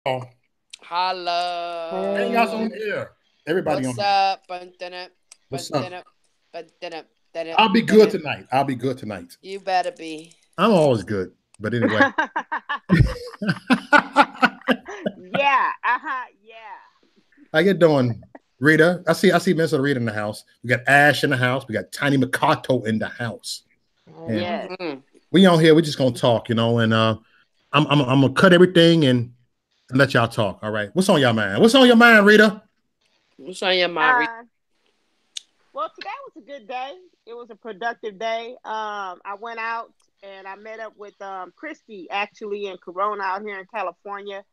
Oh, and y'all's Hello. on the air. Everybody on What's here. up? What's up? Ba-dun-up, ba-dun-up, I'll be good ba-dun. tonight. I'll be good tonight. You better be. I'm always good. But anyway. Yeah. How you doing, Rita? I see Miss Rita in the house. We got Ash in the house. We got Tiny McCarto in the house. And Yes. Mm-hmm. we on here, we're just gonna talk, and I'm gonna cut everything and let y'all talk. All right. What's on your mind? What's on your mind, Rita? What's on your mind? Uh, well, today was a good day. It was a productive day. I went out and I met up with Christy actually in Corona out here in California,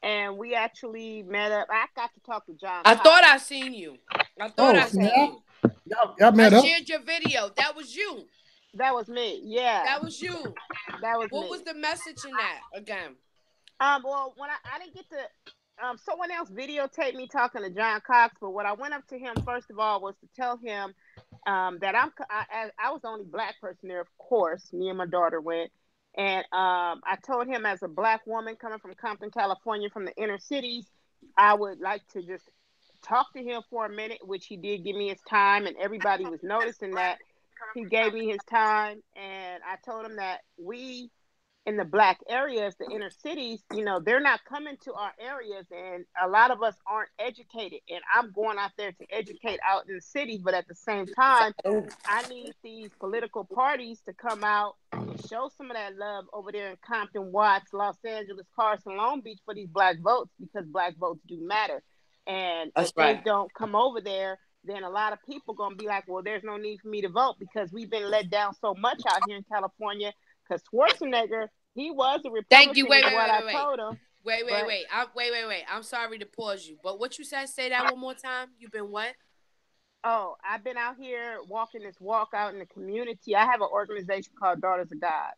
and we actually met up. I got to talk to John I Cox. thought I seen you. I thought Oh, I Okay, seen snap. you. Y'all I met up. shared your video. That was you. that was me. Yeah, That was you. that was What was me. the message in that again? Well, when I didn't get to, someone else videotaped me talking to John Cox, but what I went up to him first of all was to tell him that I was the only black person there. Of course, me and my daughter went, and I told him as a black woman coming from Compton, California, from the inner cities, I would like to just talk to him for a minute, which he did give me his time, and everybody was noticing that he gave me his time, and I told him that we in the black areas, the inner cities, they're not coming to our areas, and a lot of us aren't educated. And I'm going out there to educate out in the cities, but at the same time, I need these political parties to come out and show some of that love over there in Compton, Watts, Los Angeles, Carson, Long Beach for these black votes because black votes do matter. And That's if they right. don't come over there, then a lot of people gonna be like, well, there's no need for me to vote because we've been let down so much out here in California. Because Schwarzenegger, he was a Thank you. Republican, Wait, is wait, what wait, I wait, wait. told him. Wait, wait, But wait. I'm sorry to pause you. But what you said, say that one more time. You've been what? oh, I've been out here walking this walk out in the community. I have an organization called Daughters of God.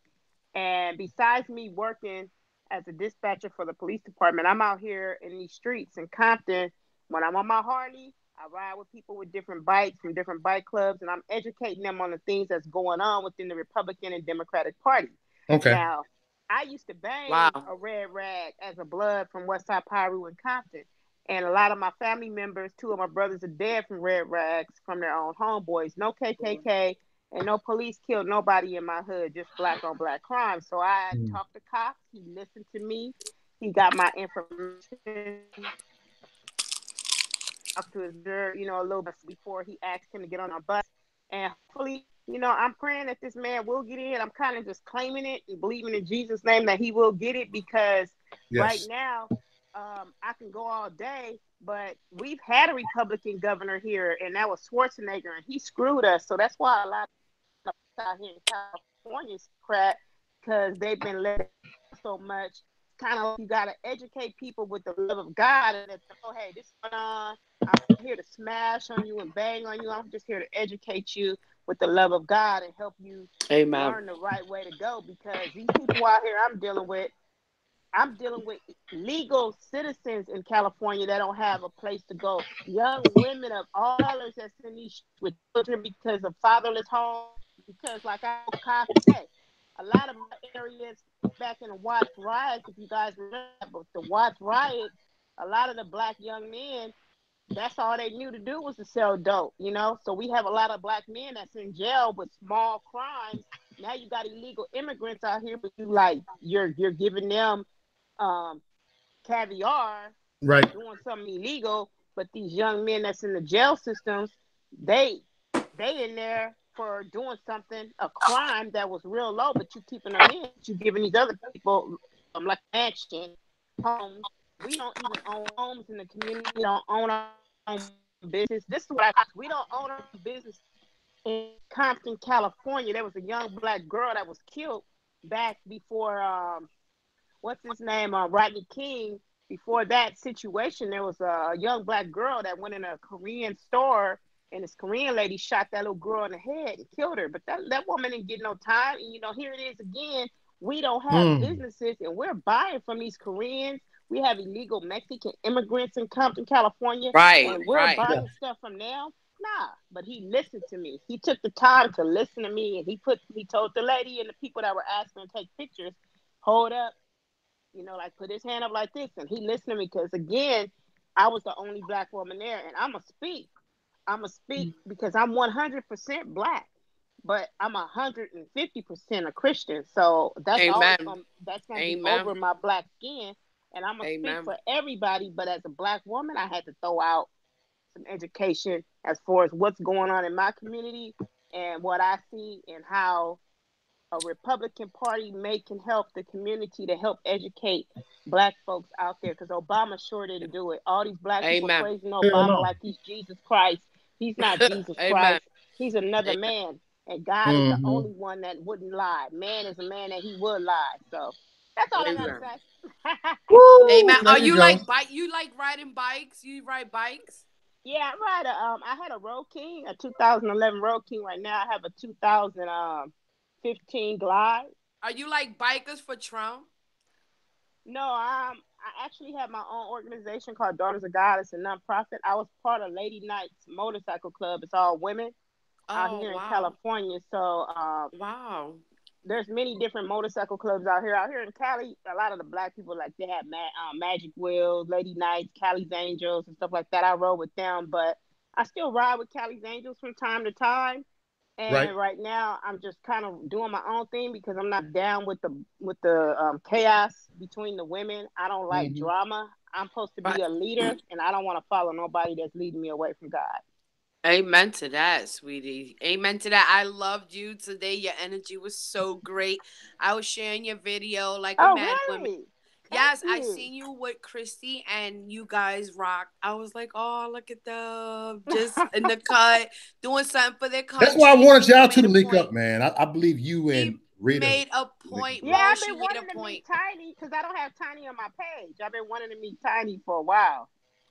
And besides me working as a dispatcher for the police department, I'm out here in these streets in Compton. When I'm on my Harley, I ride with people with different bikes from different bike clubs, and I'm educating them on the things that's going on within the Republican and Democratic Party. Okay. Now, I used to bang Wow. a red rag as a blood from Westside Piru in Compton. And a lot of my family members, two of my brothers are dead from red rags from their own homeboys. No KKK, and no police killed nobody in my hood, just black on black crime. So I Mm. talked to cops. He listened to me. He got my information. Talked to his girl, a little bit before he asked him to get on a bus. And hopefully, I'm praying that this man will get in. I'm kind of just claiming it and believing in Jesus' name that he will get it because right Yes. now, I can go all day, but we've had a Republican governor here, and that was Schwarzenegger, and he screwed us. So that's why a lot of us out here in California is crap because they've been let down so much. It's kind of like you got to educate people with the love of God and that, oh, hey, this is going on. I'm here to smash on you and bang on you. I'm just here to educate you with the love of God and help you Amen. learn the right way to go because these people out here I'm dealing with legal citizens in California that don't have a place to go. Young women of all colors that's in these streets with children because of fatherless homes. Because, like I told Cox today, a lot of my areas back in the Watts riots, if you guys remember that, but the Watts riots, a lot of the black young men, that's all they knew to do was to sell dope. So we have a lot of black men that's in jail with small crimes. Now you got illegal immigrants out here, but you're giving them um, caviar for Right. doing something illegal, but these young men that's in the jail systems, they they in there for doing something, a crime that was real low, but you keeping them in, but you giving these other people like mansion homes. We don't even own homes in the community. We don't own our own business. This is what we don't own our own business in Compton, California. There was a young black girl that was killed back before what's his name, Rodney King. Before that situation, there was a young black girl that went in a Korean store, and this Korean lady shot that little girl in the head and killed her. But that woman didn't get no time. And here it is again. We don't have Mm. businesses, and we're buying from these Koreans. We have illegal Mexican immigrants in Compton, California, Right, and we're right. Yeah. buying stuff from them. Nah, but he listened to me. He took the time to listen to me, and he told the lady and the people that were asking to take pictures, hold up, like put his hand up like this, and he listened to me because again, I was the only black woman there, and I'm gonna speak. I'm gonna speak because I'm 100% black, but I'm 150% a Christian. So that's always Amen. gonna be Amen. over my black skin, and I'm gonna speak Amen. for everybody. But as a black woman, I had to throw out some education as far as what's going on in my community and what I see and how a Republican Party can help the community to help educate black folks out there because Obama sure didn't do it. All these black people Amen. praising Hell Obama no. like he's Jesus Christ. He's not Jesus Amen. Christ. He's another Amen. man. And God is the only one that wouldn't lie. Man is a man that he would lie. So that's all I gotta Amen. say. Woo, Amen. there Are you you go. like You like riding bikes? You ride bikes? Yeah, I ride I had a Road King, a 2011 Road King. Right now I have a 2015 Glide. Are you like bikers for Trump? No, I actually have my own organization called Daughters of God. It's a nonprofit. I was part of Lady Knights Motorcycle Club. It's all women out Oh here in wow. California. So Wow. there's many different motorcycle clubs out here. Out here in Cali, a lot of the black people like they have Magic Wheels, Lady Knights, Cali's Angels, and stuff like that. I rode with them, but I still ride with Cali's Angels from time to time. Right. And right now, I'm just kind of doing my own thing because I'm not down with the chaos between the women. I don't like drama. I'm supposed to be Right. a leader, and I don't want to follow nobody that's leading me away from God. Amen to that, sweetie. Amen to that. I loved you today. Your energy was so great. I was sharing your video like a Oh, mad woman. really? Thank Yes, I you. seen you with Christy and you guys rocked. I was like, oh, look at them. Just in the cut, doing something for their That's why I country. wanted People y'all two made to a link point. up, man. I believe you She and Rita. made a point, Yeah, Mo. I've She been made a wanting to meet point. Tiny because I don't have Tiny on my page. I've been wanting to meet Tiny for a while.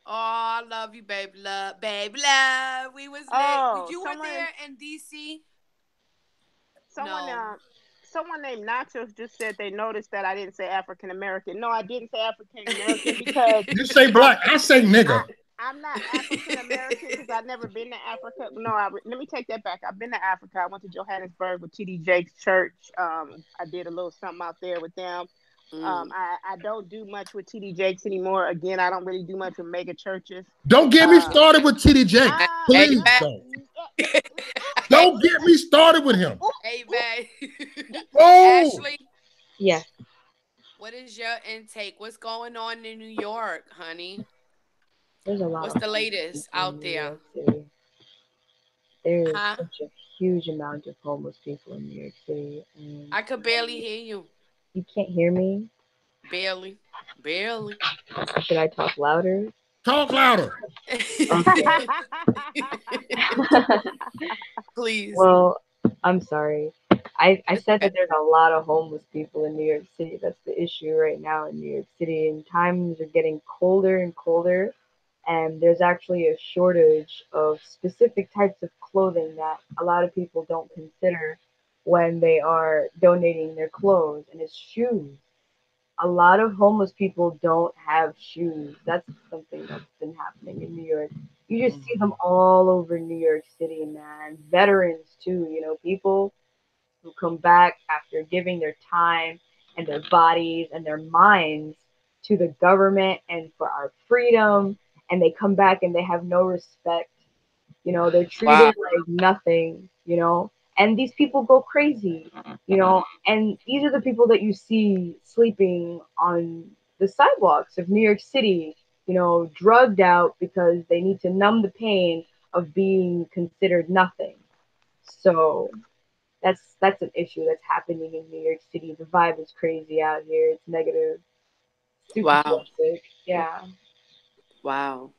Oh, I love you, babe. Love, babe. Love. We was lit. Oh, You were there in DC? someone, No. someone named Nachos just said they noticed that I didn't say African American. No, I didn't say African American because You say I'm black, I say I, nigga. I'm not African American because I've never been to Africa. No, let me take that back. I've been to Africa. I went to Johannesburg with TD Jakes Church. I did a little something out there with them. Mm. I don't do much with TD Jakes anymore. Again, I don't really do much with mega churches. Don't get me Uh, started with TD Jakes. Please Amen. don't. Don't get me started with him. Amen. Oh, Ashley, Yeah, what is your intake? What's going on in New York, honey? there's a lot What's of the homeless latest people out in New there? York City. There's Huh? such a huge amount of homeless people in New York City, and I could barely hear you. you can't hear me. Barely. Barely. Should I talk louder? talk louder. Okay. Please. Well, I'm sorry. I It's said okay. that there's a lot of homeless people in New York City. That's the issue right now in New York City, and times are getting colder and colder. And there's actually a shortage of specific types of clothing that a lot of people don't consider when they are donating their clothes, and it's shoes. A lot of homeless people don't have shoes. That's something that's been happening in New York. You just see them all over New York City, man. Veterans too, people who come back after giving their time and their bodies and their minds to the government and for our freedom, and they come back and they have no respect. They're Wow. treated like nothing, and these people go crazy, and these are the people that you see sleeping on the sidewalks of New York City, drugged out because they need to numb the pain of being considered nothing. So that's an issue that's happening in New York City. The vibe is crazy out here. It's negative, super Wow. toxic. Yeah. Wow.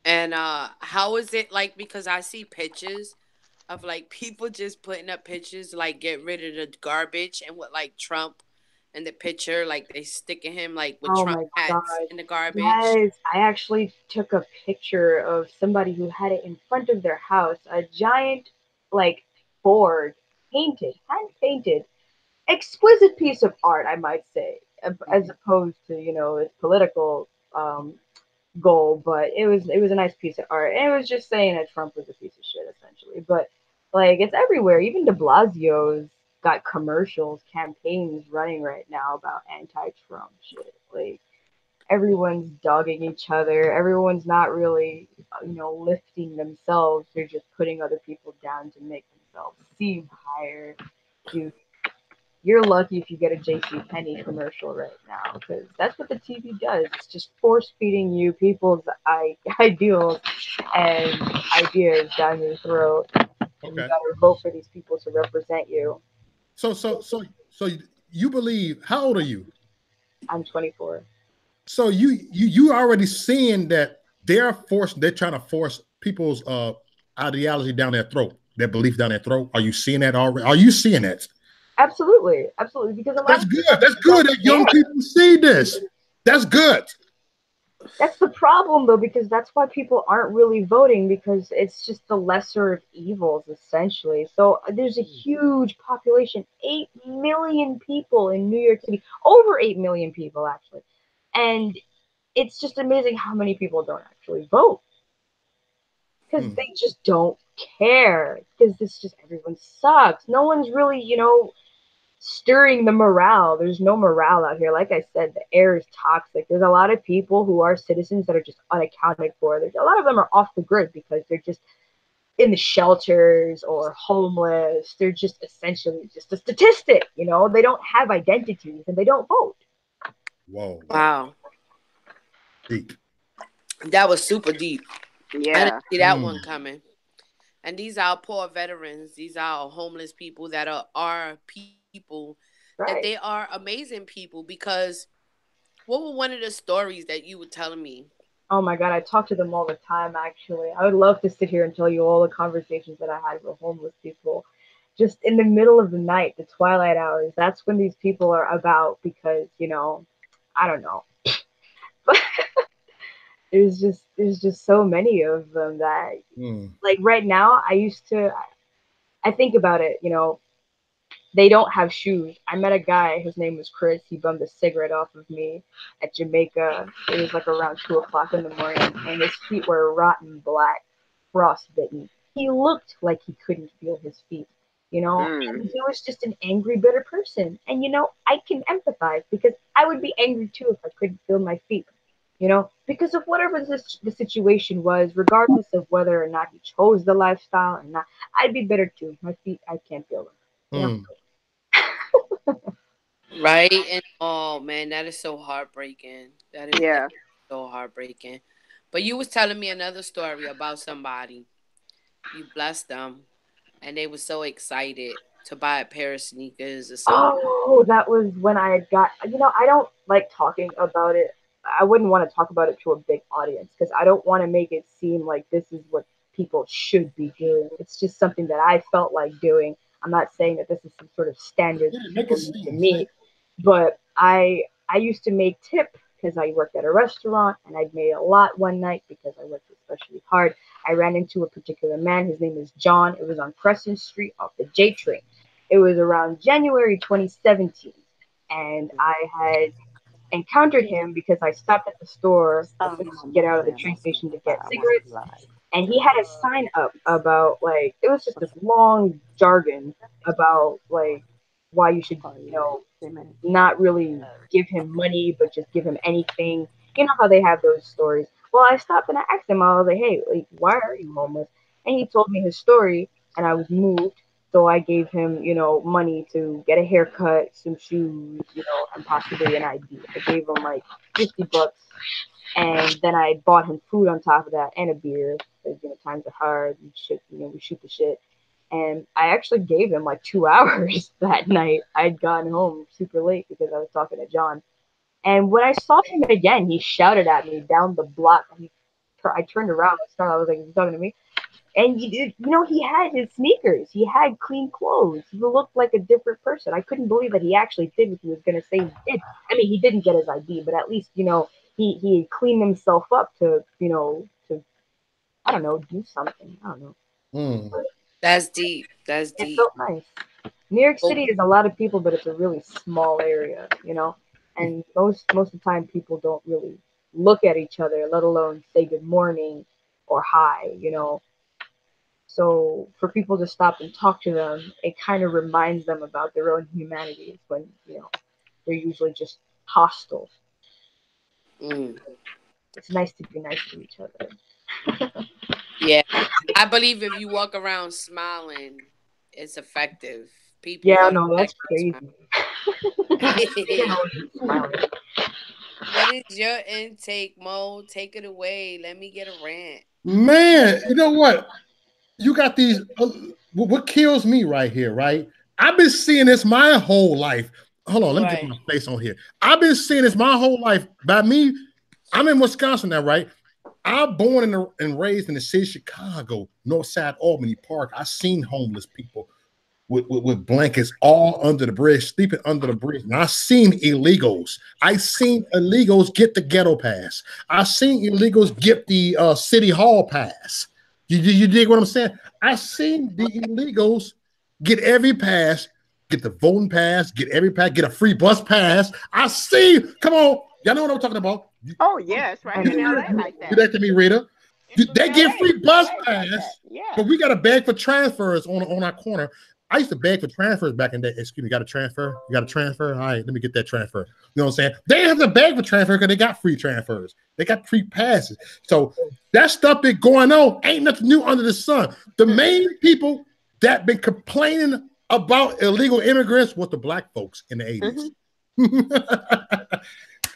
And how is it like, because I see pictures of like people just putting up pictures like get rid of the garbage and with like Trump in the picture, like they sticking him like with Oh Trump my hats God. in the garbage. Yes, I actually took a picture of somebody who had it in front of their house, a giant, like, board, painted, hand painted, exquisite piece of art, I might say, as opposed to, its political um, goal, but it was a nice piece of art. And it was just saying that Trump was a piece of shit, essentially. But like, it's everywhere. Even De Blasio's got commercials, campaigns running right now about anti-Trump shit. Like everyone's dogging each other. Everyone's not really, lifting themselves. They're just putting other people down to make themselves seem higher. Dude, you're lucky if you get a JC Penney commercial right now, because that's what the TV does. It's just force feeding you people's ideals and ideas down your throat. And you Okay. gotta vote for these people to represent you. So you believe? How old are you? I'm 24. So you already seeing that they're trying to force people's ideology down their throat, their belief down their throat. Are you seeing that already? Are you seeing that? Absolutely, absolutely. Because a lot That's of good. people That's good that young care. people see this. That's good. That's the problem, though, because that's why people aren't really voting, because it's just the lesser of evils, essentially. So there's a huge population, 8 million people in New York City, over 8 million people, actually. And it's just amazing how many people don't actually vote, because they just don't care, because this just, everyone sucks. No one's really, stirring the morale. There's no morale out here. Like I said, the air is toxic. There's a lot of people who are citizens that are just unaccounted for. There's a lot of them are off the grid because they're just in the shelters or homeless. They're just essentially just a statistic. They don't have identities and they don't vote. Whoa. Wow. Deep. That was super deep. I Yeah. didn't see that one coming. And these are poor veterans. These are homeless people that are people that Right. they are amazing people, because what were one of the stories that you were telling me? Oh my God, I talk to them all the time, actually. I would love to sit here and tell you all the conversations that I had with homeless people. Just in the middle of the night, the twilight hours, that's when these people are about, because, I don't know. But there's just so many of them that, like right now, I think about it, they don't have shoes. I met a guy, his name was Chris. He bummed a cigarette off of me at Jamaica. It was like around 2 o'clock in the morning, and his feet were rotten black, frostbitten. He looked like he couldn't feel his feet, and he was just an angry, bitter person. And, I can empathize, because I would be angry too if I couldn't feel my feet, because of whatever the situation was, regardless of whether or not he chose the lifestyle or not, I'd be bitter too. My feet, I can't feel them. Right? And oh man, that is so heartbreaking. That is Yeah. so heartbreaking. But you was telling me another story about somebody. You blessed them and they were so excited to buy a pair of sneakers or something. Oh, that was when I had got, I don't like talking about it. I wouldn't want to talk about it to a big audience, because I don't want to make it seem like this is what people should be doing. It's just something that I felt like doing. I'm not saying that this is some sort of standard Yeah, that make it people need to seem. meet, but I used to make tip because I worked at a restaurant, and I'd made a lot one night because I worked especially hard. I ran into a particular man. His name is John. It was on Crescent Street off the J train. It was around January 2017, and I had encountered him because I stopped at the store to get out of the train station to get cigarettes, and he had a sign up about, like, it was just this long jargon about, like, why you should, not really give him money, but just give him anything. You know how they have those stories. Well, I stopped and I asked him, I was like, hey, like, why are you homeless? And he told me his story, and I was moved. So I gave him, money to get a haircut, some shoes, and possibly an ID. I gave him like $50, and then I bought him food on top of that and a beer. Because, times are hard. We shoot the shit. And I actually gave him like 2 hours that night. I'd gotten home super late because I was talking to John. And when I saw him again, he shouted at me down the block. I turned around and started. I was like, "Is he talking to me?" And he had his sneakers. He had clean clothes. He looked like a different person. I couldn't believe that he actually did what he was going to say he did. I mean, he didn't get his ID, but at least, he cleaned himself up to, to, I don't know, do something. I don't know. That's deep. That's It deep. felt nice. New York Oh, City is a lot of people, but it's a really small area. And most of the time, people don't really look at each other, let alone say good morning or hi. So for people to stop and talk to them, it kind of reminds them about their own humanities when, they're usually just hostile. It's nice to be nice to each other. Yeah, I believe if you walk around smiling, it's effective. People. Yeah, no, that's crazy. What is your intake, Mo? Take it away. Let me get a rant. Man, you know what? You got these. What kills me right here, right? I've been seeing this my whole life. Hold on, let me get my face on here. I've been seeing this my whole life. By me, I'm in Wisconsin now, right? I'm born and raised in the city of Chicago, Northside Albany Park. I've seen homeless people with blankets all under the bridge, sleeping under the bridge. And I've seen illegals. I've seen illegals get the ghetto pass. I've seen illegals get the city hall pass. You dig what I'm saying? I've seen the illegals get every pass, get the voting pass, get every pass, get a free bus pass. I see. Come on. Y'all know what I'm talking about. Oh, yes, right in LA like that. Do that to me, Rita. They get free bus pass, yeah. But we got a bag for transfers on our corner. I used to beg for transfers back in the day. Excuse me, got a transfer? You got a transfer? All right, let me get that transfer. You know what I'm saying? They have to beg for transfer because they got free transfers. They got free passes. So that stuff been going on. Ain't nothing new under the sun. The main people that been complaining about illegal immigrants was the black folks in the 80s.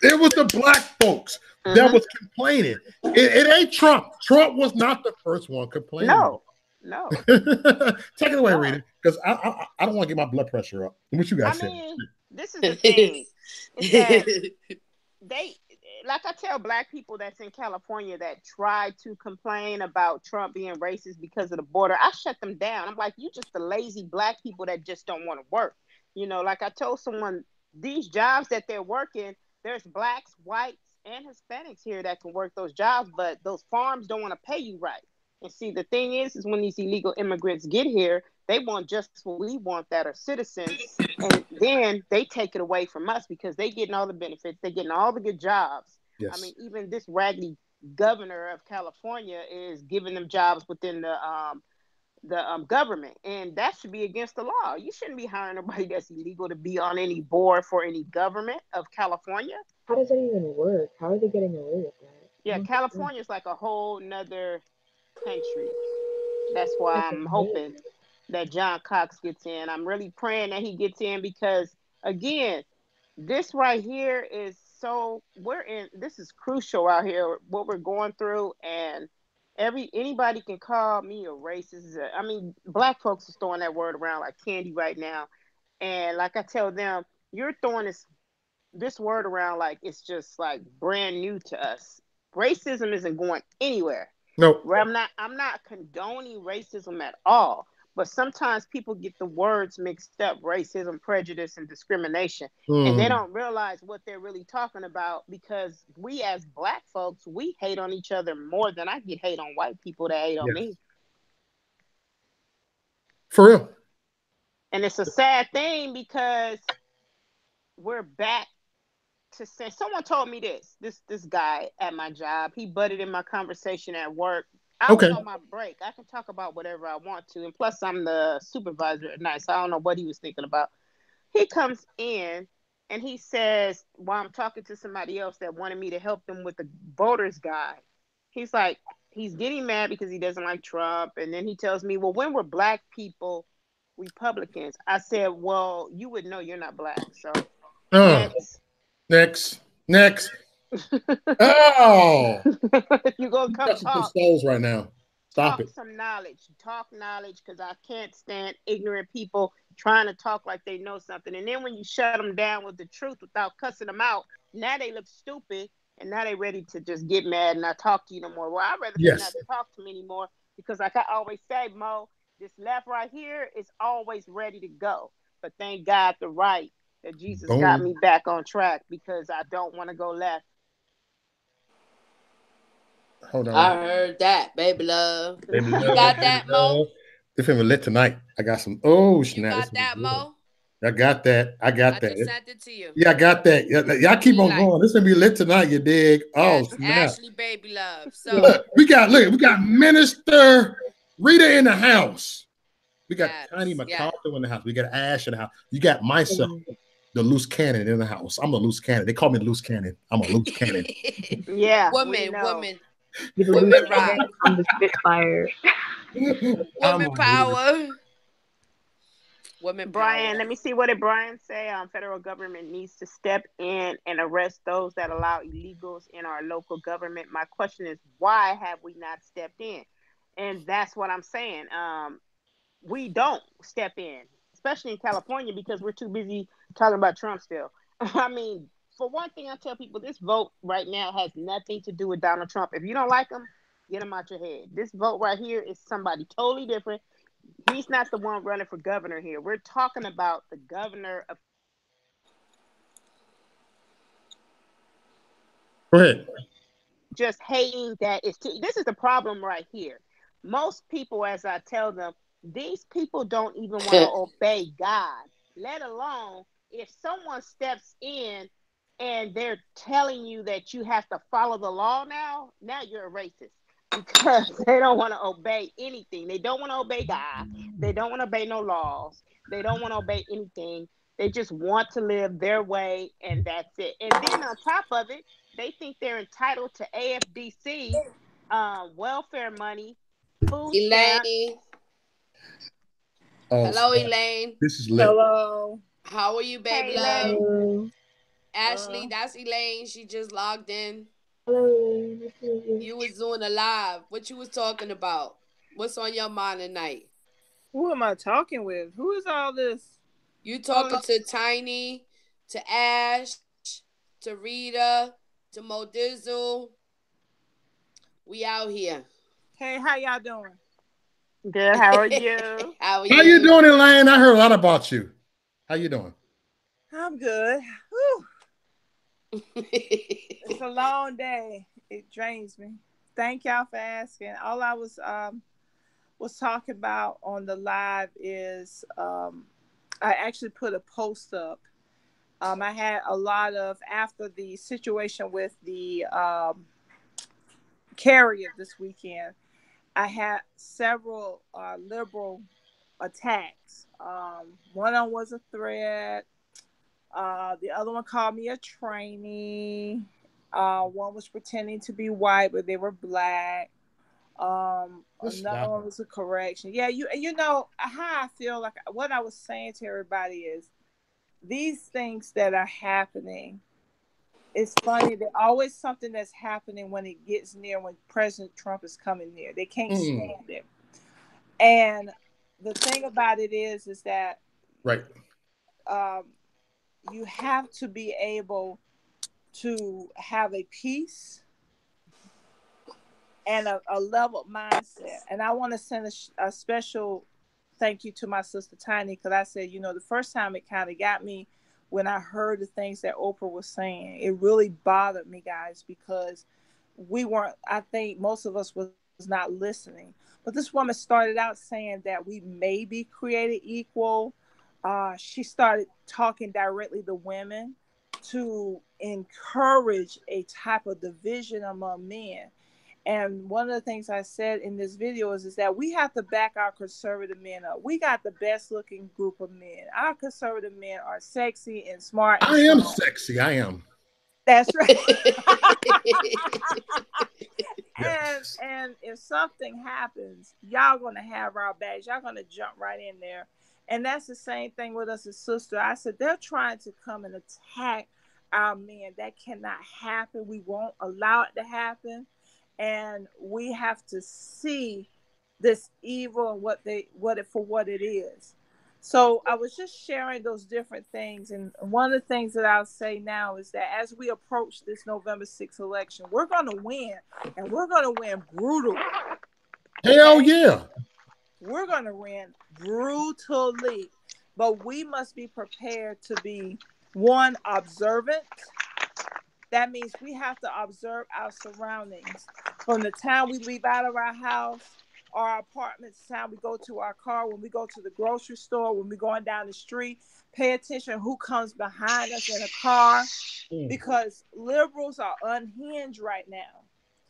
It was the black folks that was complaining. It ain't Trump. Trump was not the first one complaining. No. Take it away, Rita, because I don't want to get my blood pressure up. What you guys say? This is the thing. Is that they, like I tell black people that's in California that try to complain about Trump being racist because of the border, I shut them down. I'm like, you just the lazy black people that just don't want to work. Like I told someone, these jobs that they're working, there's blacks, whites, and Hispanics here that can work those jobs, but those farms don't want to pay you right. And see, the thing is when these illegal immigrants get here, they want just what we want, that are citizens. And then they take it away from us because they getting all the benefits. They getting all the good jobs. Yes. I mean, even this raggedy governor of California is giving them jobs within the government. And that should be against the law. You shouldn't be hiring nobody that's illegal to be on any board for any government of California. How does that even work? How are they getting away with that? Yeah, California is like a whole nother country. That's why I'm hoping that John Cox gets in. I'm really praying that he gets in because, again, this right here is this is crucial out here, what we're going through, and anybody can call me a racist. I mean, black folks are throwing that word around like candy right now. And like I tell them, you're throwing this word around like it's just like brand new to us. Racism isn't going anywhere. No, I'm not condoning racism at all, but sometimes people get the words mixed up: racism, prejudice, and discrimination, and they don't realize what they're really talking about. Because we, as black folks, we hate on each other more than I get hate on white people that hate on me. For real. And it's a sad thing because we're back to say. Someone told me this guy at my job, he butted in my conversation at work. I was on my break. I can talk about whatever I want to. And plus I'm the supervisor at night, so I don't know what he was thinking about. He comes in and he says, while I'm talking to somebody else that wanted me to help them with the voters guide, he's like, he's getting mad because he doesn't like Trump. And then he tells me, well, when were black people Republicans? I said, well, you would know you're not black. So Next. Oh, you gonna come talk souls right now. Stop it. Some knowledge. Talk knowledge, because I can't stand ignorant people trying to talk like they know something. And then when you shut them down with the truth without cussing them out, now they look stupid, and now they ready to just get mad and not talk to you no more. Well, I'd rather not talk to me anymore, because like I always say, Mo, this left right here is always ready to go. But thank God the right, that Jesus got me back on track, because I don't want to go left. Hold on. I heard that, baby love. You got that, Mo? This is lit tonight. I got some. Oh, snap. You got that, Mo? I got that. I just sent it to you. Yeah, I got that. Y'all keep on going. This is gonna be lit tonight. You dig? Oh, snap. Ashley, baby love. So look, we got Minister Rita in the house. We got Yes, Tiny yes. MacArthur in the house. We got Ash in the house. You got myself, the loose cannon in the house. I'm a loose cannon. They call me the loose cannon. I'm a loose cannon. Yeah, we woman, know. woman, You're the woman loose rock, cannon. I'm the Spitfire. I'm woman a power, woman Brian, power. let me see what did Brian say. Federal government needs to step in and arrest those that allow illegals in our local government. My question is, why have we not stepped in? And that's what I'm saying. We don't step in, especially in California, because we're too busy talking about Trump still. I mean, for one thing, I tell people this vote right now has nothing to do with Donald Trump. If you don't like him, get him out your head. This vote right here is somebody totally different. He's not the one running for governor here. We're talking about the governor of. Go ahead. Just hating that is this is the problem right here. Most people, as I tell them, these people don't even want to obey God, let alone if someone steps in and they're telling you that you have to follow the law now you're a racist because they don't want to obey anything. They don't want to obey God. They don't want to obey no laws. They don't want to obey anything. They just want to live their way, and that's it. And then on top of it, they think they're entitled to AFDC, welfare money, food stamps. Elaine, Oh, hello, Elaine. this is lit. Hello. How are you, babe Hey, love? Elaine. Hello. Ashley, that's Elaine. She just logged in. Hello. You was doing a live. What you was talking about? What's on your mind tonight? Who am I talking with? Who is all this? You talking to Tiny, to Ash, to Rita, to Mo Dizzle. We out here. Hey, how y'all doing? Good. How are you? How are How you doing, Elaine? I heard a lot about you. How you doing? I'm good. Whew. It's a long day. It drains me. Thank y'all for asking. All I was talking about on the live is I actually put a post up. I had a lot of, after the situation with the carrier this weekend, I had several liberal attacks. One of them was a threat. The other one called me a trainee. One was pretending to be white, but they were black. Another one was a correction. Yeah, you know how I feel. Like what I was saying to everybody is, these things that are happening, it's funny. There's always something that's happening when it gets near, when President Trump is coming near. They can't stand it. And the thing about it is that right. You have to be able to have a peace and a leveled mindset. And I want to send a special thank you to my sister Tiny, because I said, you know, the first time it kind of got me when I heard the things that Oprah was saying. It really bothered me, guys, because we weren't, I think most of us was not listening. But this woman started out saying that we may be created equal. She started talking directly to women to encourage a type of division among men. And one of the things I said in this video is that we have to back our conservative men up. We got the best looking group of men. Our conservative men are sexy and smart. I am sexy. I am. That's right. Yes. And if something happens, y'all gonna have our backs. Y'all gonna jump right in there. And that's the same thing with us as sister. I said they're trying to come and attack our men. That cannot happen. We won't allow it to happen. And we have to see this evil and what it is. So I was just sharing those different things. And one of the things that I'll say now is that as we approach this November 6th election, we're going to win, and we're going to win brutally. Hell yeah. We're going to win brutally. But we must be prepared to be, one, observant. That means we have to observe our surroundings. From the time we leave out of our house, our apartments, the time we go to our car, when we go to the grocery store, when we're going down the street, pay attention who comes behind us in a car, because liberals are unhinged right now.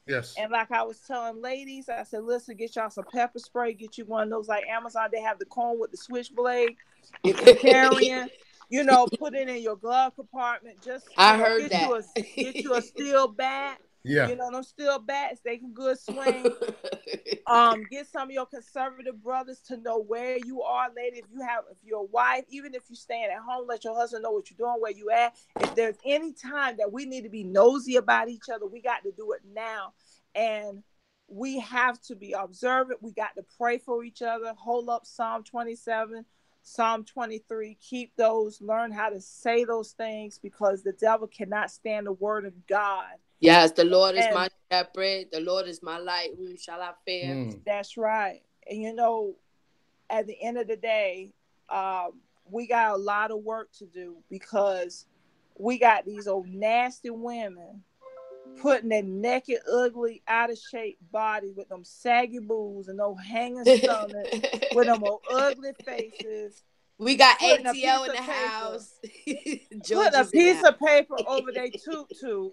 Yes. And like I was telling ladies, I said, listen, get y'all some pepper spray. Get you one of those like Amazon. They have the cone with the switchblade. If you're carrying, put it in your glove compartment. Just I heard get you a steel bat. Yeah. Those steel bats, they can good swing. Get some of your conservative brothers to know where you are, lady. If you're a wife, even if you're staying at home, let your husband know what you're doing, where you at. If there's any time that we need to be nosy about each other, we got to do it now. And we have to be observant. We got to pray for each other. Hold up Psalm 27, Psalm 23. Keep those. Learn how to say those things, because the devil cannot stand the word of God. Yes, the Lord is my shepherd. The Lord is my light. Whom shall I fear? That's right. And at the end of the day, we got a lot of work to do, because we got these old nasty women putting their naked, ugly, out of shape body with them saggy boobs and those hanging stomachs with them old ugly faces. We got ATL in the house. Put a piece of paper over their tutu,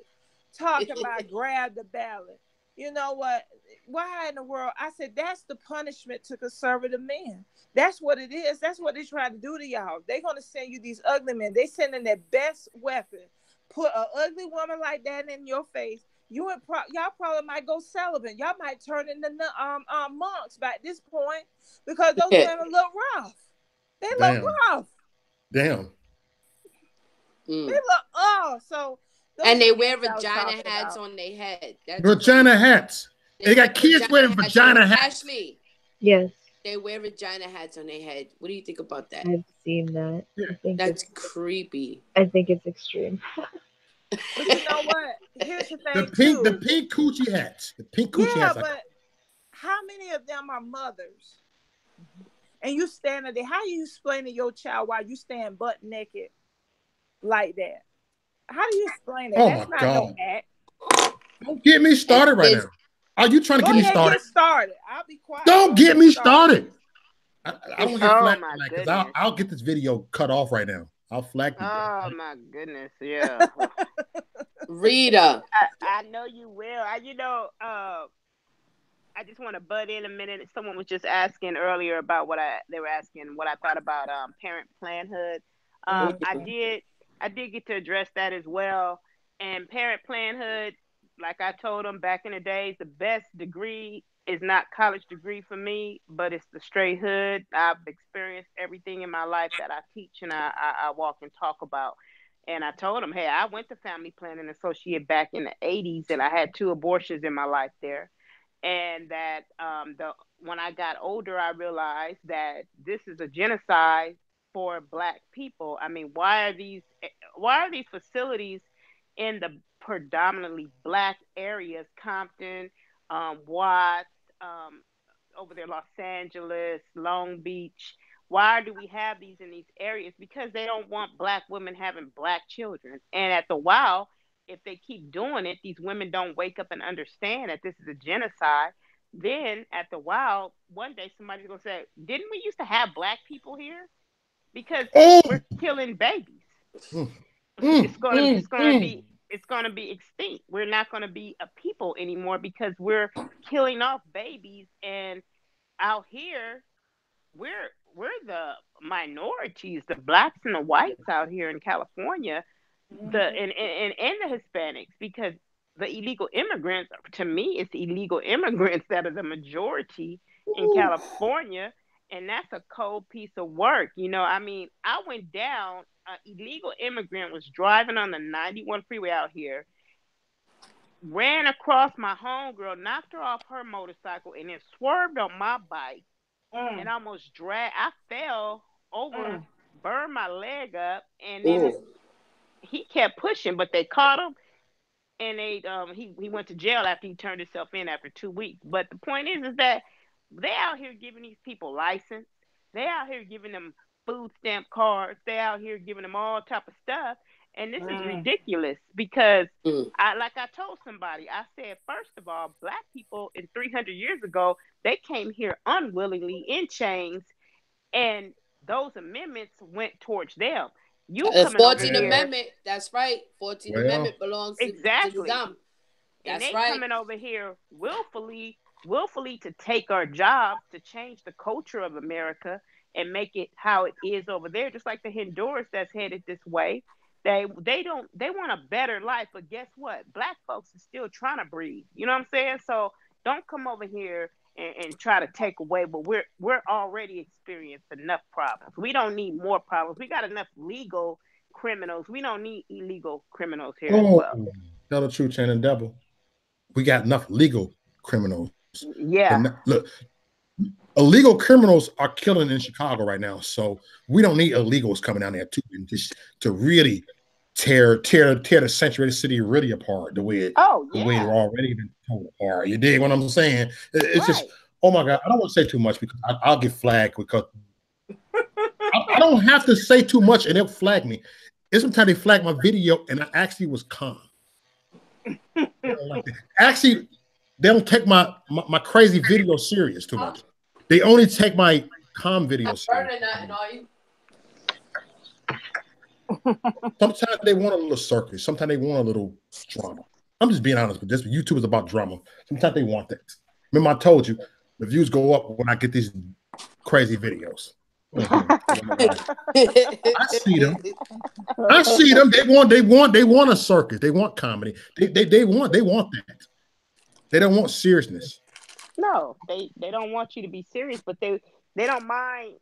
talking about grab the ballot. You know what? Why in the world? I said, that's the punishment to conservative men. That's what it is. That's what they try to do to y'all. They're going to send you these ugly men. They sending their best weapon. Put an ugly woman like that in your face. Y'all probably might go celibate. Y'all might turn into monks by this point, because those women look rough. They look rough. Damn. They look so. And they wear vagina hats on their head. That's vagina hats. They got kids wearing vagina hats. Ashley. Yes. They wear vagina hats on their head. What do you think about that? I've seen that. I think that's creepy. I think it's extreme. But you know what? Here's the thing. The pink coochie hats. The pink coochie hats. Yeah, but how many of them are mothers? And you standing there. How you explain to your child why you stand butt naked like that? How do you explain that? Oh that's my not God. No act. Don't get me started right now. Are you trying to get me started? Get started. I'll be quiet. Don't get me started. I don't get flagged because I'll get this video cut off right now. I'll flag you. Oh my goodness, yeah. Rita. I know you will. I just want to butt in a minute. Someone was just asking earlier about they were asking what I thought about parent planhood. I did get to address that as well. And parent planhood, like I told them back in the days, the best degree is not college degree for me, but it's the straight hood. I've experienced everything in my life that I teach and I walk and talk about. And I told them, hey, I went to Family Planning Associate back in the 80s, and I had 2 abortions in my life there. And that when I got older, I realized that this is a genocide for Black people. I mean, why are these facilities in the predominantly Black areas, Compton, Watts, over there, Los Angeles, Long Beach? Why do we have these in these areas? Because they don't want Black women having Black children. And at the while, if they keep doing it, these women don't wake up and understand that this is a genocide. Then at the while, one day somebody's gonna say, didn't we used to have Black people here? Because we're killing babies. It's gonna be extinct. We're not gonna be a people anymore because we're killing off babies. And out here, we're the minorities, the Blacks and the whites out here in California, and the Hispanics, because the illegal immigrants, to me, it's the illegal immigrants that are the majority in California. And that's a cold piece of work. I mean, I went down, an illegal immigrant was driving on the 91 freeway out here, ran across my homegirl, knocked her off her motorcycle, and then swerved on my bike and almost dragged. I fell over, burned my leg up, and then he kept pushing, but they caught him. And he went to jail after he turned himself in after 2 weeks. But the point is that they out here giving these people license. They out here giving them food stamp cards. They out here giving them all type of stuff. And this is ridiculous because like I told somebody, I said, first of all, Black people in 300 years ago, they came here unwillingly in chains, and those amendments went towards them. The 14th Amendment, that's right. 14th Amendment belongs to them. And That's they right. coming over here willfully to take our jobs, to change the culture of America and make it how it is over there. Just like the Honduras that's headed this way. They want a better life, but guess what? Black folks are still trying to breathe. You know what I'm saying? So don't come over here and try to take away, but we're already experienced enough problems. We don't need more problems. We got enough legal criminals. We don't need illegal criminals here as well. Tell the truth, Shannon Devil. We got enough legal criminals. Yeah. Look, illegal criminals are killing in Chicago right now, so we don't need illegals coming down there too, and just to really tear the sanctuary city really apart the way the way they're already been torn apart. You dig what I'm saying? It's just, oh my God, I don't want to say too much because I'll get flagged because I don't have to say too much and they'll flag me. And sometimes they flag my video and I actually was calm. Actually, they don't take my crazy video serious too much. They only take my calm video serious. Sometimes they want a little circus. Sometimes they want a little drama. I'm just being honest with this. YouTube is about drama. Sometimes they want that. Remember, I told you the views go up when I get these crazy videos. I see them. I see them. They want a circus. They want comedy. They want that. They don't want seriousness. No, they don't want you to be serious, but they don't mind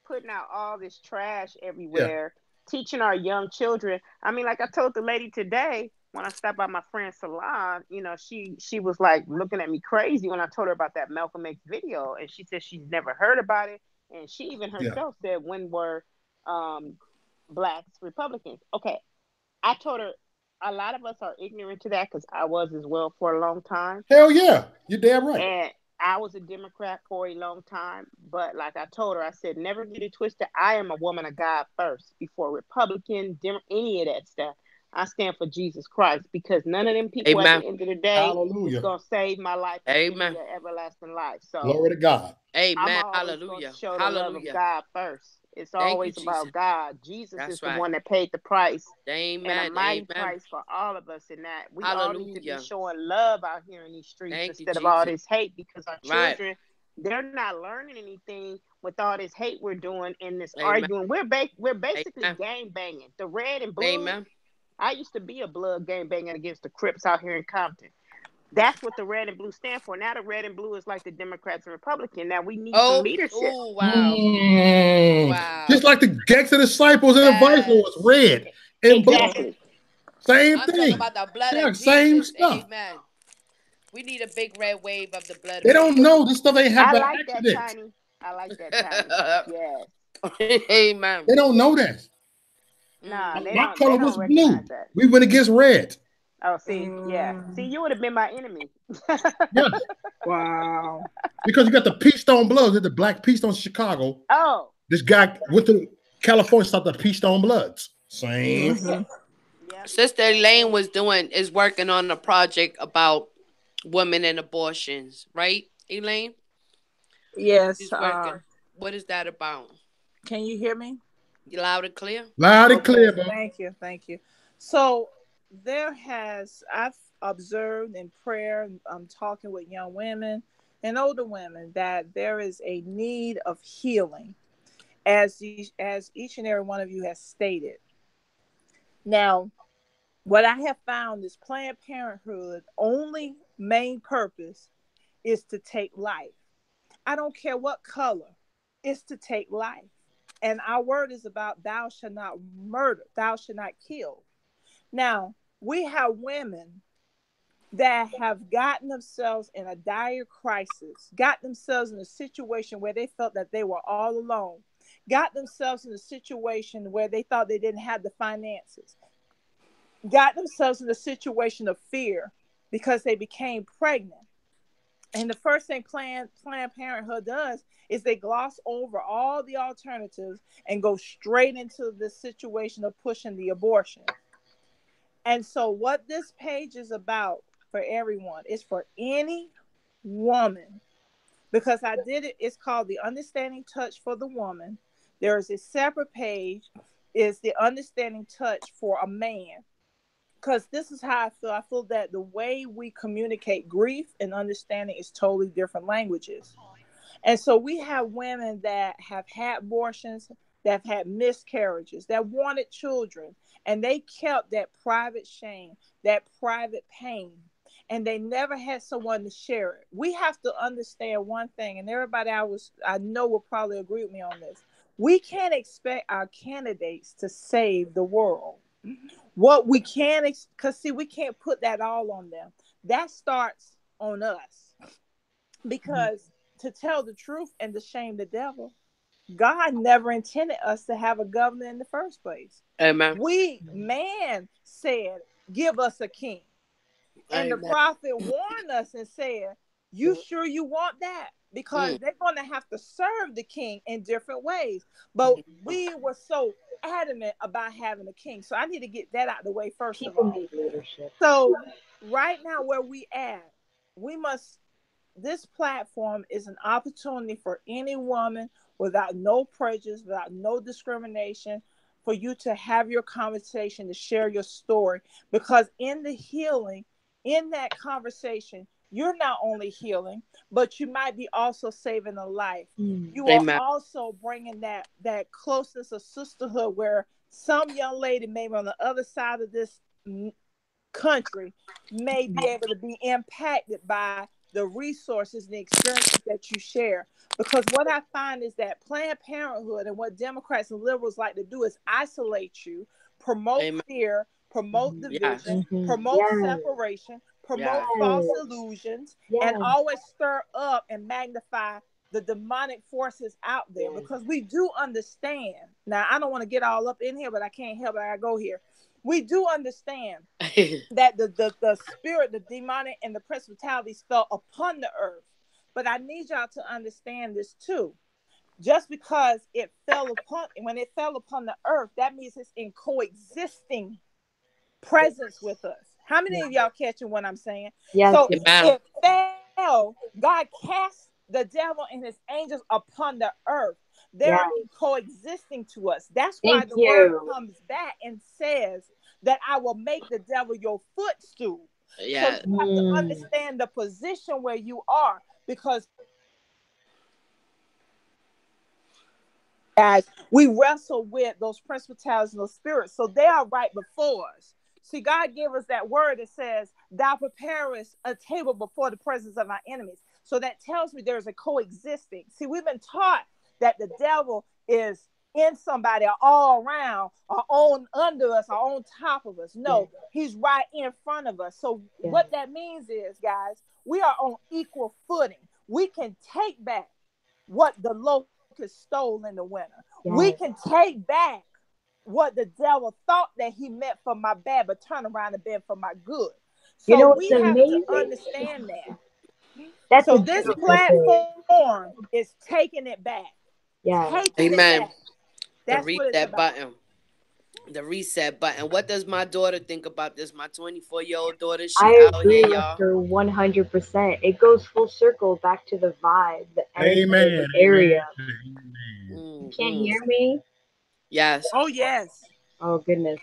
putting out all this trash everywhere, teaching our young children. I mean, like I told the lady today when I stopped by my friend's salon, you know, she was like looking at me crazy when I told her about that Malcolm X video, and she said she's never heard about it, and she even herself said, when were blacks Republicans? Okay, I told her a lot of us are ignorant to that because I was as well for a long time. Hell yeah, you're damn right. And I was a Democrat for a long time, but like I told her, I said, never get it twisted. I am a woman of God first before Republican, any of that stuff. I stand for Jesus Christ because none of them people at the end of the day is going to save my life and give me an everlasting life. So glory to God. Amen. I'm always going to show the love of God first. It's always about God. Jesus is the one that paid the price. Amen. And a mighty price for all of us in that. We all need to be showing love out here in these streets instead of all this hate, because our children, they're not learning anything with all this hate we're doing in this arguing. We're basically gang banging. The red and blue. Amen. I used to be a blood gang banging against the Crips out here in Compton. That's what the red and blue stand for. Now the red and blue is like the Democrats and Republicans. Now we need some leadership. Oh, wow. Wow. Just like the gangster disciples and the vice lords, red and blue. Same thing. About the blood of same Jesus. stuff. Amen. We need a big red wave of the blood. They don't know this stuff ain't happening. I like that, Tiny. I like that, Tiny. Yes. Amen. They don't know that. Nah, my color was blue. We went against red. Oh, see, see, you would have been my enemy. Yeah. Wow. Because you got the Peach Stone Bloods, the Black Peach Stone Chicago. Oh. This guy went to California, started the Peach Stone Bloods. Same. Sister Elaine is working on a project about women and abortions, right, Elaine? Yes. She's working. What is that about? Can you hear me? Loud and clear. Loud and clear, bro. Thank you. So I've observed in prayer, I'm talking with young women and older women, that there is a need of healing, as each and every one of you has stated. Now, what I have found is Planned Parenthood only main purpose is to take life. I don't care what color, it's to take life. And our word is about thou shalt not murder, thou shalt not kill. Now, we have women that have gotten themselves in a dire crisis, got themselves in a situation where they felt that they were all alone, got themselves in a situation where they thought they didn't have the finances, got themselves in a situation of fear because they became pregnant. And the first thing Planned Parenthood does is they gloss over all the alternatives and go straight into the situation of pushing the abortion. And so what this page is about for everyone is for any woman, because I did it. It's called the Understanding Touch for the Woman. There is a separate page, is the Understanding Touch for a man. because this is how I feel. I feel that the way we communicate grief and understanding is totally different languages. And so we have women that have had abortions, that have had miscarriages, that wanted children, and they kept that private shame, that private pain, and they never had someone to share it. We have to understand one thing, and everybody I know will probably agree with me on this. We can't expect our candidates to save the world. What we can, because see, we can't put that all on them. That starts on us. Because to tell the truth and to shame the devil, God never intended us to have a government in the first place. Amen. Man said, give us a king. And the prophet warned us and said, you sure you want that? Because they're going to have to serve the king in different ways. But we were so adamant about having a king. So I need to get that out of the way first of all. Leadership. So right now where we at, this platform is an opportunity for any woman without no prejudice, without no discrimination, for you to have your conversation, to share your story. Because in the healing, in that conversation, you're not only healing, but you might be also saving a life. You are also bringing that closeness of sisterhood where some young lady maybe on the other side of this country may be able to be impacted by the resources and the experiences that you share. Because what I find is that Planned Parenthood and what Democrats and liberals like to do is isolate you, promote fear, promote division, promote separation, promote false illusions, and always stir up and magnify the demonic forces out there. Because we do understand. Now, I don't want to get all up in here, but I can't help it. I go here. We do understand that the spirit, the demonic, and the principalities fell upon the earth. But I need y'all to understand this too. Just because when it fell upon the earth, that means it's in coexisting presence with us. How many of y'all catching what I'm saying? Yes. So it fell. God cast the devil and his angels upon the earth. They're coexisting to us. That's why the word comes back and says that I will make the devil your footstool. So you have to understand the position where you are, because guys, we wrestle with those principalities and those spirits. So they are right before us. See, God gave us that word that says, thou preparest a table before the presence of our enemies. So that tells me there's a coexisting. See, we've been taught that the devil is in somebody or all around or on under us or on top of us. No, he's right in front of us. So what that means is, guys, we are on equal footing. We can take back what the locust stole in the winter. We can take back what the devil thought that he meant for my bad, but turn around and been for my good. So we have to understand that. So this platform is taking it back. Taking it back. That's the reset button. The reset button. What does my daughter think about this? My 24-year-old daughter. I agree with her 100%. It goes full circle back to the vibe, the energy of the area. You can't hear me? Yes. Oh yes. Oh goodness.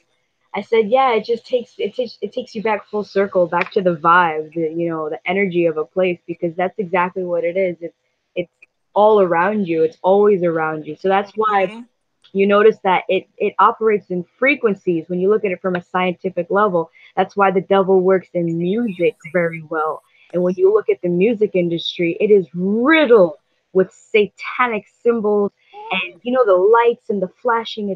I said, yeah. It takes you back full circle, back to the vibe, the energy of a place, because that's exactly what it is. It's all around you. It's always around you. So that's why you notice that it operates in frequencies. When you look at it from a scientific level, that's why the devil works in music very well. And when you look at the music industry, it is riddled with satanic symbols and the lights and the flashing.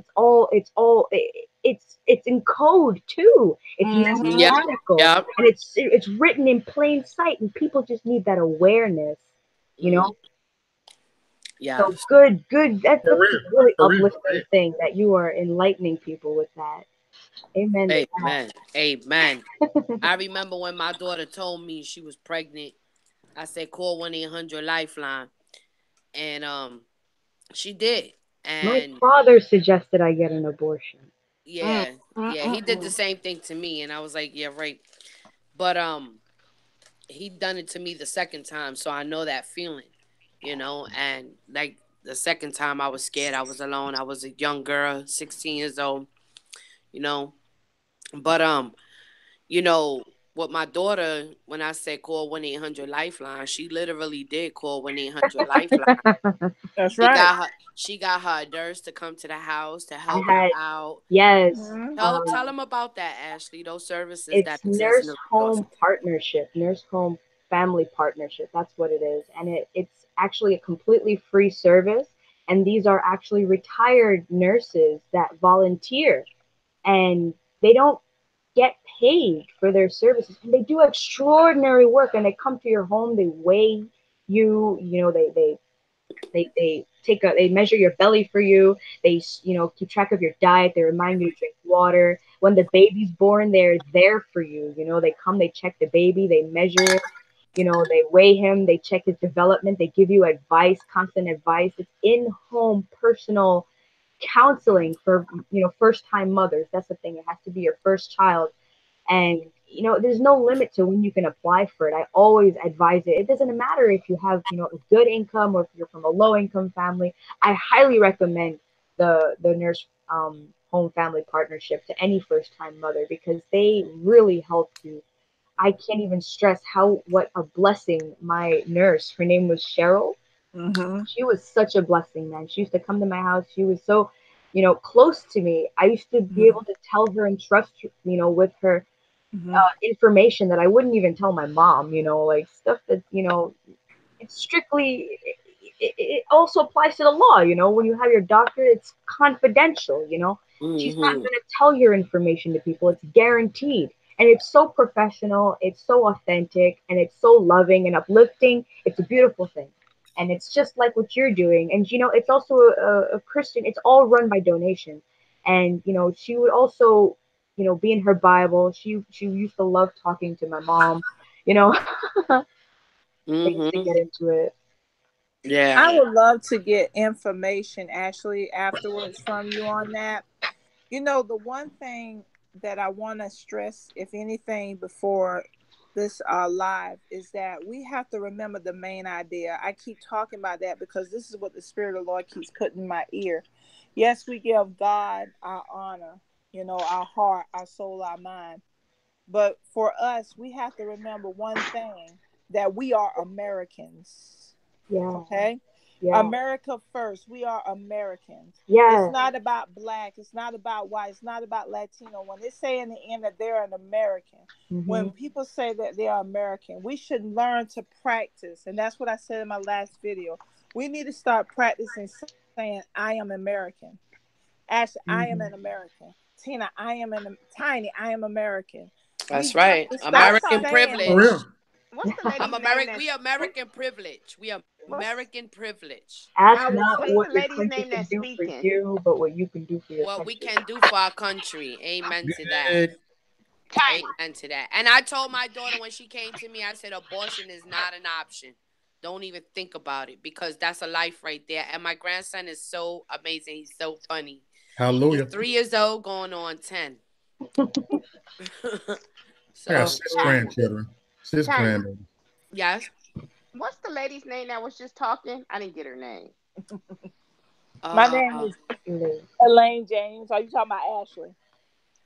It's in code too. It's mathematical, and it's written in plain sight, and people just need that awareness. Yeah. So good. That's a really uplifting thing that you are enlightening people with that. Amen. Amen. I remember when my daughter told me she was pregnant, I said, call 1-800-Lifeline. And she did. And my father suggested I get an abortion. Yeah. He did the same thing to me, and I was like, yeah, right. But he done it to me the second time, so I know that feeling, and like the second time I was scared. I was alone. I was a young girl, 16 years old, But you know, with my daughter, when I said call 1-800-Lifeline, she literally did call 1-800-Lifeline. That's She right. got her nurse to come to the house to I help her had, out. yes, Mhm. Tell them about that, Ashley. Those services that it's exist in nurse the home resources. partnership, nurse home family partnership. That's what it is. And it's actually a completely free service. And these are actually retired nurses that volunteer, and they don't get paid for their services. And they do extraordinary work, and they come to your home, they weigh you, they measure your belly for you. They keep track of your diet. They remind you to drink water. When the baby's born, they're there for you. They come, they check the baby, they measure it. They weigh him, they check his development, they give you advice, constant advice. It's in-home personal counseling for first time mothers. That's the thing. It has to be your first child. And there's no limit to when you can apply for it. I always advise it. It doesn't matter if you have a good income or if you're from a low income family. I highly recommend the nurse home family partnership to any first time mother, because they really help you. I can't even stress what a blessing my nurse, her name was Cheryl. Mhm. She was such a blessing, man. She used to come to my house. She was so close to me. I used to be able to tell her and trust with her Mhm. information that I wouldn't even tell my mom, like stuff that, it's strictly, it also applies to the law, when you have your doctor, it's confidential, she's not Mm-hmm. going to tell your information to people. It's guaranteed. And it's so professional, it's so authentic, and it's so loving and uplifting. It's a beautiful thing. And it's just like what you're doing. And, it's also a Christian, it's all run by donation. And, she would also, be in her Bible. She used to love talking to my mom, you know, things to Mm-hmm. get into it. Yeah. I would love to get information, Ashley, afterwards from you on that. The one thing that I want to stress, if anything, before this live, is that we have to remember the main idea. I keep talking about that because this is what the Spirit of the Lord keeps putting in my ear. Yes, we give God our honor, our heart, our soul, our mind. But for us, we have to remember one thing, that we are Americans. Yeah, Okay? yeah, America first. We are Americans. It's yeah. not about black. It's not about white. It's not about Latino. When they say in the end that they're an American, Hmm. when people say that they are American, we should learn to practice. And that's what I said in my last video. We need to start practicing saying, I am American. Ashley, I am an Hmm. American. Tina, Tiny, I am American. We That's have right. to I start American saw saying For that. real. privilege. what's the lady's name that's We American privilege. We what's American privilege. Ask I would not say, what's what the your lady's country name can that's do for speaking? you, but what you can do for your What we country. can do for our country. Amen to that. Good. Tiny. Amen to that. And I told my daughter when she came to me, I said, abortion is not an option. Don't even think about it, because that's a life right there. And my grandson is so amazing. He's so funny. He's Hallelujah. 3 years old, going on 10. I got So, six Tiny. grandchildren. Six Tiny. grandbabies. yes. What's the lady's name that was just talking? I didn't get her name. my name Uh, is Elaine James. Are you talking about Ashley?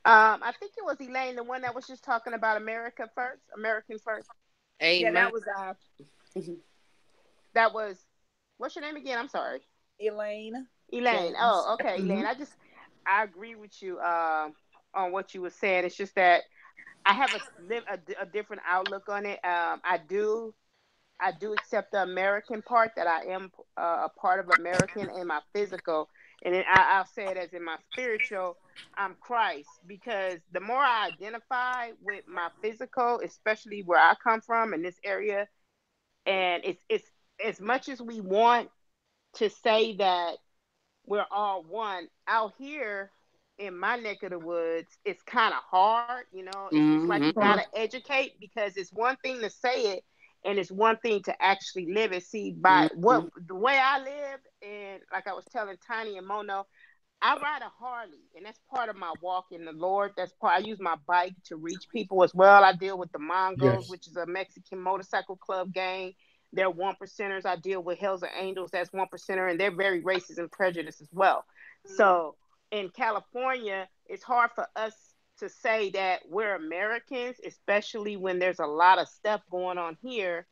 I think it was Elaine, the one that was just talking about America first, American first. Yeah, that amen. was That was what's your name again? I'm sorry. Elaine Elaine. James. Oh, okay, Hmm. Elaine. I agree with you on what you were saying. It's just that I have a different outlook on it. I do accept the American part, that I am a part of American in my physical, and then I'll say it as in my spiritual. I'm Christ, because the more I identify with my physical, especially where I come from in this area, and it's as much as we want to say that we're all one out here in my neck of the woods, it's kind of hard. It's like you got Hmm. to educate, because it's one thing to say it and it's one thing to actually live it. See, by what Hmm. the way I live, and like I was telling Tiny and Mono, I ride a Harley, and that's part of my walk in the Lord. That's part. I use my bike to reach people as well. I deal with the Mongols, Yes. which is a Mexican motorcycle club gang. They're one percenters. I deal with Hells Angels. That's one percenter, and they're very racist and prejudiced as well. So in California, it's hard for us to say that we're Americans, especially when there's a lot of stuff going on here,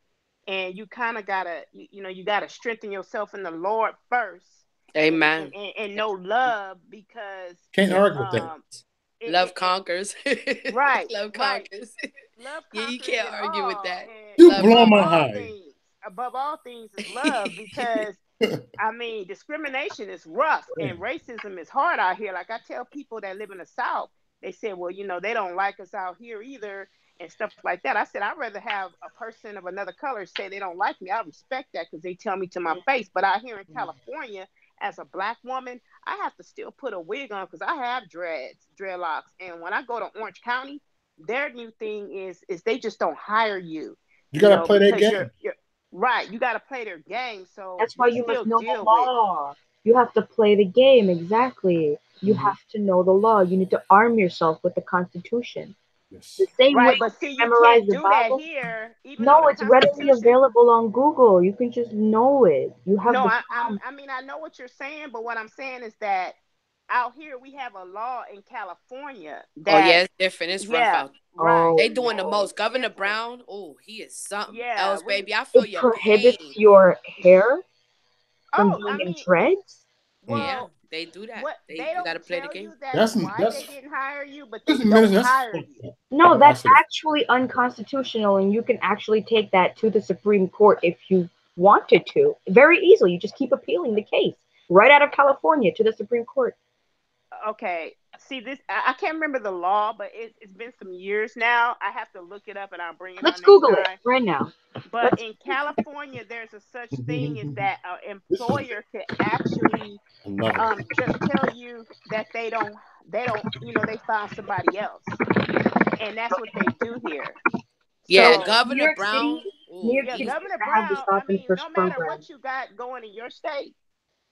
and you kind of gotta, you gotta strengthen yourself in the Lord first, Amen. and know love, because Can't Yeah. argue with that. Love conquers. right, Love right. conquers. Love Yeah, you conquers can't it argue with all, that. and You Love blow above my all high. things, is love, because I mean, discrimination is rough and racism is hard out here. Like I tell people that live in the South, they say, well, they don't like us out here either and stuff like that. I said, I'd rather have a person of another color say they don't like me. I respect that because they tell me to my face. But out here in California, as a black woman, I have to still put a wig on because I have dreadlocks. And when I go to Orange County, their new thing is they just don't hire you. You gotta play that because game. you're right. You got to play their game. So That's why we you still must know the deal with. law. You have to play the game, exactly. You have to know the law. You need to arm yourself with the Constitution. Yes. The same way Right, but see, you you memorize can't the do that Bible. here, even though No, the it's readily Constitution. available on Google. You can just know it. You have No, the I mean, I know what you're saying, but what I'm saying is that out here we have a law in California Oh yeah, that, it's different. It's rough yeah, out. right, Oh They doing the yeah, most. it's Governor different. Brown, oh, he is something Yeah, else, we. baby. I feel it your prohibits pain. your hair from Oh, being I in mean, dreads. Yeah, well, they do that. what They they you don't gotta play the tell you game. that's why That's they didn't hire you, but they listen, don't minister, that's hire fucked you. up. No, I that's said it. actually unconstitutional, and you can actually take that to the Supreme Court if you wanted to. Very easily. You just keep appealing the case right out of California to the Supreme Court. Okay, see this. I can't remember the law, but it's been some years now. I have to look it up, and I'll bring it Let's on next Google it time. right now. But Let's. in California, there's a such thing as that an This is employer could actually another. just tell you that they don't they found somebody else, and that's what they do here. Yeah, So So New Governor York City, Brown, New ooh, York yeah, City he's used Governor to have the Brown. I stop and mean, frisk no matter program. what you got going in your state,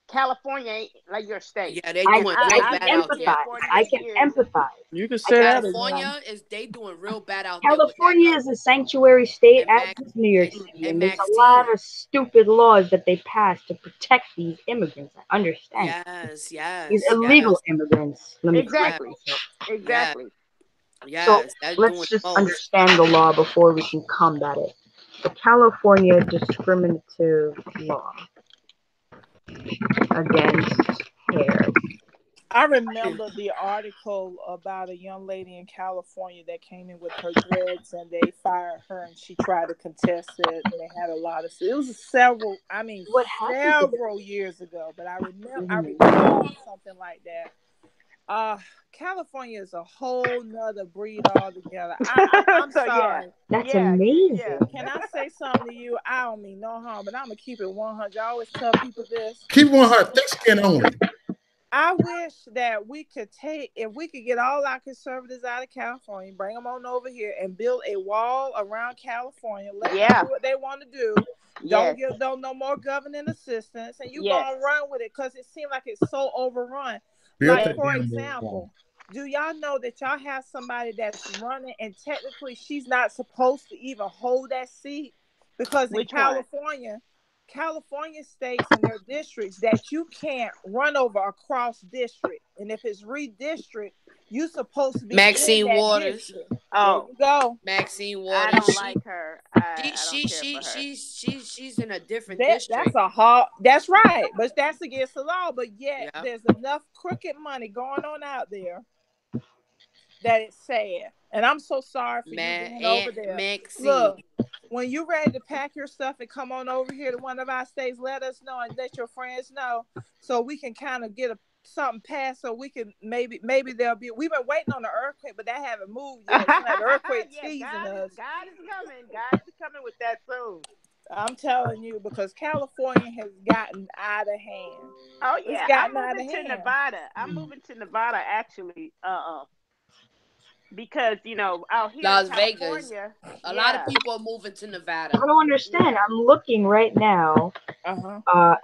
California ain't like your state. yeah, they I, doing I real I've bad can lived out here there. empathize. I 48 can years. empathize. You can I say can that empathize. again. California is they doing real bad out there with that California governor is a sanctuary state, and as Max is New York and, City, and and there's a lot Maxine. of stupid laws that they pass to protect these immigrants. I understand. Yes, These yes, illegal yes, immigrants, let me correct yes, Exactly, myself. yes, exactly. So yes. That's doing let's the just most. understand the law before we can combat it. The California discriminative law against hair. I remember the article about a young lady in California that came in with her dreads and they fired her and she tried to contest it and they had a lot of it was What happened to several years ago, but I them? recall something like that. California is a whole nother breed altogether. I'm So yeah, sorry. That's yeah, amazing. Can I say something to you? I don't mean no harm, but I'm gonna keep it 100. I always tell people this. Keep one heart, thick skin only. I wish that if we could get all our conservatives out of California, bring them on over here and build a wall around California, let them yeah, do what they want to do. yes, Don't no more governing assistance, and you yes, gonna run with it because it seems like it's so overrun. Build Like yes. that for damn example, wall. do y'all know that y'all have somebody that's running and technically she's not supposed to even hold that seat because in Which one? California states and their districts that you can't run over across district. And if it's redistrict, you're supposed to be in Maxine that Waters. district. There Oh, you go. Maxine I Waters. don't like her. I don't care for her. She's in a different district. That's right. But that's against the law. But yet Yeah. there's enough crooked money going on out there that it's sad. And I'm so sorry for you Man, being over Aunt there. Maxine. Look, when you're ready to pack your stuff and come on over here to one of our states, let us know and let your friends know so we can kind of get something passed so we can maybe there'll be we've been waiting on the earthquake, but that haven't moved yet. It's like the earthquake Yeah, teasing us. God is coming. God is coming with that soon. I'm telling you, because California has gotten out of hand. Oh It's yeah, I'm gotten out of moving to hand. Nevada. I'm moving to Nevada actually. Because out here in Las Vegas. California, A lot of yeah, people are moving to I Nevada. don't understand. yeah. I'm looking right now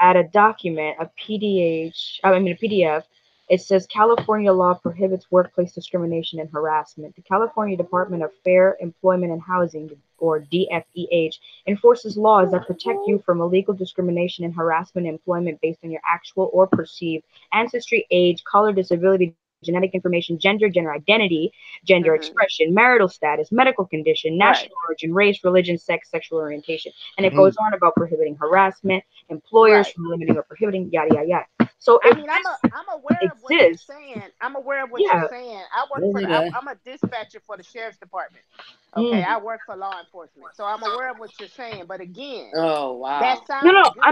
at a document, a PDF. It says California law prohibits workplace discrimination and harassment. The California Department of Fair Employment and Housing, or DFEH, enforces laws that protect you from illegal discrimination and harassment in employment based on your actual or perceived ancestry, age, color, disability, genetic information, gender identity, gender expression, marital status, medical condition, national origin, race, religion, sex, sexual orientation. And it goes on about prohibiting harassment, employers from limiting or prohibiting, yada, yada, yada. So I mean, I'm aware of what you're exists, saying. I'm aware of what you're saying. I work for I'm a dispatcher for the sheriff's department. Okay, I work for law enforcement, so I'm aware of what you're saying. But again, oh wow, that sounds no, good.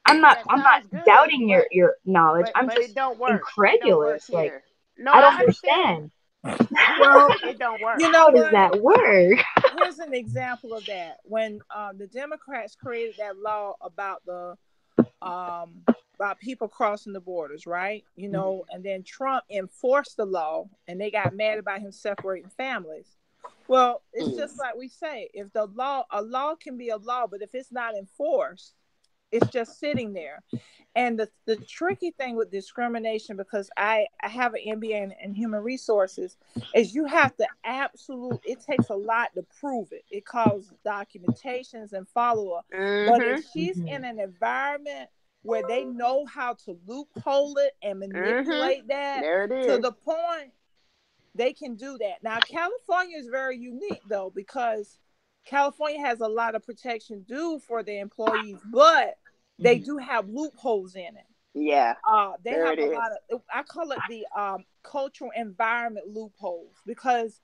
I'm not good, doubting your knowledge. I'm but just it don't work. incredulous. It don't work Like, no, I don't understand. Well, it don't work. You know How does that work? Here's an example of that. When the Democrats created that law about the about people crossing the borders, right? You know, and then Trump enforced the law, and they got mad about him separating families. Well, it's just like we say, if a law can be a law, but if it's not enforced, it's just sitting there. And the tricky thing with discrimination, because I have an MBA in human resources, is you have to it takes a lot to prove it. It calls documentations and follow-up. But if she's in an environment where they know how to loophole it and manipulate that to the point, they can do that. Now, California is very unique, though, because California has a lot of protection due for the employees, but they do have loopholes in it. Yeah. They have a lot of, I call it the cultural environment loopholes, because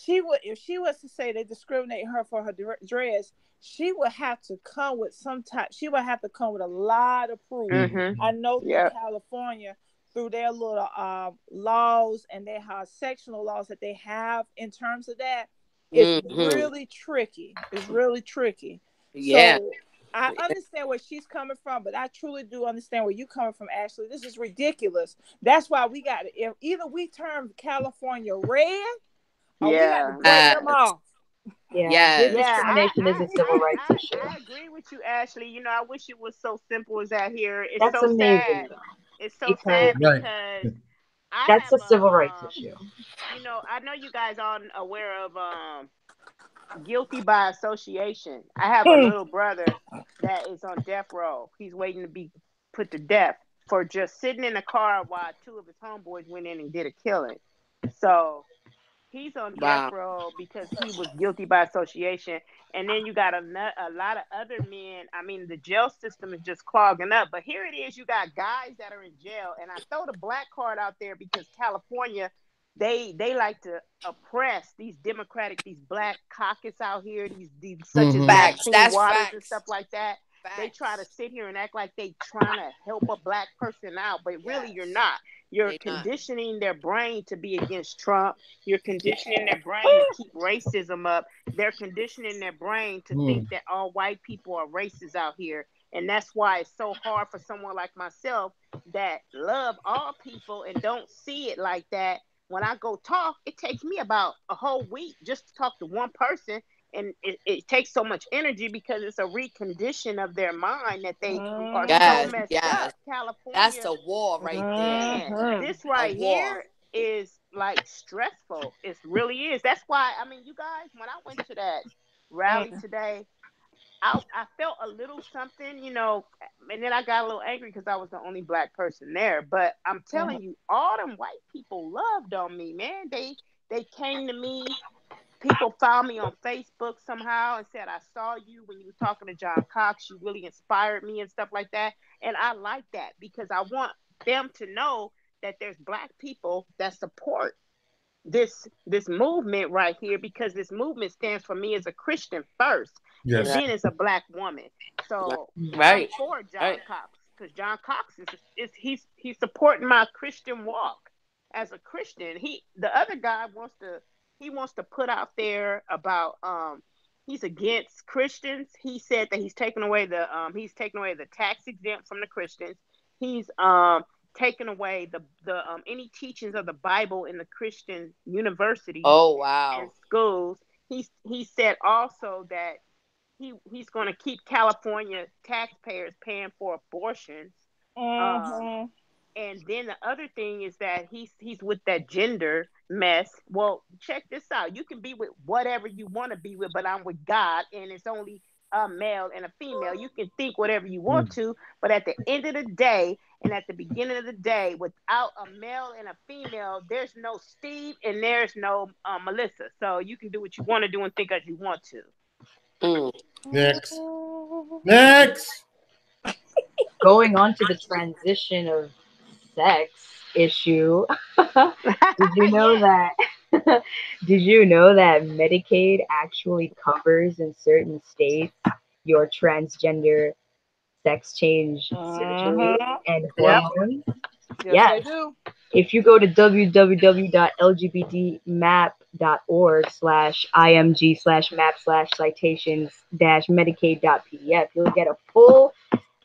if she was to say they discriminate her for her dress, she would have to come with a lot of proof. I know through California, through their little laws, and they have sectional laws that they have in terms of that, it's really tricky. It's really tricky. Yeah. So I understand where she's coming from, but I truly do understand where you're coming from, Ashley. This is ridiculous. That's why we got to, either we turn California red, or we got to break them off. Discrimination is a civil rights issue. I agree with you, Ashley. You know, I wish it was so simple as that here. It's That's so amazing. sad. It's so sad because that's a civil rights issue. You know, I know you guys are aware of guilty by association. I have a little brother that is on death row. He's waiting to be put to death for just sitting in a car while two of his homeboys went in and did a killing. So he's on death row because he was guilty by association. And then you got a lot of other men. I mean, the jail system is just clogging up. But here it is. You got guys that are in jail. And I throw the black card out there because California, they like to oppress these black caucus out here, these such as Maxine Waters and stuff like that. They try to sit here and act like they trying to help a black person out, but really you're not. You're conditioning their brain to be against Trump. You're conditioning their brain to keep racism up. They're conditioning their brain to think that all white people are racist out here. And that's why it's so hard for someone like myself that love all people and don't see it like that. When I go talk, it takes me about a whole week just to talk to one person. And it takes so much energy because it's a recondition of their mind that they are so messed up. California. That's a war right there. This right here is like stressful. It really is. That's why, I mean, you guys, when I went to that rally today, I felt a little something, you know, and then I got a little angry because I was the only black person there. But I'm telling you, all them white people loved on me, man. They came to me. People found me on Facebook somehow and said, I saw you when you were talking to John Cox. You really inspired me and stuff like that. And I like that because I want them to know that there's black people that support this movement right here, because this movement stands for me as a Christian first, and then as a black woman. So I'm for John Cox because John Cox he's supporting my Christian walk as a Christian. The other guy wants to put out there about he's against Christians. He said that he's taking away the tax exempt from the Christians. He's taken away the any teachings of the Bible in the Christian universities. And schools. He said also that he's going to keep California taxpayers paying for abortions. And then the other thing is that he's with that gender mess. Well, check this out. You can be with whatever you want to be with, but I'm with God, and it's only a male and a female. You can think whatever you want to, but at the end of the day and at the beginning of the day, without a male and a female, there's no Steve and there's no Melissa. So you can do what you want to do and think as you want to. Next. Next. Going on to the transition of sex issue. Did you know that? Did you know that Medicaid actually covers in certain states your transgender sex change surgery and hormones? Yes, they do. If you go to www.lgbtmap.org/img/map/citations-medicaid.pdf, you'll get a full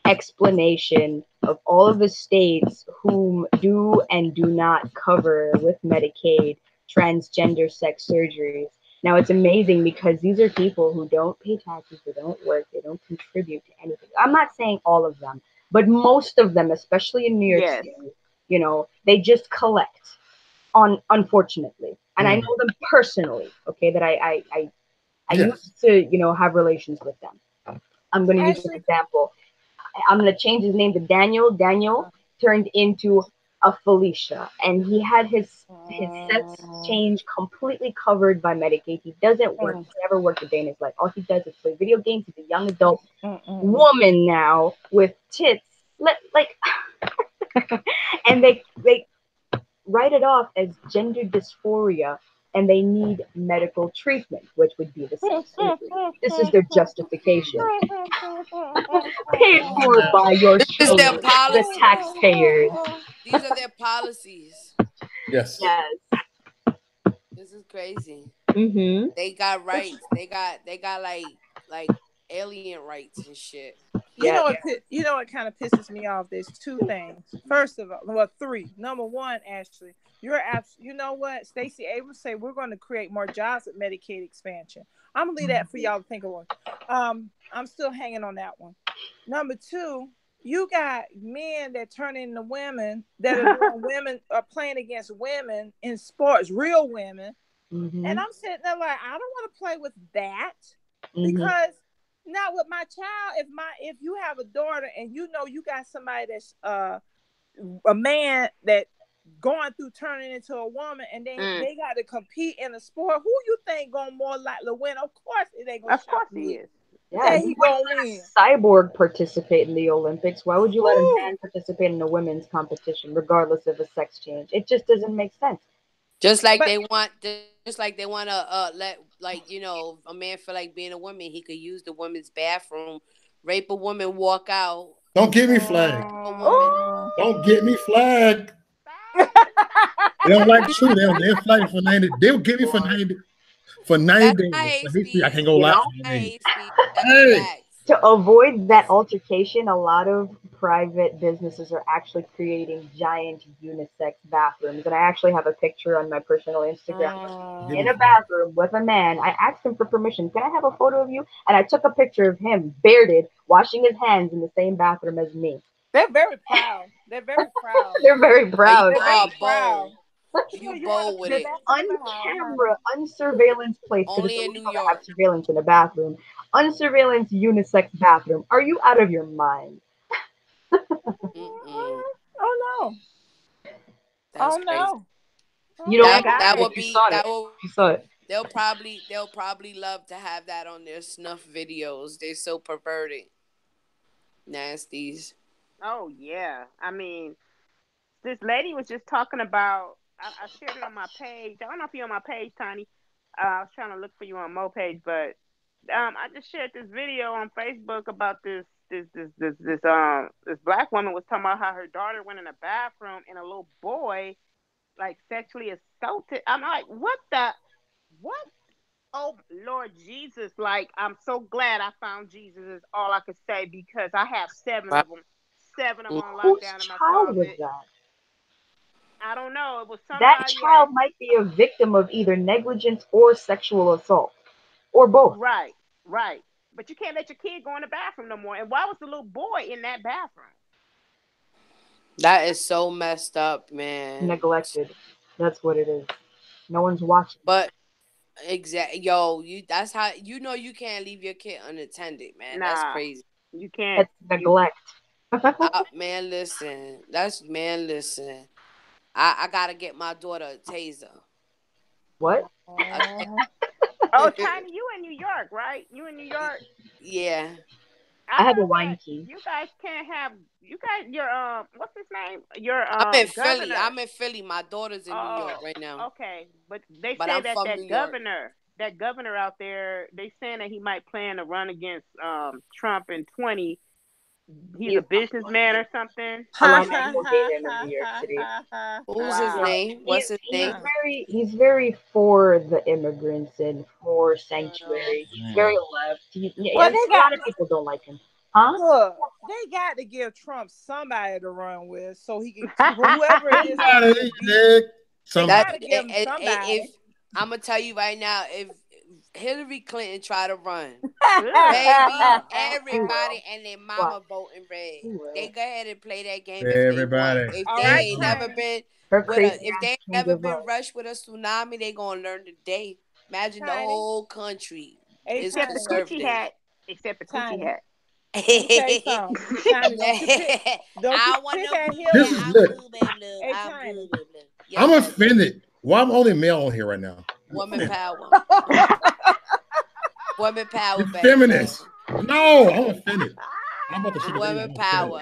explanation of all of the states whom do and do not cover with Medicaid transgender sex surgeries. Now it's amazing because these are people who don't pay taxes, they don't work, they don't contribute to anything. I'm not saying all of them, but most of them, especially in New York City, you know, they just collect on, unfortunately. And I know them personally, okay, that I used to, you know, have relations with them. I'm going to use an example. I'm going to change his name to Daniel. Daniel turned into a Felicia, and he had his sex change completely covered by Medicaid. He doesn't work. He's never worked a day in his life. All he does is play video games. He's a young adult woman now with tits. And they write it off as gender dysphoria, and they need medical treatment, which would be the sex surgery. This is their justification. Paid for by your children, the taxpayers. These are their policies. Yes. This is crazy. Mm-hmm. They got rights. They got like alien rights and shit. You know what kind of pisses me off? There's two things. First of all, well, three. Number one, Ashley, you know what? Stacey Abrams say we're going to create more jobs with Medicaid expansion. I'm gonna leave that for y'all to think of one. I'm still hanging on that one. Number two, you got men that turn into women that are doing are playing against women in sports, real women. Mm-hmm. And I'm sitting there like, I don't want to play with that because not with my child. If you have a daughter and you know you got somebody that's a man that going through turning into a woman, and then they got to compete in a sport, who you think gonna more likely win? Of course it ain't gonna. Of course he is. Yeah, he gonna win. Cyborg participate in the Olympics. Why would you let a man participate in a women's competition, regardless of a sex change? It just doesn't make sense. Just like they want to let, like, you know, a man feel like being a woman, he could use the women's bathroom, rape a woman, walk out. Don't get me flagged. Don't get me flagged. They don't like true. They'll flag for 90. They'll get me for 90. For 90 days. I can't go lie. Hey. To avoid that altercation, a lot of private businesses are actually creating giant unisex bathrooms. And I actually have a picture on my personal Instagram in a bathroom with a man. I asked him for permission. Can I have a photo of you? And I took a picture of him, bearded, washing his hands in the same bathroom as me. They're very proud. They're very proud. They're very proud. They're very proud. You bold with it. On-camera, unsurveillance place. Only in New York. Have surveillance in a bathroom. Unsurveillance unisex bathroom. Are you out of your mind? Oh no! That's crazy. You know that would be. You saw it. They'll probably love to have that on their snuff videos. They're so perverted. Nasties. Oh yeah. I mean, this lady was just talking about. I shared it on my page. I don't know if you're on my page, Tiny. I was trying to look for you on Mo page, but I just shared this video on Facebook about this black woman was talking about how her daughter went in a bathroom and a little boy like sexually assaulted. I'm like, what? Oh Lord Jesus! Like, I'm so glad I found Jesus is all I could say, because I have 7 of them. 7 of them on lockdown in my closet. I don't know. It was somebody. That child might be a victim of either negligence or sexual assault, or both. Right. But you can't let your kid go in the bathroom no more. And why was the little boy in that bathroom? That is so messed up, man. Neglected. That's what it is. No one's watching. But Exactly. Yo, that's how you know you can't leave your kid unattended, man. That's Nah, crazy. you can't. That's neglect. Man, listen. Listen. I gotta get my daughter a taser. What? Oh, Tiny, you in New York, right? You in New York? Yeah. I have a heard wine that key. you guys can't have. You guys, your what's his name? Your I'm in Philly. governor. I'm in Philly. My daughter's in New York right now. Okay, but they But say I'm that from New York. that governor out there, they saying that he might plan to run against Trump in 20. He's a businessman or something. Melania will date him in New York City. Who's his name? What's his name? He's very for the immigrants and for sanctuary. He's very left. A lot of people don't like him. Huh? Look, they got to give Trump somebody to run with so he can whoever it is. They got to give him somebody. I'm gonna tell you right now, if Hillary Clinton try to run, baby, everybody and their mama voting red. They go ahead and play that game. Everybody. If they ain't never been rushed with a tsunami, they gonna learn today. Imagine the whole country is conservative. Except the coochie hat. Say something. I want This is lit. I'm offended. Well, I'm only male on here right now. Woman power. Woman power. Feminist. No, I'm offended. I'm about to woman power.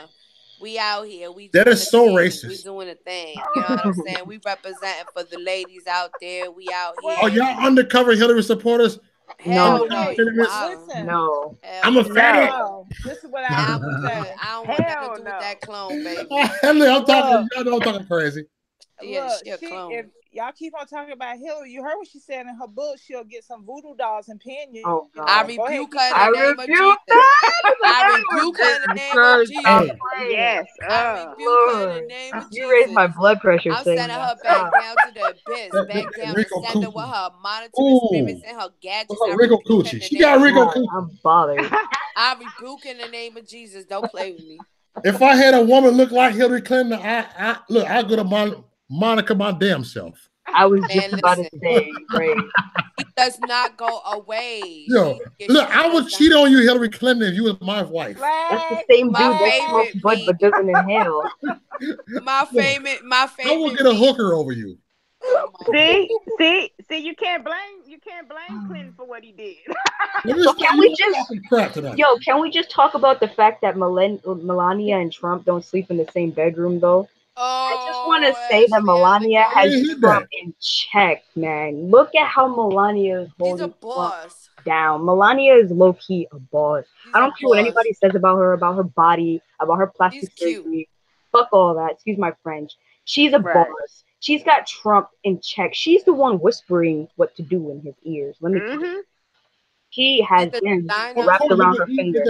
We out here. That is so racist. We doing a thing. You know what I'm saying? We representing for the ladies out there. We out here. Oh, y'all undercover Hillary supporters? Hell no. Listen. No. I'm offended. No. This is what I don't want nothing to do with that clone, baby. I'm talking crazy. Yeah, she a clone. If y'all keep on talking about Hillary, you heard what she said in her book. She'll get some voodoo dolls and pin you. Oh, God. I rebuke her in the name of Jesus. I rebuke her in the name of Jesus. Yes. I rebuke her in the name of Jesus. You raised my blood pressure. I'm sending her back down to the abyss. Back down to send her with her monitoring spirits and her gadgets. Rico Coochie. She got Rico Coochie. I'm bothered. I rebuke in the name of Jesus. Don't play with me. If I had a woman look like Hillary Clinton, I go to Monica my damn self. I was just about to say, great. He does not go away. Yo, look, I would cheat on you, Hillary Clinton, if you was my wife. That's the same dude that smokes bud but doesn't inhale. My favorite. I will get a hooker over you. See, you can't blame Clinton for what he did. So can we just talk about the fact that Melania and Trump don't sleep in the same bedroom though? I just want to say that Melania has Trump in check, man. Look at how Melania is holding Trump down. Melania is low-key a boss. I don't care what anybody says about her body, about her plastic surgery. Fuck all that. Excuse my French. She's a boss. She's got Trump in check. She's the one whispering what to do in his ears. Let me tell you. He has been wrapped around her finger.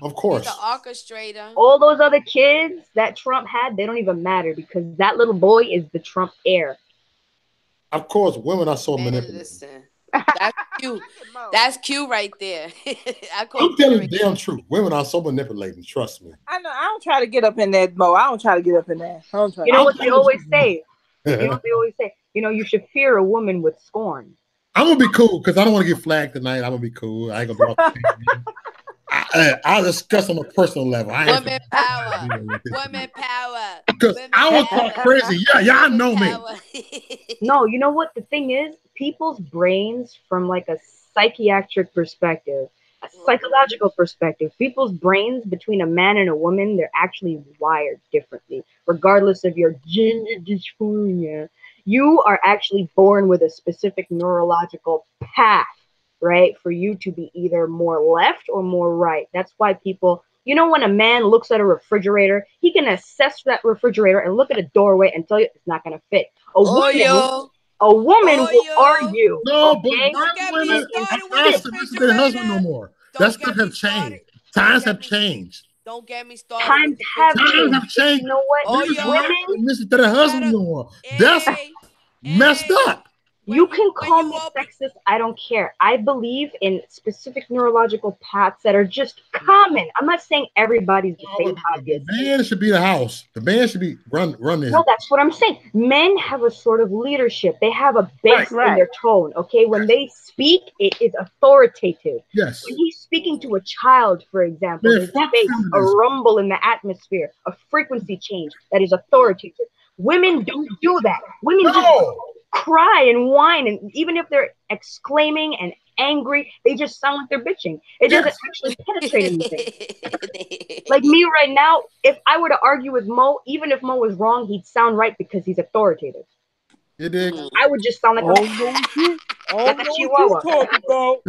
Of course. He's the orchestrator. All those other kids that Trump had, they don't even matter because that little boy is the Trump heir. Of course, women are so manipulative. Listen, that's cute. That's cute right there. I'm telling the damn truth. Women are so manipulating. Trust me. I know. I don't try to get up in that, Mo. I don't try to get up in that. You know what they always say? You should fear a woman with scorn. I'm gonna be cool because I don't want to get flagged tonight. I'm gonna be cool. I ain't gonna be I'll discuss on a personal level. Women power. Women power. Because I was talk crazy. Yeah, y'all know me. No, you know what? The thing is, people's brains from like a psychiatric perspective, a psychological perspective, people's brains between a man and a woman, they're actually wired differently, regardless of your gender dysphoria. You are actually born with a specific neurological path, right? For you to be either more left or more right. That's why people, when a man looks at a refrigerator, he can assess that refrigerator and look at a doorway and tell you it's not going to fit. A woman will argue. No, but women aren't to their husband no more. That stuff have changed. Times have changed. Don't get me started. Times have changed. You know what? Listen to their husband no more. That's messed up. You can call me sexist. I don't care. I believe in specific neurological paths that are just common. I'm not saying everybody's the same. The man should be the house. The man should be run this. No, that's what I'm saying. Men have a sort of leadership. They have a bass in their tone. Okay, when they speak, it is authoritative. Yes. When he's speaking to a child, for example, there's a rumble in the atmosphere, a frequency change that is authoritative. Women don't do that. Women just cry and whine, and even if they're exclaiming and angry, they just sound like they're bitching. It doesn't actually penetrate anything. Like me right now, if I were to argue with Mo, even if Mo was wrong, he'd sound right because he's authoritative. You dig? I would just sound like a chihuahua. Talking about.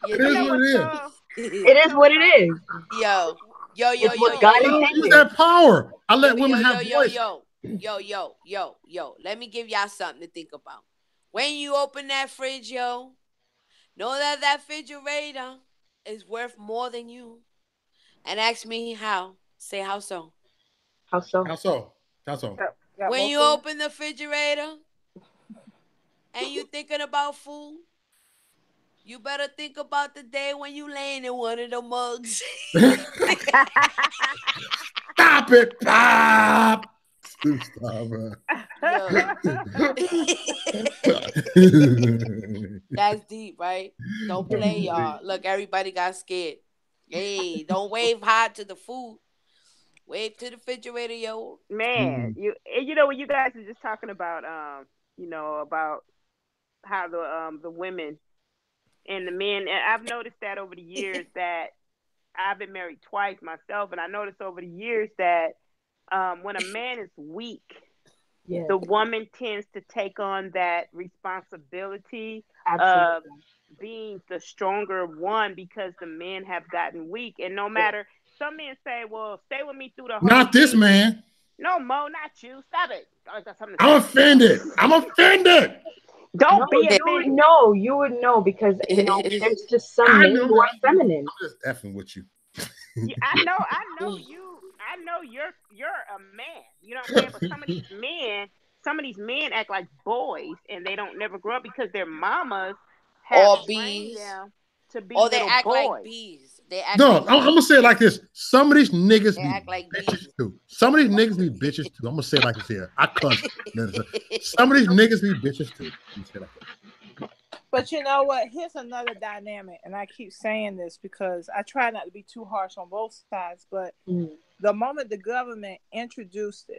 It is what it is. It is what it is. Yo. Use that power. I let women have voice. Yo. Let me give y'all something to think about. When you open that fridge, yo, know that refrigerator is worth more than you. And ask me how. Say how so. How so? How so? How so? When you open the refrigerator and you thinking about food, you better think about the day when you laying in one of the mugs. Stop it, Pop. Stop, That's deep, right? Don't play, y'all. Look, everybody got scared. Hey, don't wave hard to the food. Wave to the refrigerator, yo. Man, you know when you guys are just talking about about how the women and the men, and I've noticed that over the years that I've been married twice myself, and I noticed over the years that when a man is weak, the woman tends to take on that responsibility of being the stronger one because the men have gotten weak. And no matter, some men say, well, stay with me through the whole Not this man. No, Mo, not you. Stop it. I'm offended. Don't be offended. No, you would know because there's just some men who are feminine. I'm just effing with you. I know you. I know you're a man. You know what I'm saying? But some of these men act like boys and they don't never grow up because their mamas have trained them to be or they little act boys. like bees. I'm gonna say it like this. Some of these niggas be like bitches too. Some of these niggas be bitches too. I'm gonna say it like this here. I cuss. Some of these niggas be bitches too. But you know what? Here's another dynamic, and I keep saying this because I try not to be too harsh on both sides. But the moment the government introduced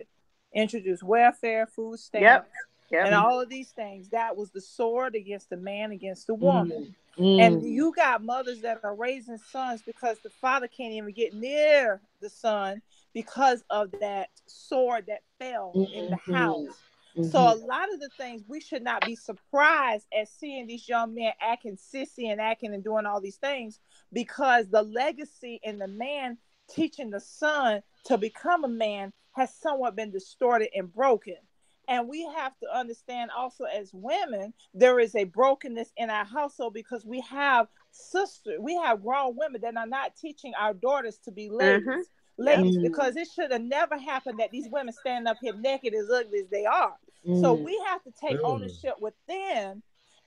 welfare, food stamps, and all of these things, that was the sword against the man, against the woman. And you got mothers that are raising sons because the father can't even get near the son because of that sword that fell in the house. So a lot of the things we should not be surprised at seeing these young men acting sissy and acting and doing all these things because the legacy in the man teaching the son to become a man has somewhat been distorted and broken. And we have to understand also as women, there is a brokenness in our household because we have grown women that are not teaching our daughters to be ladies. Because it should have never happened that these women stand up here naked as ugly as they are. So we have to take ownership within,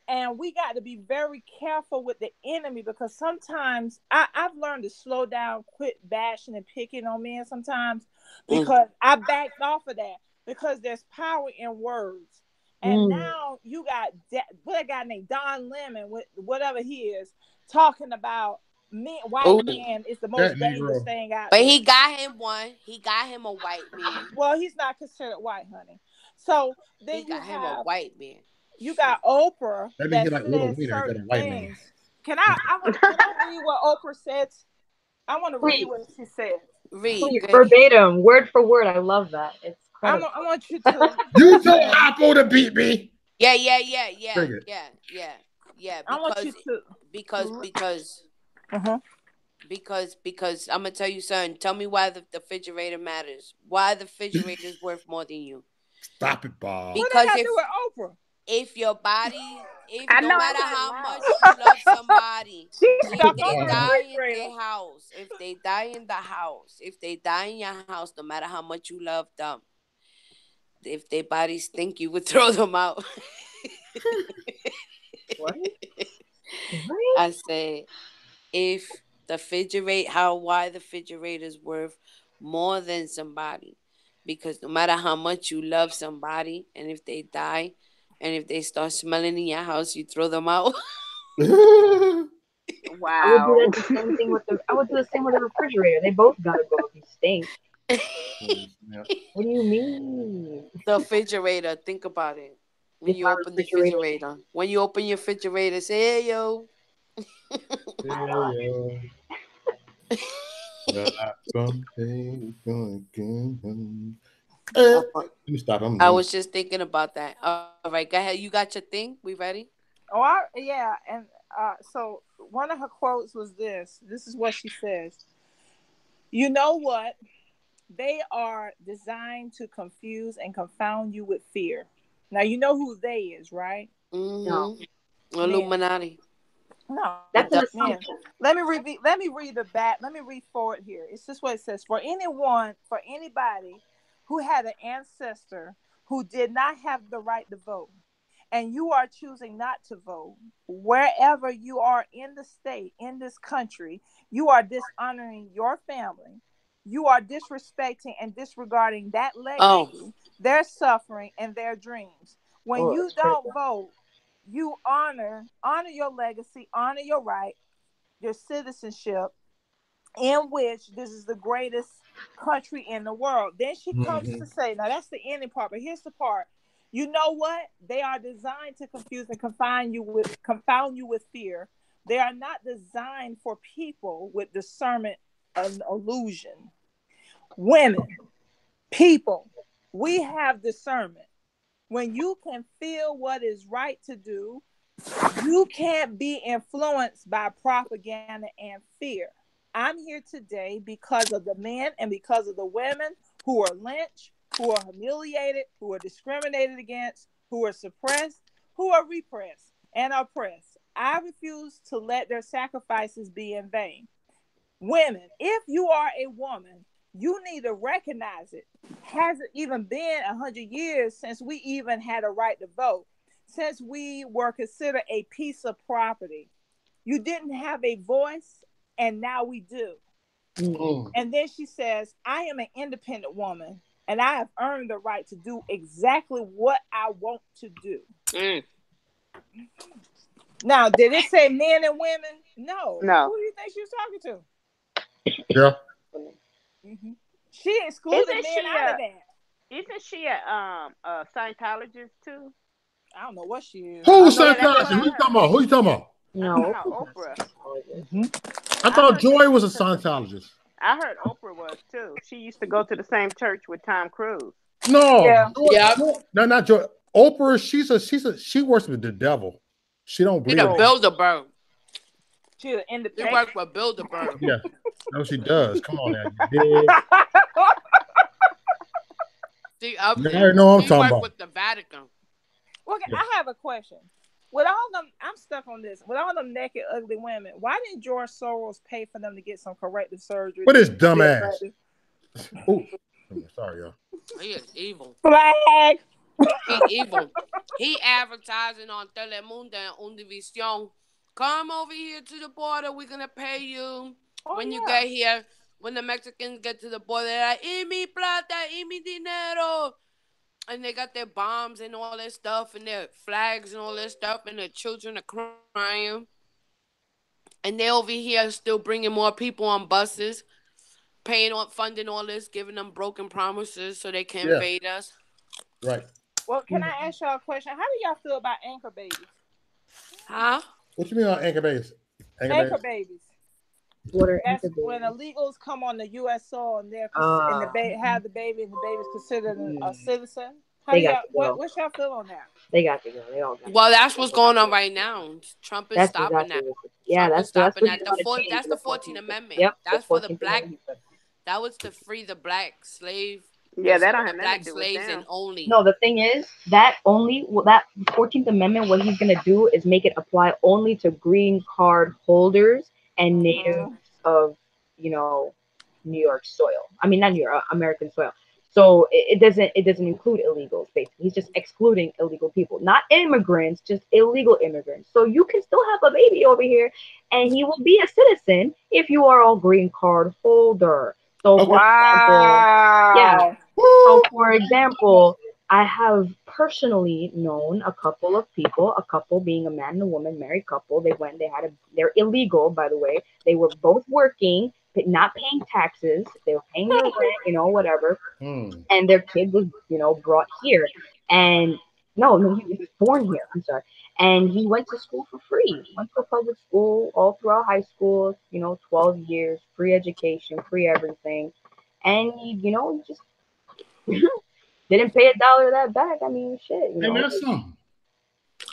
and we got to be very careful with the enemy because sometimes I've learned to slow down, quit bashing and picking on men sometimes because I backed off of that because there's power in words. And now you got what a guy named Don Lemon, whatever he is, talking about white men is the most dangerous thing out there. But he got him one. He got him a white man. Well, he's not considered white, honey. So then he got him a white man. You got Oprah that says certain things. Can I read what Oprah said? I want to read what she said. Read verbatim, word for word. I love that. It's I want you to. You told Apple to beat me. Yeah. I want you to because I'm gonna tell you something. Tell me why the refrigerator matters. Why the refrigerator is worth more than you. Stop it, Bob. Because what do with Oprah? If your body, no matter how much you love somebody, if they die in their house, if they die in the house, if they die in your house, no matter how much you love them, if their bodies stink, you would throw them out. What? I said, if the refrigerator, why the refrigerator is worth more than somebody, because no matter how much you love somebody, and if they die, and if they start smelling in your house, you throw them out. I would do Wow. that the same thing with the. I would do the same with the refrigerator. They both gotta go if you stink. What do you mean? The refrigerator. Think about it. When If you my open the refrigerator, refrigerator, when you open your refrigerator, say, "Hey, yo." Let me stop. I was just thinking about that. All right, go ahead. You got your thing? We ready? Oh, yeah. And so one of her quotes was this. This is what she says. You know what? They are designed to confuse and confound you with fear. Now, you know who they is, right? no, Mm-hmm. Illuminati. No, that's an man. assumption. Let me read the back. Let me read forward here. It's just what it says. For anybody who had an ancestor who did not have the right to vote, and you are choosing not to vote, wherever you are in the state, in this country, you are dishonoring your family. You are disrespecting and disregarding that legacy, their suffering, and their dreams. When you don't vote, you honor your legacy, honor your right, your citizenship, in which this is the greatest country in the world. Then she comes to say, now that's the ending part, but here's the part. You know what? They are designed to confuse and confound you with fear. They are not designed for people with discernment and illusion. Women, people, we have discernment. When you can feel what is right to do, you can't be influenced by propaganda and fear. I'm here today because of the men and because of the women who are lynched, who are humiliated, who are discriminated against, who are suppressed, who are repressed and oppressed. I refuse to let their sacrifices be in vain. Women, if you are a woman, you need to recognize it. Has it even been 100 years since we even had a right to vote? Since we were considered a piece of property? You didn't have a voice, and now we do. And then she says, I am an independent woman, and I have earned the right to do exactly what I want to do. Now, did it say men and women? No. No. Who do you think she was talking to? Yeah. She excluded men out of that. Isn't she a Scientologist too? I don't know what she is. Who's Scientologist? Who you talking about? Who you talking about? No, Oprah. I thought Joy was a Scientologist. I heard Oprah was too. She used to go to the same church with Tom Cruise. No, Yeah. No, not Joy. Oprah. She works with the devil. She don't believe. She's a Bilderberg. She's an independent. She works for Bilderberg. Yeah, no, she does. Come on, now. She know I'm talking works about. with the Vatican. Okay, I have a question. With all them, I'm stuck on this. With all them naked, ugly women, why didn't George Soros pay for them to get some corrective surgery? What is dumbass? Oh, sorry, y'all. He is evil. Flag. He evil. He advertising on Telemundo and Univision. Come over here to the border. We're gonna pay you when you get here. When the Mexicans get to the border, they're like, "Y mi plata, y mi dinero." And they got their bombs and all that stuff, and their flags and all that stuff, and their children are crying. And they over here still bringing more people on buses, funding all this, giving them broken promises so they can invade us. Right. Well, can I ask y'all a question? How do y'all feel about anchor babies? Huh? What you mean on anchor babies? Anchor babies. What are That's when illegals come on the U.S. soil and they're have the baby, and the baby's considered a citizen. What's your feel on that? They got to go. They all got to go. Well, that's what's going on right now. Trump is stopping that. That's stopping that. That's the 14th Amendment. Yep, that's for the black. That was to free the black slave. Yeah, that don't have black nothing to do slaves with them. and only. No, the thing is that that 14th Amendment, what he's gonna do is make it apply only to green card holders and natives of, New York soil. I mean, not New York, American soil. So it doesn't include illegals. Basically, he's just excluding illegal people, not immigrants, just illegal immigrants. So you can still have a baby over here, and he will be a citizen if you are all green card holder. So for example, yeah. So for example, I have personally known a couple of people, a couple being a man and a woman, married couple. They're illegal, by the way. They were both working, but not paying taxes. They were paying their rent, whatever. And their kid was, brought here. And no, he was born here. I'm sorry. And he went to school for free. Went to public school all throughout high school, 12 years, free education, free everything. And he just didn't pay $1 of that back. I mean, shit. That's something.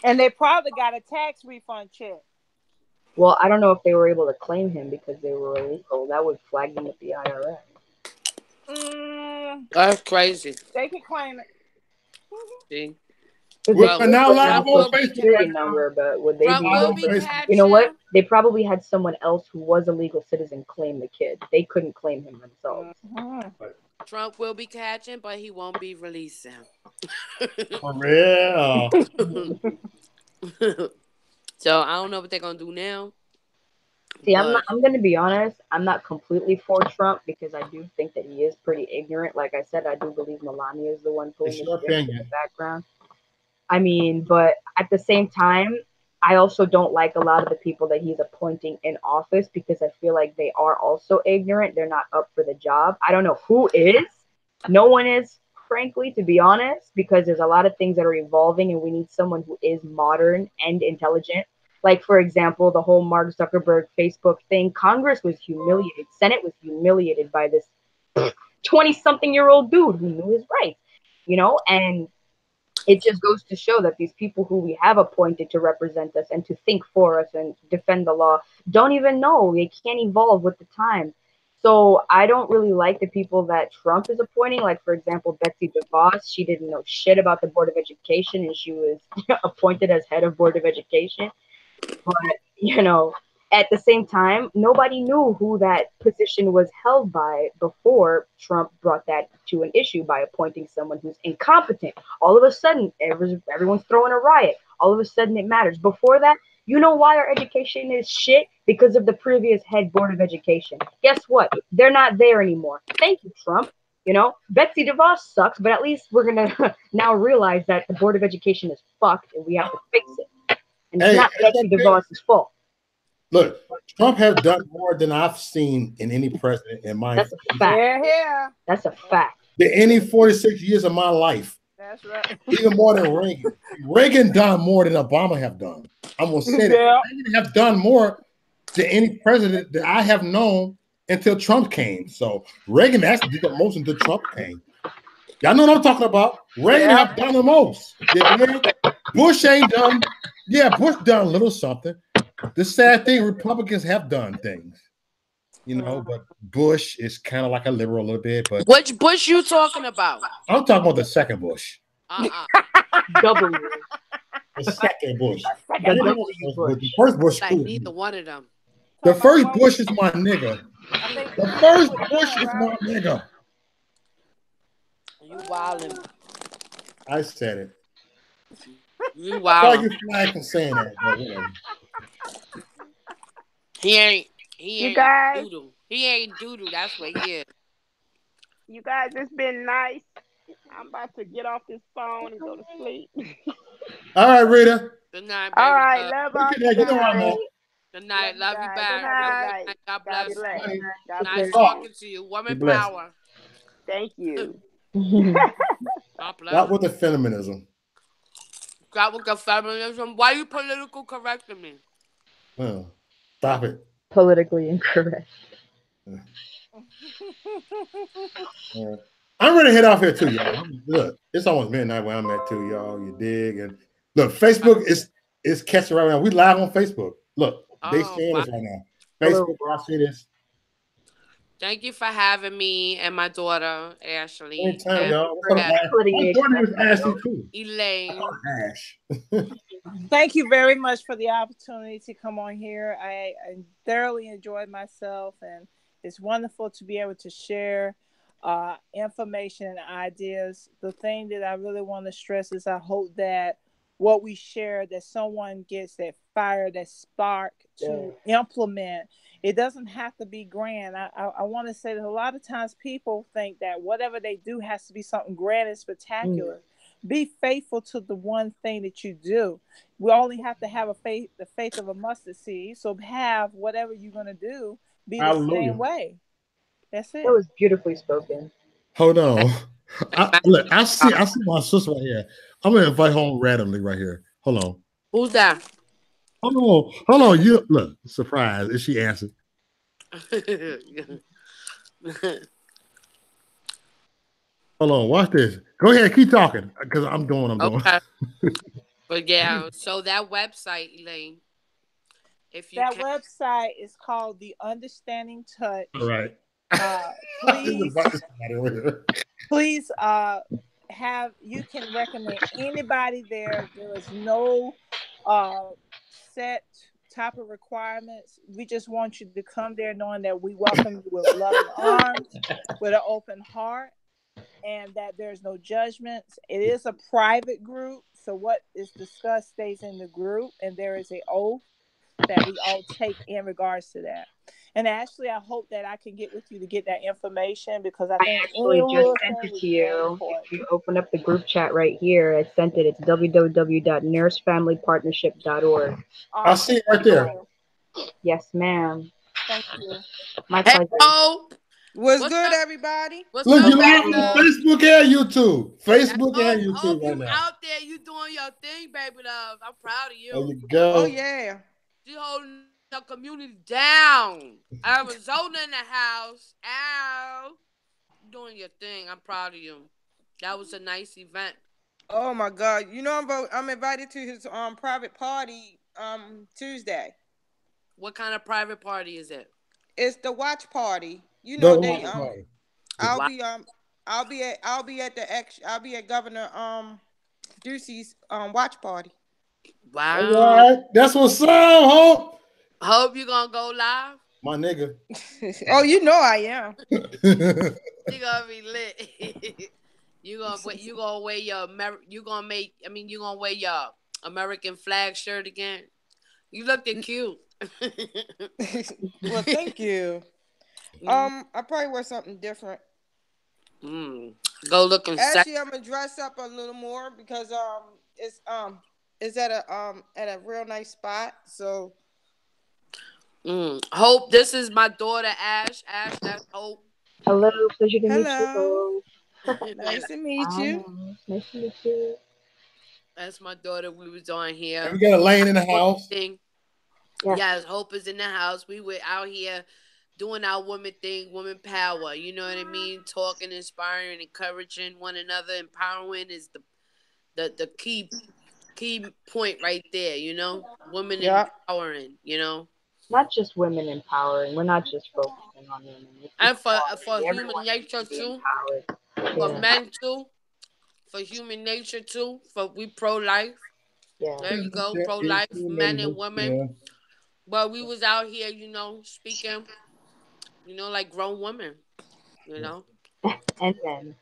And they probably got a tax refund check. Well, I don't know if they were able to claim him because they were illegal. That would flag them with the IRS. That's crazy. They can claim it. See? Well, now live on Facebook number, but would they be? You know what? They probably had someone else who was a legal citizen claim the kid. They couldn't claim him themselves. Trump will be catching, but he won't be releasing. For real. So I don't know what they're gonna do now. See, I'm gonna be honest. I'm not completely for Trump because I do think that he is pretty ignorant. Like I said, I do believe Melania is the one pulling the strings in the background. I mean, but at the same time, I also don't like a lot of the people that he's appointing in office because I feel like they are also ignorant. They're not up for the job. I don't know who is. No one is, frankly, to be honest, because there's a lot of things that are evolving and we need someone who is modern and intelligent. Like, for example, the whole Mark Zuckerberg Facebook thing. Congress was humiliated. Senate was humiliated by this 20-something-year-old dude who knew his rights, and it just goes to show that these people who we have appointed to represent us and to think for us and defend the law don't even know. They can't evolve with the time. So I don't really like the people that Trump is appointing. Like, for example, Betsy DeVos. She didn't know shit about the Board of Education, and she was appointed as head of Board of Education. But, at the same time, nobody knew who that position was held by before Trump brought that to an issue by appointing someone who's incompetent. All of a sudden, everyone's throwing a riot. All of a sudden, it matters. Before that, you know why our education is shit? Because of the previous head Board of Education. Guess what? They're not there anymore. Thank you, Trump. Betsy DeVos sucks, but at least we're going to now realize that the Board of Education is fucked and we have to fix it. And it's not Betsy DeVos' fault. Look, Trump has done more than I've seen in any president in my. That's a fact. Yeah. That's a fact. In any 46 years of my life. That's right. Even more than Reagan. Reagan done more than Obama have done. I'm gonna say that Reagan have done more than any president that I have known until Trump came. So Reagan actually did the most until Trump came. Y'all know what I'm talking about. Reagan have done the most. Bush ain't done. Yeah, Bush done a little something. The sad thing, Republicans have done things, but Bush is kind of like a liberal a little bit. But which Bush you talking about? I'm talking about the second Bush. W. The second Bush. The first Bush. Like neither one of them. The first Bush is my nigga. The first Bush is my nigga. You wildin'. I said it. You wildin'. You flag for saying that, but whatever. He ain't guys, doodle. He ain't doodle. That's what he is. You guys, it's been nice. I'm about to get off this phone and go to sleep. All right, Rita. Good night, baby. All right, love all you guys. Good night. Love you back. God bless. Nice talking to you. Woman power. Thank you. God bless. Not with the feminism. God with the feminism. Why you political correcting me? Oh, stop it. Politically incorrect. I'm ready to head off here too, y'all. Look, it's almost midnight where I'm at too, y'all. You dig? And look, Facebook is catching right now. We live on Facebook. Look, they seeing us right now. Facebook, I see this. Thank you for having me and my daughter, Ashley. Anytime, y'all. My daughter is Ashley too. Elaine. Ash. Thank you very much for the opportunity to come on here. I thoroughly enjoyed myself, and it's wonderful to be able to share information and ideas. The thing that I really want to stress is I hope that what we share, that someone gets that fire, that spark to implement. It doesn't have to be grand. I want to say that a lot of times people think that whatever they do has to be something grand and spectacular. Be faithful to the one thing that you do. We only have to have the faith of a mustard seed. So have whatever you're going to do be the same way. That's it. That was beautifully spoken. Hold on. I see my sister right here. I'm gonna invite home randomly right here. Hold on. Who's that? Hold on. You look, surprise. Is she answered? Hold on, watch this. Go ahead, keep talking. Because I'm doing. Okay. But yeah, so that website, Elaine. Website is called The Understanding Touch. All right. Please you can recommend anybody there. There is no set type of requirements. We just want you to come there knowing that we welcome you with loving arms, with an open heart, and that there's no judgments. It is a private group, so what is discussed stays in the group, and there is an oath that we all take in regards to that. And Ashley, I hope that I can get with you to get that information, because I think actually just sent it to you. If you open up the group chat right here, I sent it. It's www.nursefamilypartnership.org. I see it right there. Yes, ma'am. Thank you. My pleasure. What's good, everybody? Look, you live on Facebook and YouTube. Facebook and YouTube right now. Out there, you doing your thing, baby love. I'm proud of you. There you go. Oh yeah. You holding the community down. Arizona in the house. Ow. Doing your thing. I'm proud of you. That was a nice event. Oh my God. You know I'm invited to his private party Tuesday. What kind of private party is it? It's the watch party. You know I'll be at Governor Ducey's watch party. Wow. All right. That's what's up, Hope. Hope you gonna go live? My nigga. Oh, you know I am. You gonna be lit. you gonna wear your American flag shirt again. You looked cute. Well, thank you. I probably wear something different. Go looking. Actually, I'm gonna dress up a little more because it's at a real nice spot. So, Hope, this is my daughter Ash. Ash, that's Hope. Hello, pleasure to meet you. Nice to meet you. Nice to meet you. That's my daughter. We was on here. And we got Elaine in the house. Yes, Hope is in the house. We were out here doing our woman thing, woman power. You know what I mean? Talking, inspiring, encouraging one another. Empowering is the key point right there. You know, women empowering. You know, not just women empowering. We're not just focusing on women. And for human nature too. For men too. For human nature too. For we pro-life. Yeah. There you go, pro-life, men and women. Yeah. But we was out here, you know, speaking, you know, like grown women, you know. And then.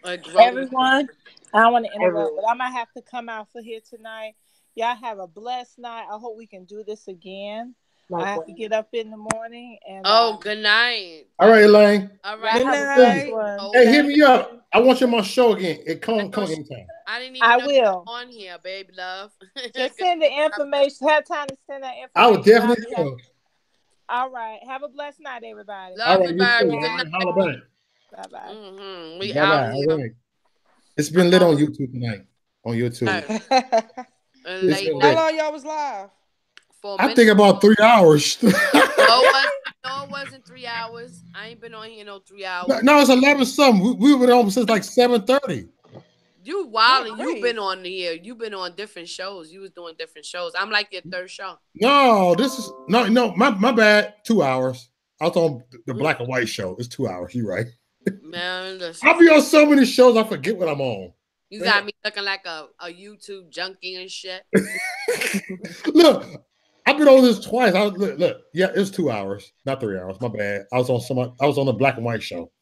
Everyone, I don't want to interrupt, but I might have to come out for here tonight. Y'all have a blessed night. I hope we can do this again. I have to get up in the morning. And good night. All right, Elaine. All right. Good night. Hey, hit me up. I want you on my show again. Come anytime. I didn't even know you were on here, baby love. Just send the information. Have time to send that information. I would definitely do. All right. Have a blessed night, everybody. Love you, baby. Bye-bye. We Bye-bye. out here. Right. It's been lit on YouTube tonight. On YouTube. How long y'all was live? I think about 3 hours. No, it wasn't 3 hours. I ain't been on here no 3 hours. No, it's 11 something. We were on since like 7:30. You wildin'. You've been on here. You've been on different shows. You was doing different shows. I'm like your third show. No, this is no. My bad. 2 hours. I was on the black and white show. It's 2 hours. You right? Man, I'll be on so many shows. I forget what I'm on. You got me looking like a YouTube junkie and shit. Look, I've been on this twice. Look. Yeah, it's 2 hours, not 3 hours. My bad. I was on the black and white show.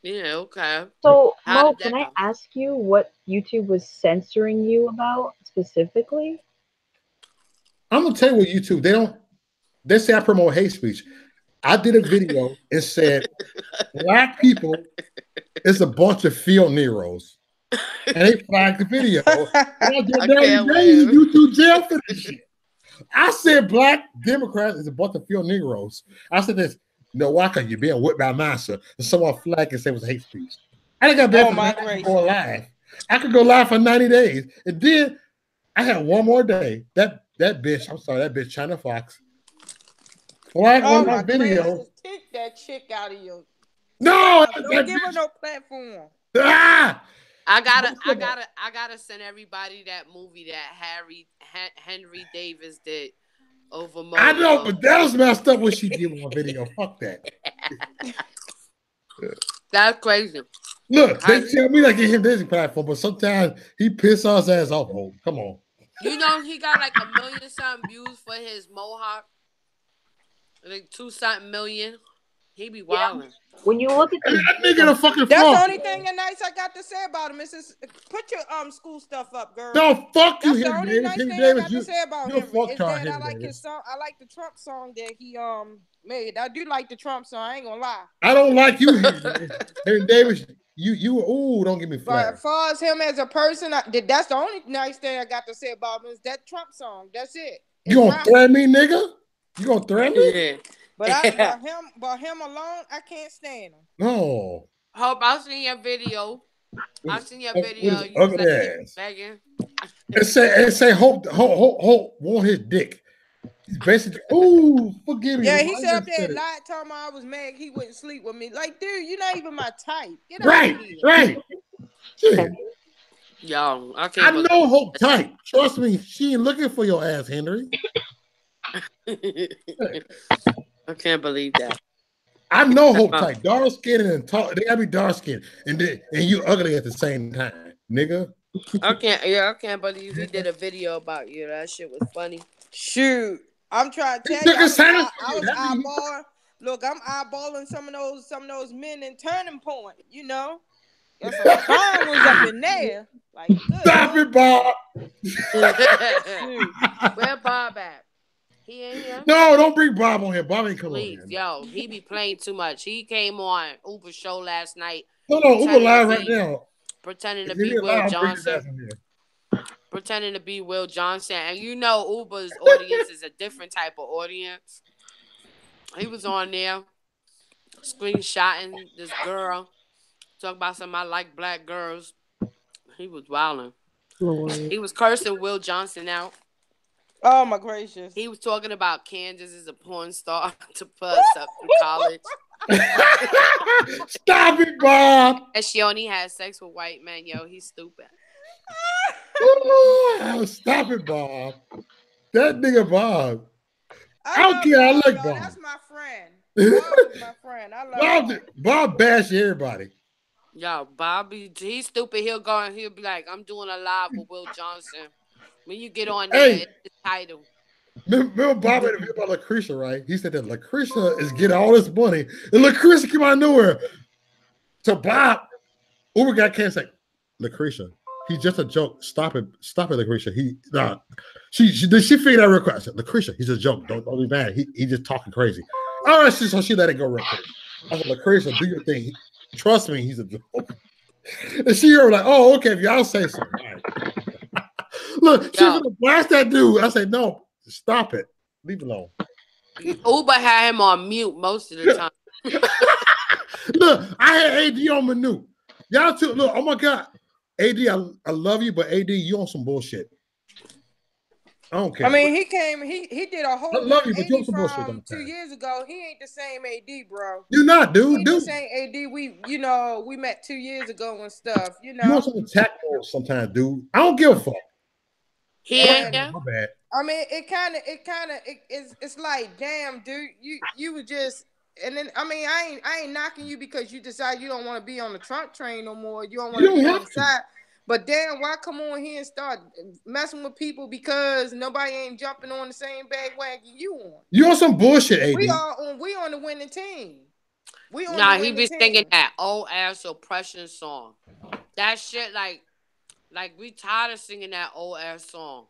Yeah, okay. So, How Mo, did can that I go? ask you what YouTube was censoring you about specifically? I'm gonna tell you what YouTube. They say I promote hate speech. I did a video and said black people is a bunch of field Neros. And they flagged the video. And I did I 90 can't days in wait. YouTube jail for this shit. I said black Democrats is a bunch of field Negroes. I said this. No, why? Because you're being whipped by massa. And someone flagged and said it was hate speech. I didn't got banned Oh for my 90 days gracious. going live. I could go live for 90 days. And then I had one more day. That bitch, I'm sorry, that bitch China Fox flagged Oh on my that video. gracious. Take that chick out of you. No, Stop. Don't that give her bitch. no platform. Ah! I gotta send everybody that movie that Henry Davis did over I know, Mojo. but that was messed up what she did on video. Fuck that. That's crazy. Look, they I, tell me like give him this platform, but sometimes he piss us ass off. Oh, come on. you know he got like 1 million something views for his Mohawk, like 2 something million. He be Yeah. wilding. When you look at And the that nigga the fucking That's the fuck. only thing nice I got to say about him. Is put your school stuff up, girl. No, fuck you, That's the Henry only Davis. nice Henry thing I Davis, got to say about you're a him fuck is car, that I Henry like his Davis. song. I like the Trump song that he made. I do like the Trump song. I ain't gonna lie. I don't like you, Henry Davis. Henry Davis, ooh, don't give me But flack. as far as him as a person, that's the only nice thing I got to say about him is that Trump song. That's it. You gonna threaten me, nigga? You gonna threaten me? Yeah. But him alone, I can't stand him. No. Hope I seen your video. I seen your With video. his You was ugly like ass. begging. And say hope want his dick. He's basically, ooh, forgive me. Yeah, Mama, he I said up just there said it. lied, told me I was mad he wouldn't sleep with me. Like, dude, you're not even my type. Get out Right, of here. right. Shit. Yo, I I can't believe know Hope tight. Trust me, she ain't looking for your ass, Henry. I can't believe that. I know Hope tight. Dark skin and tall. They gotta be dark skin, and you ugly at the same time, nigga. I can't believe he did a video about you. That shit was funny. Shoot, I'm trying to He tell took you, his time. I was eyeballing. Look, I'm eyeballing some of those men in Turning Point. You know, there's some fine ones up in there. Like, good Stop Lord. it, Bob. Shoot. Where Bob at? He ain't here. No, don't bring Bob on here. Bob ain't come on Please, here. yo, he be playing too much. He came on Uber show last night. No, Uber pretending live to right be- now. Pretending to If he be Will alive, bring his ass Johnson. in here. Pretending to be Will Johnson. And you know Uber's audience is a different type of audience. He was on there screenshotting this girl. Talking about something I like black girls. He was wilding. He was cursing Will Johnson out. Oh my gracious. He was talking about Candace as a porn star to put us up in college. Stop it, Bob. And she only had sex with white men. Yo, he's stupid. Oh, stop it, Bob. That nigga Bob. I don't care. I like Bob. That's my friend. Bob is my friend. I love Bob bash everybody. Yo, Bobby, he's stupid. He'll go and he'll be like, I'm doing a live with Will Johnson. When you get on there, it's the title. Remember Bob had a video about Lucretia, right? He said that Lucretia is getting all this money, and Lucretia came out of nowhere. So Bob, Uber got canceled. Lucretia, he's just a joke. Stop it, Lucretia. She figured out real quick. I said, Lucretia, he's a joke. Don't be mad. He just talking crazy. All right, so she let it go real quick. I said, Lucretia, do your thing. Trust me, he's a joke. And she heard like, oh, okay, if y'all say so. All right. Look, she's gonna blast that dude. I said, no, stop it. Leave it alone. Uber had him on mute most of the time. Look, I had AD on Minute. Y'all too. Look, oh my God. AD, I love you, but AD, you on some bullshit. I don't care. I mean, he did a whole I love you, but you on 180 some bullshit. from 2 years ago. He ain't the same AD, bro. You're not, dude. He ain't the Dude, same AD we met 2 years ago and stuff, you know. you want some attack mode sometimes, dude. I don't give a fuck. Yeah. My bad. I mean, it's like, damn, dude, you were just, and then I mean, I ain't knocking you because you decide you don't want to be on the Trump train no more. You don't want to be on the side. But damn, why come on here and start messing with people because nobody ain't jumping on the same bandwagon you on? You on some bullshit, AD. We on the winning team. Nah, he be singing that old ass oppression song. That shit, like we tired of singing that old ass song.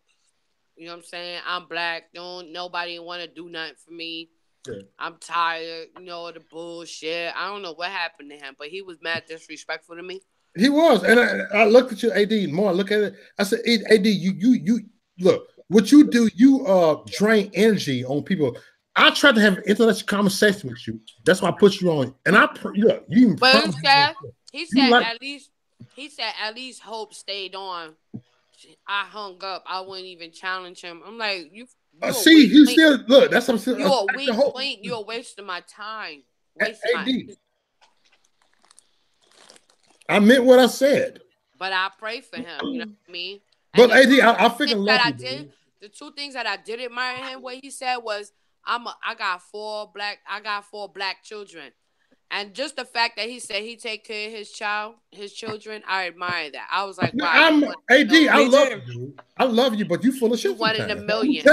You know what I'm saying? I'm black. Nobody want to do nothing for me. Yeah. I'm tired, of the bullshit. I don't know what happened to him, but he was mad disrespectful to me. He was, and I looked at you, AD. More, look at it. I said, AD, you look what you do. You drain energy on people. I tried to have an intellectual conversation with you. That's why I put you on. And look, you. But he said at least Hope stayed on. I hung up. I wouldn't even challenge him. I'm like, you see, you still look. That's what I'm saying. You're a weak point. You're wasting my time. I meant what I said. But I pray for him. You know what I mean? But AD, I figured the two things that I did admire him. What he said was, I got four black children. And just the fact that he said he take care of his children, I admire that. I was like, wow. I love you. I love you, but you full of shit. One in a million.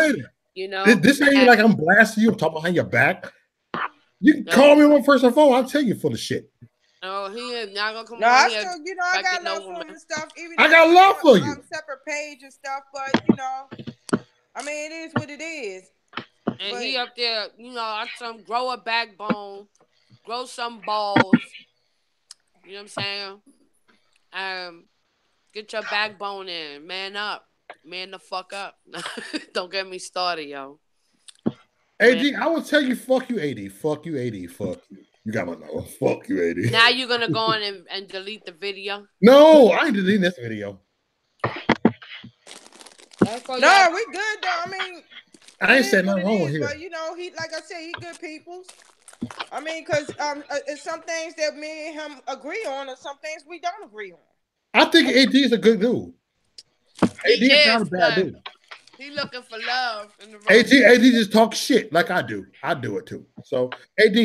This ain't like I'm blasting you. I'm talking behind your back. You can call me on first phone. I'll tell you full of shit. No, he is not gonna come. No, I still, I got love for him and stuff. Even I got love for you. Separate page and stuff, but I mean, it is what it is. And he up there, I tell him grow a backbone. Grow some balls. You know what I'm saying? Get your backbone in. Man up. Man the fuck up. Don't get me started, yo. AD, I will tell you, fuck you, AD. Fuck you, AD. Fuck you. You got my number. Fuck you, AD. Now you're going to go on and delete the video? No, I ain't deleting this video. No, we good, though. I mean, I ain't said nothing wrong here. But, he, like I said, he good people. I mean, because it's some things that me and him agree on, and some things we don't agree on. I think AD is a good dude. AD is not a bad dude. He looking for love. In the AD just talk shit like I do. I do it too. So AD,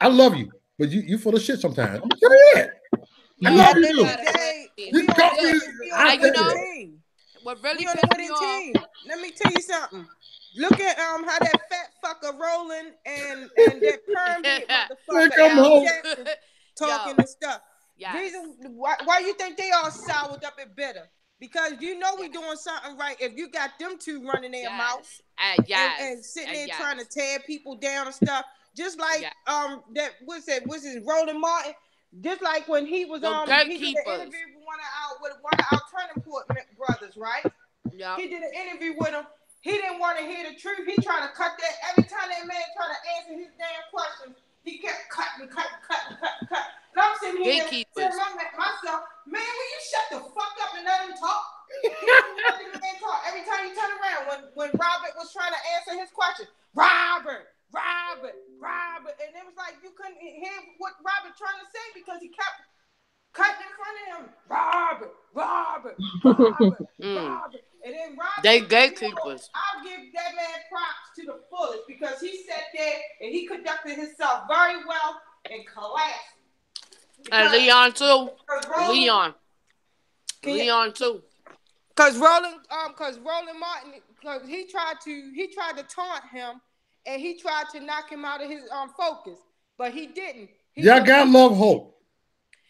I love you, but you full of shit sometimes. I'm telling you that. I love you. You call me. What really pissed me off? Let me tell you something. Look at how that fat fucker rolling and that permanent motherfucker talking and stuff. Yes. Reason why you think they all soured up and bitter? Because we doing something right. If you got them two running their mouth and sitting there trying to tear people down and stuff, just like that was his Roland Martin. Just like when he was he did an interview with one of our Turning Point brothers, right? Yeah. He did an interview with him. He didn't want to hear the truth. He tried to cut that. Every time that man tried to answer his damn questions, he kept cutting. And I'm sitting here saying myself, man, will you shut the fuck up and let him talk? Every time you turn around, when Robert was trying to answer his question, Robert. And it was like you couldn't hear what Robert trying to say because he kept cutting in front of him. Robert. And then Robert, they gatekeepers. I'll give that man props to the fullest because he sat there and he conducted himself very well and classy. And Leon too. Leon too. Because Roland Martin, because he tried to taunt him and he tried to knock him out of his focus, but he didn't. Y'all got love Hope.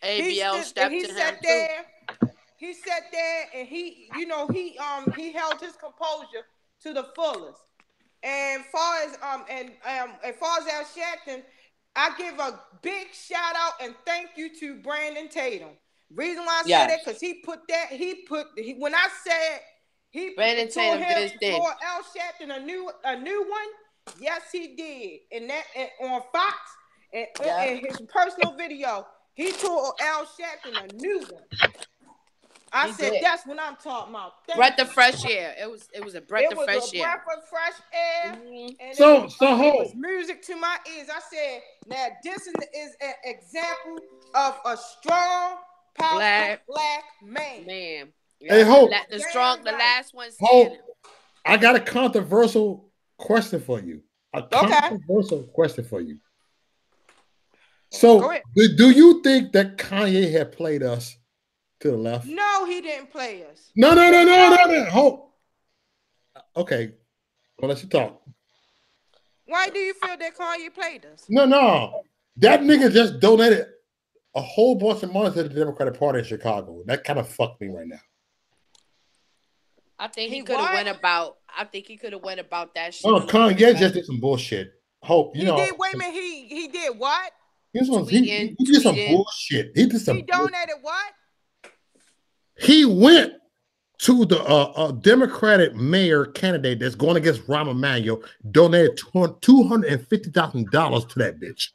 ABL stepped to him too. He sat there and he held his composure to the fullest. And far as Al Sharpton, I give a big shout out and thank you to Brandon Tatum. Reason why I say that because when I said he Brandon Tatum did his thing for Al Sharpton a new one, yes he did. And that on Fox and his personal video, he told Al Sharpton a new one. I said that's what I'm talking about. Breath of fresh air. It was a breath of fresh air. Breath of fresh air. Mm-hmm. And so it was music to my ears. I said, now this is an example of a strong, powerful black man. Yeah. Hey, Hope. The last one. Hope. I got a controversial question for you. Controversial question for you. So, do you think that Kanye had played us to the left? No, he didn't play us. No. Hope. Okay. Well, let's talk. Why do you feel that Kanye played us? No. That nigga just donated a whole bunch of money to the Democratic Party in Chicago. That kind of fucked me right now. I think he could have went about. I think he could have went about that shit. Oh, Kanye just did some bullshit. Hope you know. Did. Wait a minute. He did what? He did some bullshit. He did some. He donated what? He went to the Democratic mayor candidate that's going against Rahm Emanuel. Donated $250,000 to that bitch.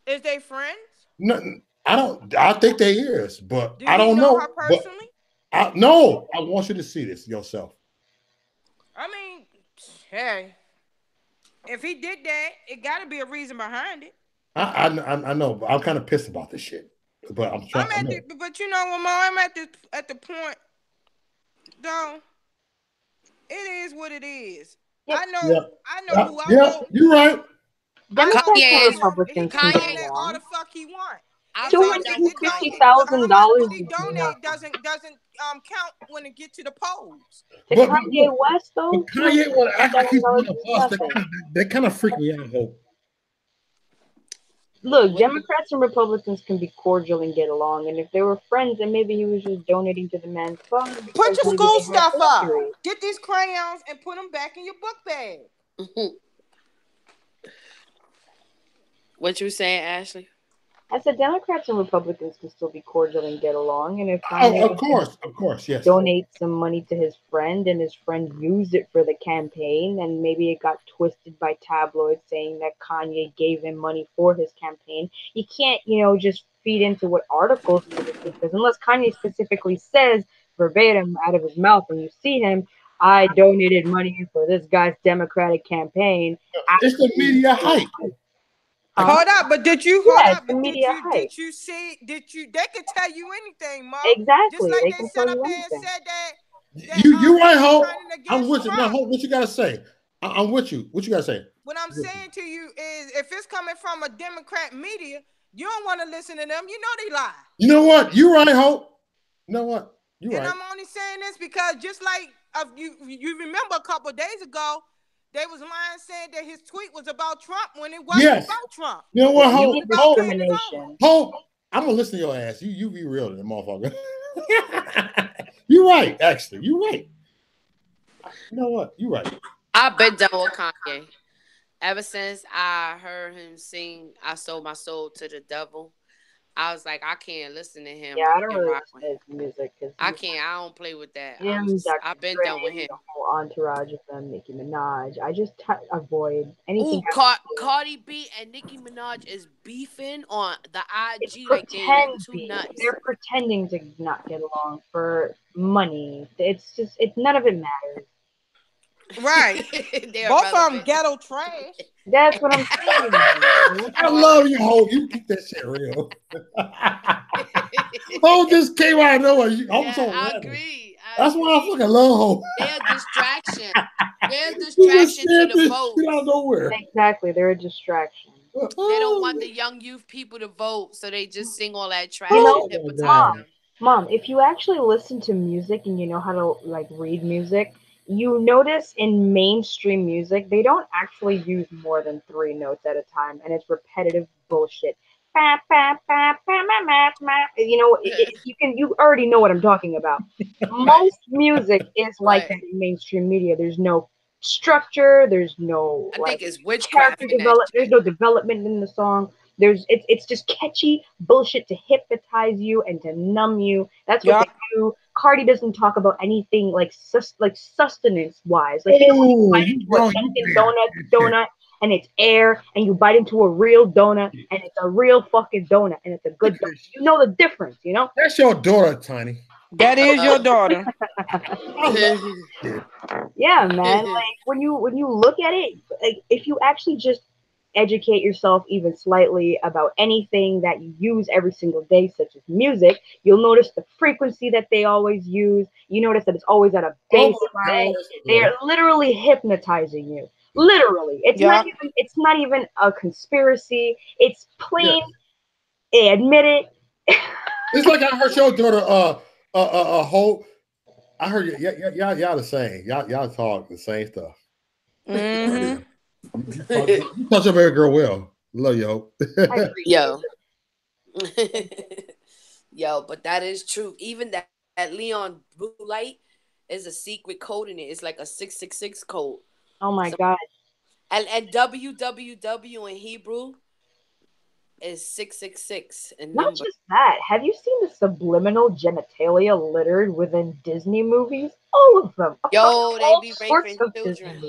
Is they friends? No, I don't. I think they is, but I don't know her personally. No, I want you to see this yourself. I mean, hey, if he did that, it got to be a reason behind it. I know, but I'm kind of pissed about this shit. But I'm trying. But you know, Lamar, I'm at the point, though. It is what it is. I know who I vote. You're right. Democrats and Republicans can Kanye all the fuck he want. $250,000 he donate doesn't count when it get to the polls. Kanye West though. Kanye want to act like he's one of us. They kind of freak me out. Hope. Look, Democrats and Republicans can be cordial and get along, and if they were friends, then maybe he was just donating to the man's fund. Put your school stuff up. Get these crayons and put them back in your book bag. What you saying, Ashley? I said Democrats and Republicans can still be cordial and get along, and if of course, yes, donate some money to his friend, and his friend used it for the campaign, and maybe it got twisted by tabloids saying that Kanye gave him money for his campaign. You can't, just feed into what articles because unless Kanye specifically says verbatim out of his mouth, when you see him, I donated money for this guy's Democratic campaign. It's the media hype. Hold up, but did you see? They could tell you anything, Mom. Exactly. Just like they sat up there and said that. You right, Hope. I'm with you. Now, Hope, what you gotta say? I'm with you. What you gotta say? What I'm saying to you is, if it's coming from a Democrat media, you don't want to listen to them. You know they lie. You know what? You right, Hope. You know what? You right. And I'm only saying this because just like you remember a couple of days ago, they was lying saying that his tweet was about Trump when it wasn't about Trump. You know what, Hope? I'm gonna listen to your ass. You be real to the motherfucker. You're right, actually. You're right. You know what? You're right. I've been done with Kanye. Ever since I heard him sing "I Sold My Soul to the Devil," I was like, I can't listen to him. Yeah, I don't really listen to his music. I can't. I don't play with that. I've been done with him. The whole entourage of them, Nicki Minaj. I just avoid anything. Cardi B and Nicki Minaj is beefing on the IG like they're too nuts. They're pretending to not get along for money. It's none of it matters. Right. Both of them ghetto trash. That's what I'm saying. I love you, Hope. You keep that shit real. Hope just came out of nowhere. I agree. That's why I fucking love Hope. They're a distraction. They're a distraction to the vote. Out of nowhere. Exactly. They're a distraction. They don't want the young youth people to vote, so they just sing all that trash. Mom, if you actually listen to music and you know how to read music, you notice in mainstream music, they don't actually use more than 3 notes at a time, and it's repetitive bullshit. You already know what I'm talking about. Most music is like that in mainstream media. There's no structure. There's no I think it's witchcraft. There's no development in the song. It's just catchy bullshit to hypnotize you and to numb you. That's what they do. Cardi doesn't talk about anything like sustenance wise. Like you bite into a donut and it's air, and you bite into a real donut and it's a real fucking donut and it's a good donut. You know the difference, you know? That's your daughter, Tiny. That is your daughter. Yeah, man. Like when you look at it, like if you actually just educate yourself even slightly about anything that you use every single day, such as music, you'll notice the frequency that they always use. You notice that it's always at a baseline. They're literally hypnotizing you. Literally. It's not even a conspiracy. It's plain. They admit it. It's like I heard your daughter Hope. I heard y'all the same. Y'all talk the same stuff. Mm-hmm. You touch a very girl well. Love you, Hope. Yo. Yo, but that is true. Even that Leon blue light is a secret code in it. It's like a 666 code. Oh my God. And WWW in Hebrew is 666. And not just that. Have you seen the subliminal genitalia littered within Disney movies? All of them. Yo, they be raping children.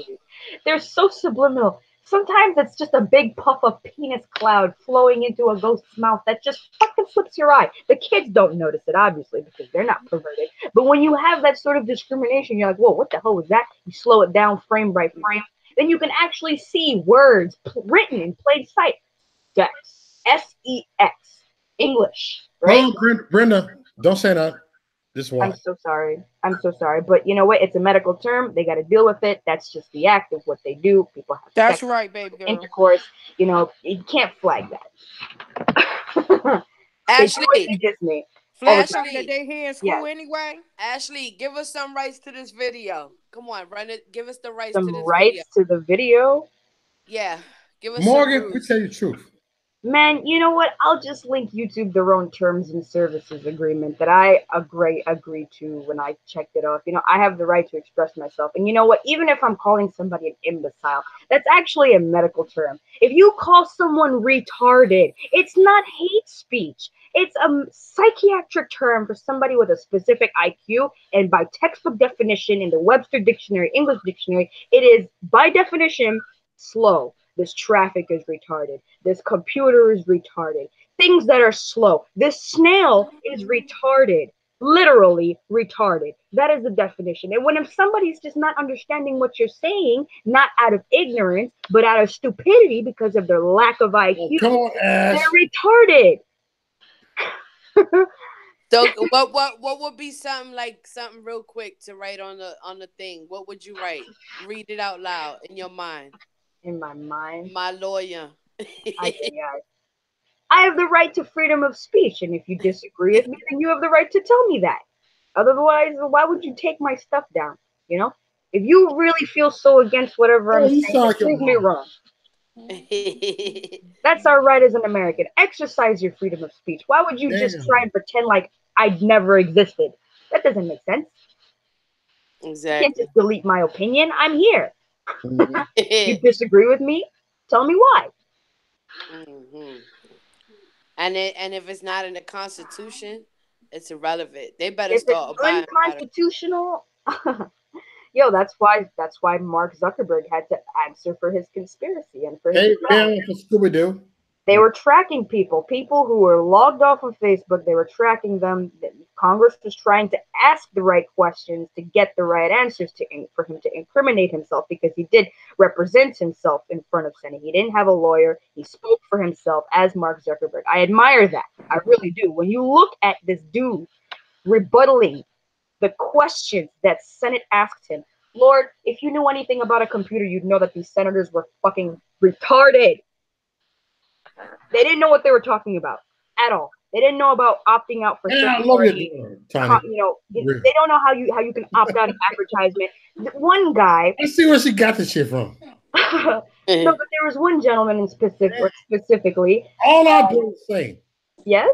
They're so subliminal. Sometimes it's just a big puff of penis cloud flowing into a ghost's mouth that just fucking flips your eye. The kids don't notice it, obviously, because they're not perverted. But when you have that sort of discrimination, you're like, whoa, what the hell was that? You slow it down frame by frame. Then you can actually see words written in plain sight. Sex. S-E-X. English. Right? Oh, Brenda, don't say that. Just watch. I'm so sorry. But you know what? It's a medical term. They got to deal with it. That's just the act of what they do. People have That's sex, right, baby girl. intercourse. You know, you can't flag that. Ashley. Disney. Flashlight that they hear in school anyway. Ashley, give us some rights to this video. Come on, run it. Give us the rights to this video. Some rights to the video? Yeah. Give us Morgan, we tell you the truth. Man, you know what? I'll just link YouTube their own terms and services agreement that I agree to when I checked it off. You know, I have the right to express myself. And you know what? Even if I'm calling somebody an imbecile, that's actually a medical term. If you call someone retarded, it's not hate speech. It's a psychiatric term for somebody with a specific IQ. And by textbook definition in the Webster Dictionary, English Dictionary, it is, by definition, slow. This traffic is retarded. This computer is retarded. Things that are slow. This snail is retarded. Literally retarded. That is the definition. And when if somebody's just not understanding what you're saying, not out of ignorance, but out of stupidity because of their lack of IQ, come on, Ash. They're retarded. So what would be something real quick to write on the thing? What would you write? Read it out loud in your mind. In my mind. My lawyer. I have the right to freedom of speech, and if you disagree with me, then you have the right to tell me that. Otherwise, why would you take my stuff down? You know, if you really feel so against whatever I'm saying, prove me wrong. That's our right as an American. Exercise your freedom of speech. Why would you just try and pretend like I'd never existed? That doesn't make sense. Exactly. You can't just delete my opinion. I'm here. You disagree with me? Tell me why. Mm-hmm. And if it's not in the Constitution, it's irrelevant. They better start abiding by it. Unconstitutional. Yo, that's why Mark Zuckerberg had to answer for his conspiracy and for his Scooby-Doo. They were tracking people who were logged off of Facebook. They were tracking them. Congress was trying to ask the right questions to get the right answers for him to incriminate himself, because he did represent himself in front of Senate. He didn't have a lawyer. He spoke for himself as Mark Zuckerberg. I admire that. I really do. When you look at this dude rebuttaling the questions that Senate asked him, Lord, if you knew anything about a computer, you'd know that these senators were fucking retarded. They didn't know what they were talking about at all. They didn't know about opting out for I love you, they don't know how you can opt out of advertisement. One guy. Let's see where she got this shit from. No, but there was one gentleman specifically. All I do is say. Yes.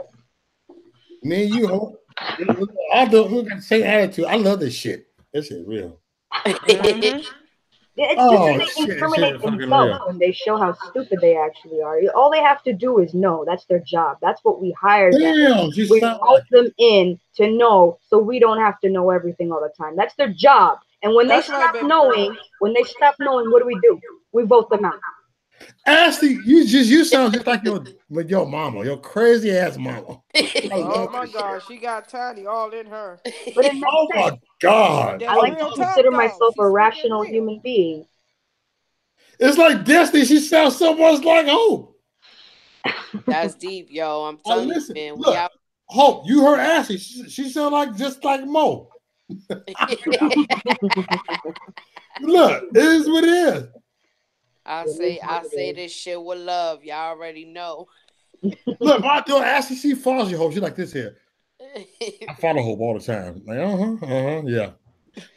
Me and you, Hope. All we got the same attitude. I love this shit. This is real. It's just they incriminate themselves when they show how stupid they actually are. All they have to do is know. That's their job. That's what we hired them. We vote them in to know, so we don't have to know everything all the time. That's their job. And when they stop knowing, what do? We vote them out. Ashley, you sound just like your mama, your crazy ass mama. Oh my God, she got Tiny all in her. But oh my God, I like to consider myself a rational human being. It's like Destiny. She sounds so much like Hope. That's deep, yo. I'm telling you, man. Look, Hope, you heard Ashley. She sounds just like Mo. Look, it is what it is. I say this shit with love. Y'all already know. Look, my daughter Ashley, she follows you, Hope. She like this here. I follow Hope all the time. Like, yeah.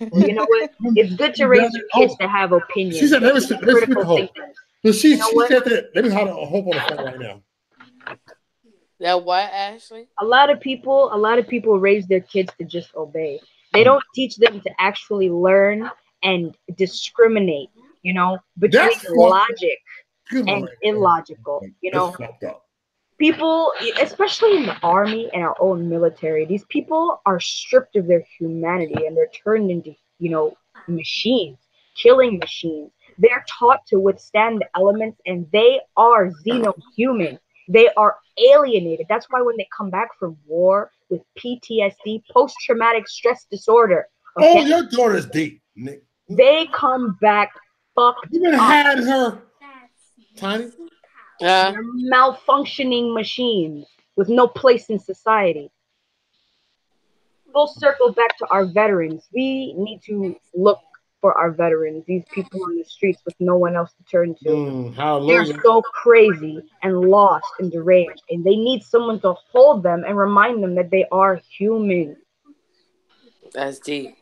Well, you know what? It's good to raise your kids to have opinions. She said, "Let's speak to Hope." So she said that. Let me hold on, Hope on the phone right now. That what, Ashley? A lot of people raise their kids to just obey. They don't teach them to actually learn and discriminate, between logic and illogical. People, especially in the army and our own military, these people are stripped of their humanity and they're turned into, machines, killing machines. They're taught to withstand the elements and they are xenohuman. They are alienated. That's why when they come back from war with PTSD, post-traumatic stress disorder. Okay, your daughter's deep, Nick. They come back fucked You been had her, Tiny? They're malfunctioning machines with no place in society. Full circle back to our veterans. We need to look for our veterans, these people on the streets with no one else to turn to. They're so crazy and lost and deranged, and they need someone to hold them and remind them that they are human. That's deep.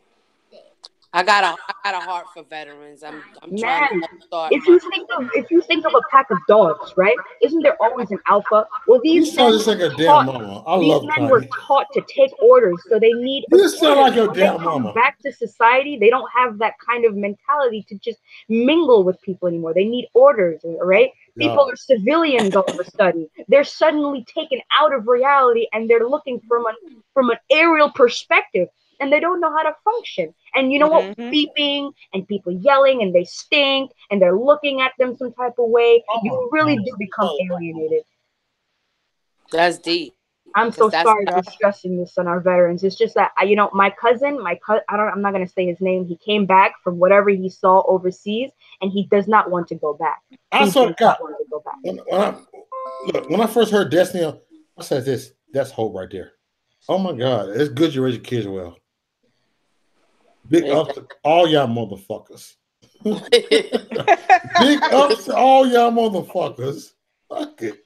I got a heart for veterans. I'm trying to start. If you think of a pack of dogs, right? Isn't there always an alpha? Well, these men were taught to take orders, so they need. You sound like your damn mama. Back to society, they don't have that kind of mentality to just mingle with people anymore. They need orders, right? Yeah. People are civilians all of a sudden. They're suddenly taken out of reality, and they're looking from an aerial perspective. And they don't know how to function. And you know what? Beeping and people yelling and they stink and they're looking at them some type of way. You really do become alienated. That's deep. I'm so sorry for stressing this on our veterans. It's just that, my cousin, I'm not going to say his name. He came back from whatever he saw overseas and he does not want to go back. When I first heard Destiny, I said this, that's hope right there. Oh my God, it's good you raise your kids well. Big ups to all y'all motherfuckers. Big ups to all y'all motherfuckers. Fuck it.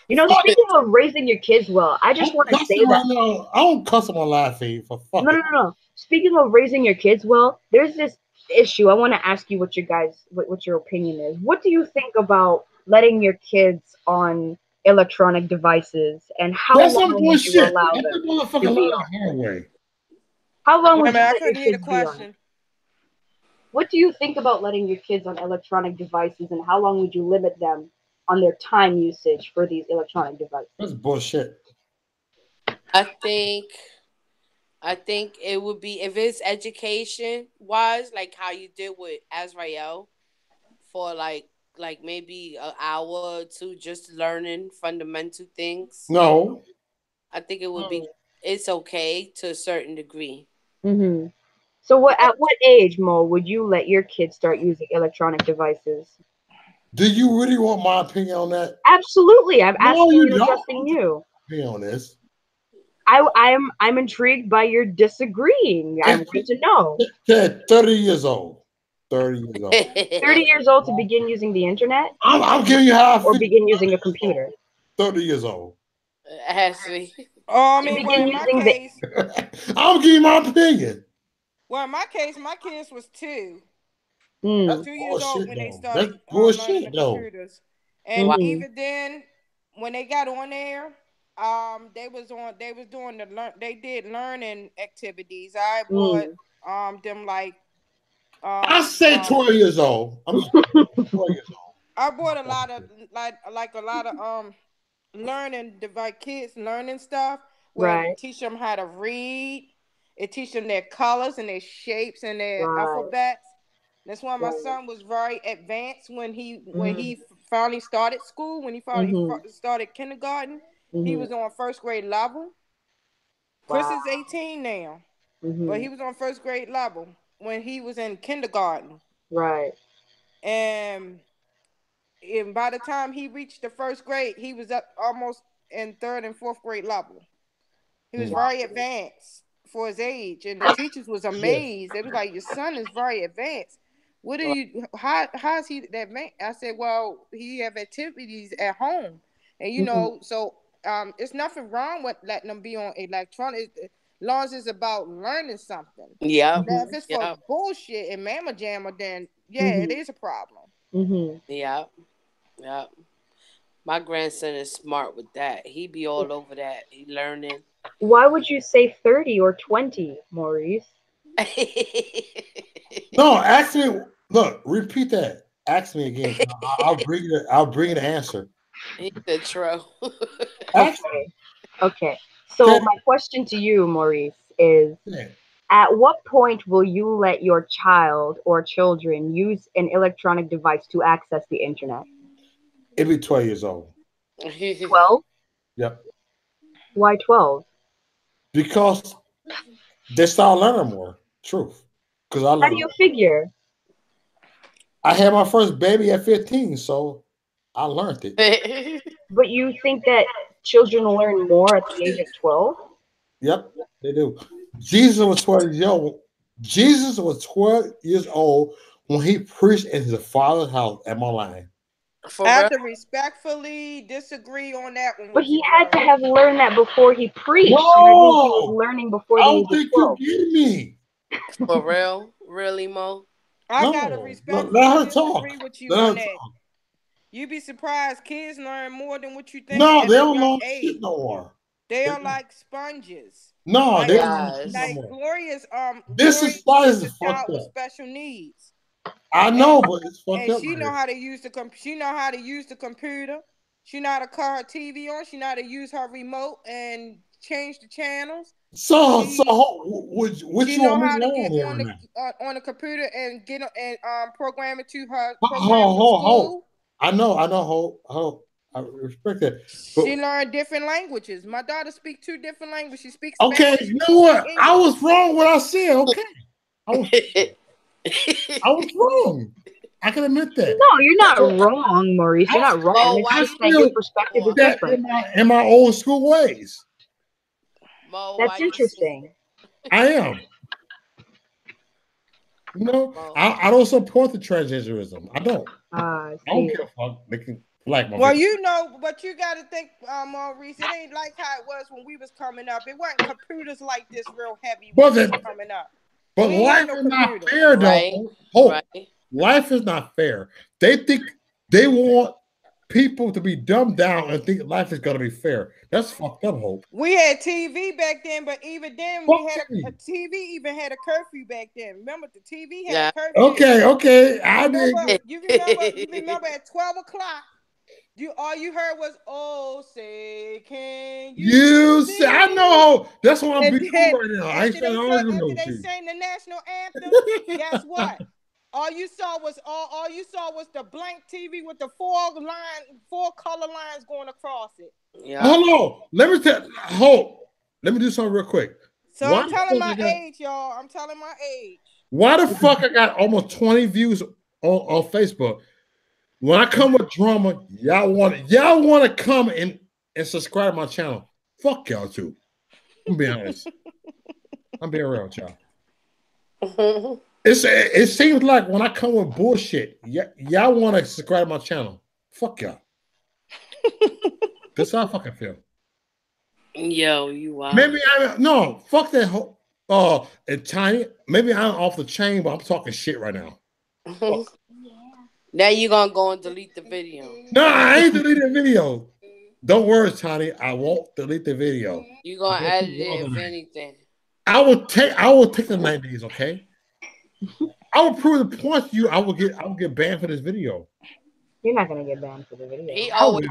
Speaking of raising your kids well, I just want to say that. No, I don't cuss on my live feed for fuck. No. Speaking of raising your kids well, there's this issue. I want to ask you what your opinion is. What do you think about letting your kids on electronic devices and how long would you allow them to be on? How long would you let your kids be on? What do you think about letting your kids on electronic devices and how long would you limit them on their time usage for these electronic devices? That's bullshit. I think it would be, if it's education wise, like how you did with Azrael, for like maybe an hour or two just learning fundamental things. No. I think it would be, it's okay to a certain degree. Mm-hmm. So at what age, Mo, would you let your kids start using electronic devices? Do you really want my opinion on that? Absolutely. I'm asking you, addressing you. Opinion on this. I'm intrigued by your disagreeing. I want to know. 30 years old. 30 years old. 30 years old to begin using the internet? I'm giving you how I or begin using a computer. 30 years old. Ashley. Oh, I mean, well, in my case, I'm giving my opinion. Well, in my case, my kids was 2. That's 2 years old when they started learning the computers. And even then, when they got on there, they did learning activities. I bought them like I say 12 years old. I'm 12 years old. I bought a lot of learning device, kids learning stuff where it teach them how to read. It teach them their colors and their shapes and their alphabets. That's why my son was very advanced when he finally started school. When he finally started kindergarten, he was on first grade level. Chris is 18 now, but he was on first grade level when he was in kindergarten. Right. And by the time he reached the first grade, he was up almost in third and fourth grade level. He was very advanced for his age, and the teachers was amazed. They was like, "Your son is very advanced. What are you? How is he that man?" I said, "Well, he have activities at home, and so it's nothing wrong with letting them be on electronic, as long as it's about learning something. Yeah. Now, if it's for bullshit and mamma jamma, then it is a problem." Mm-hmm. Yeah, yeah. My grandson is smart with that. He be all over that. He learning. Why would you say 30 or 20, Maurice? No, ask me. Look, repeat that. Ask me again. I'll bring you. I'll bring you the answer. He's a troll. Ask Okay. Okay. So that. my question to you, Maurice, is Yeah, at what point will you let your child or children use an electronic device to access the internet? it'll be 12 years old. 12? Yep. Why 12? Because they start learning more. Truth. Because How do you figure? I had my first baby at 15, so I learned it. But you think that children learn more at the age of 12? Yep, they do. Jesus was 12 years old. Jesus was 12 years old when he preached in his father's house. Am I lying? For I have real? to respectfully disagree on that one But with he you, had to bro. have learned that before he preached. So that means he was No, learning before I the don't age of think you 12. get me. For real? Really, Mo? I gotta No, respectfully let her disagree talk. with you Let on her that. talk. You be surprised kids learn more than what you think No, at they a don't young know shit age. no more. They They are don't. like sponges. No, Like they don't know shit no Yes. more. This Gloria society is a is fucked child with up. special needs. I And know, but it's fucked and up she right know here. how to use she know how to use the computer. She know how to cut her TV on. She know how to use her remote and change the channels. So, She what she you know want me how to to learn get here right now? on the computer and get and program it to her program for Ho. school. I know, ho. I respect that. But She learned different languages. My daughter speaks two different languages. She speaks okay, Spanish you and know she speaks what? I English. was wrong what I said. Okay, I was I was wrong. I can admit that. No, you're not So wrong, Maurice. You're I, not wrong. Mo, It's why I just you that your still saying perspective is more? that different. in my old school ways. Mo, why That's you saying interesting. I am. You know, Mo? I don't support the transgenderism. I don't. I I don't see. give a fuck. They can like my Well, bitch. you know, but you got to think, Maurice. It ain't like how it was when we was coming up. It wasn't computers like this real heavy when But we was the, coming up. but We ain't had life no is not computers. fair though. Right? Hope. Right? Life is not fair. They think they want people to be dumbed down and think life is gonna be fair. That's fucked up, Hope. We had TV back then, but even then, we Fuck had a TV. TV even had a curfew back then. Remember, the TV had a Yeah. curfew. Okay. I did. Remember, you remember at 12 o'clock. All you heard was, "Oh, say, can you You say I see?" know. That's what I'm And being then right now. I ain't trying to argue after with they you. sang the national anthem, guess what? All you saw was the blank TV with the four color lines going across it. Yeah. Hold on. Let me tell Hope. Let me do something real quick. So I'm telling my age, y'all. I'm telling my age. Why the fuck I got almost 20 views on Facebook? When I come with drama, y'all want to come and subscribe to my channel. Fuck y'all too. I'm being honest. I'm being real with y'all. It seems like when I come with bullshit, y'all want to subscribe to my channel. Fuck y'all. That's how I fucking feel. Yo, you wild. Maybe no, fuck that whole and Tiny. Maybe I'm off the chain, but I'm talking shit right now. Now you gonna go and delete the video. No, I ain't deleting the video. Don't worry, Tiny. I won't delete the video. You gonna edit it if anything. I will take the 90 days, okay? I will prove the point to you. I will get banned for this video. You're not gonna get banned for the video.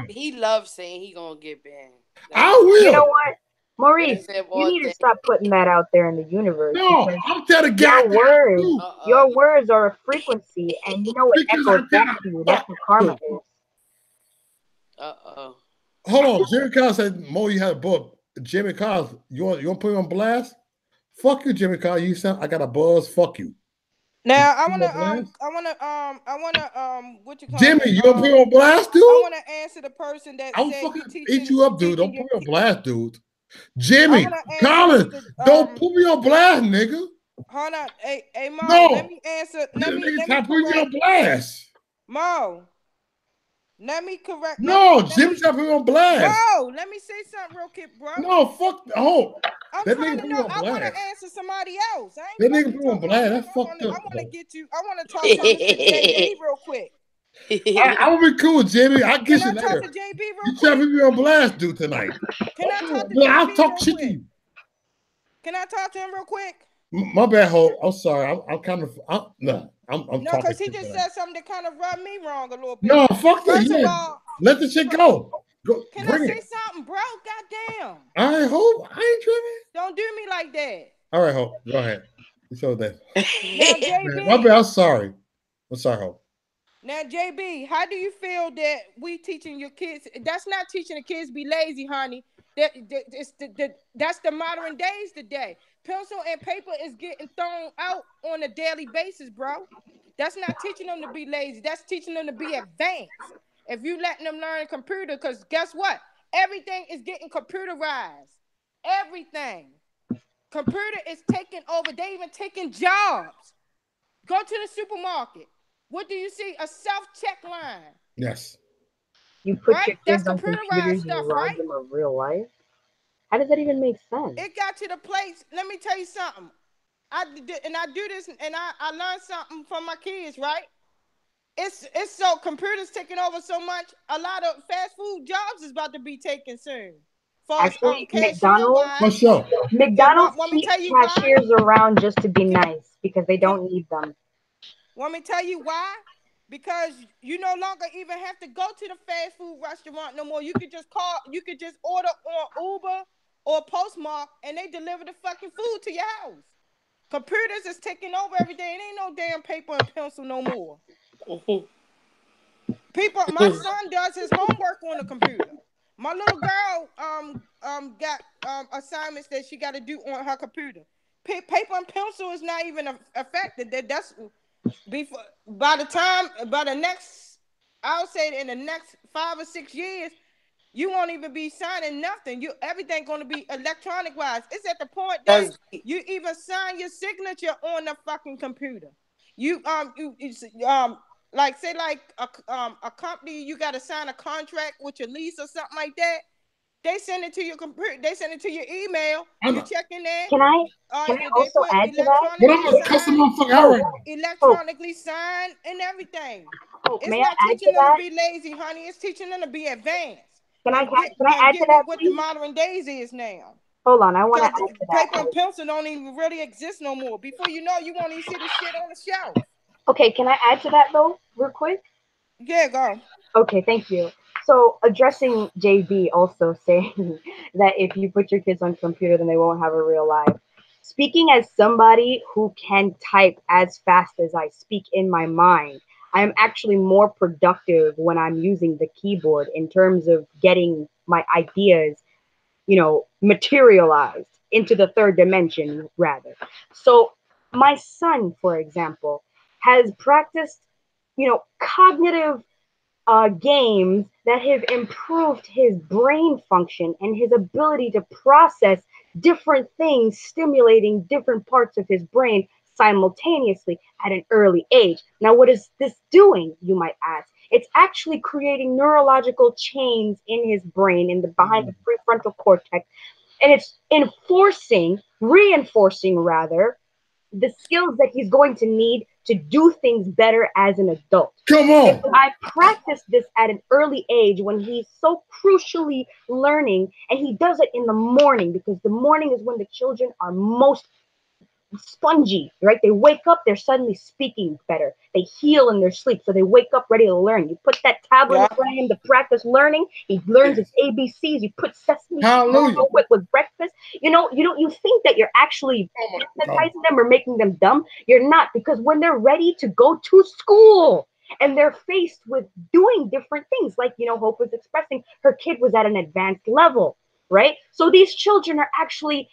He loves saying he gonna get banned. I will. You know what, Maurice? You need to stop putting that out there in the universe. No, I'm telling your words are a frequency, and you know it echoes back to you. That's what karma is. Uh-oh. Hold on. Jimmy Carr said, Mo, you had a book. Jimmy Carr, you want to put me on blast? Fuck you, Jimmy Carr. You sound I got a buzz. Fuck you. Now I wanna what you call Jimmy, it? you gonna put me on blast, dude? I wanna answer the person that I'll said fucking you teaching, eat you up, dude. Don't put me on blast, dude. Jimmy, I Collins, wanna answer don't put me on blast, nigga. Hold on, hey Mo, No. let me answer. Let me put you on correct blast. Mo. Let me correct. No, Jimmy's trying to put me on blast. Bro, let me say something real quick, bro. No, fuck the whole. I'm That trying nigga to put me know. on I want blast. to answer somebody else. I That ain't nigga put me on blast. That's I fucked up. want to get you. I want to talk to Mr. JD real quick. I'm gonna be cool, Jimmy. I'll get you Can I talk later. to JB You real trying quick? to be on blast, dude, tonight? Can I talk to No, I'll JB talk real shit to quick? you. Can I talk to him real quick? My bad, Hope. I'm sorry. I'm kind of. I'm No, talking. because he shit just tonight. said something that kind of rubbed me wrong a little bit. No, fuck that. First of Yeah. all, Let the shit go. Go. can I Bring say it. something, bro? Goddamn. All right, Hope. I ain't tripping. Don't do me like that. All right, Hope. Go ahead. Show that. Now, JB. My bad. I'm sorry. I'm sorry, Hope. Now, JB, how do you feel that we teaching your kids? That's not teaching the kids be lazy, honey. That's the modern days today. Pencil and paper is getting thrown out on a daily basis, bro. That's not teaching them to be lazy. That's teaching them to be advanced. If you letting them learn a computer, because guess what? Everything is getting computerized. Everything. Computer is taking over. They even taking jobs. Go to the supermarket. What do you see? A self-check line. Yes. You put right? your That's kids on computerized computers, stuff, you rob right? them of real life. How does that even make sense? It got to the place. Let me tell you something. I do this, and I learned something from my kids, right? It's so computers taking over so much. A lot of fast food jobs is about to be taken soon. Actually, McDonald's. For sure. McDonald's keeps cashiers around just to be nice because they don't need them. Want me to tell you why? Because you no longer even have to go to the fast food restaurant no more. You could just order on Uber or Postmark, and they deliver the fucking food to your house. Computers is taking over every day. It ain't no damn paper and pencil no more. My son does his homework on the computer. My little girl got assignments that she got to do on her computer. Paper and pencil is not even affected. That's by the next, I'll say in the next 5 or 6 years, you won't even be signing nothing. Everything going to be electronic wise. It's at the point that you even sign your signature on the fucking computer. Like say like a company, you got to sign a contract with your lease or something like that. They send it to your computer. They send it to your email. You check in there. Can I also add to that? But I'm a customer electronically sign and everything. It's not teaching them to be lazy, honey. It's teaching them to be advanced. Can I add to that? What the modern days is now. Hold on, I want to add to that. Paper and pencil don't even really exist no more. Before you know, you won't even see the shit on the shelf. Okay, can I add to that though, real quick? Yeah, go. Okay, thank you. So addressing JB also saying that if you put your kids on computer, then they won't have a real life. Speaking as somebody who can type as fast as I speak in my mind, I am actually more productive when I'm using the keyboard in terms of getting my ideas, materialized into the third dimension, rather. So my son, for example, has practiced, cognitive games that have improved his brain function and his ability to process different things, stimulating different parts of his brain simultaneously at an early age. Now, what is this doing, you might ask? It's actually creating neurological chains in his brain, behind the prefrontal cortex, and it's reinforcing rather, the skills that he's going to need to do things better as an adult. Come on. And I practice this at an early age when he's so crucially learning, and he does it in the morning because the morning is when the children are most spongy, right? They wake up, they're suddenly speaking better. They heal in their sleep, so they wake up ready to learn. You put that tablet in front of him to practice learning. He learns his ABCs. You put sesame with breakfast. You think that you're actually hypnotizing them or making them dumb. You're not, because when they're ready to go to school and they're faced with doing different things, like Hope was expressing, her kid was at an advanced level, right? So these children are actually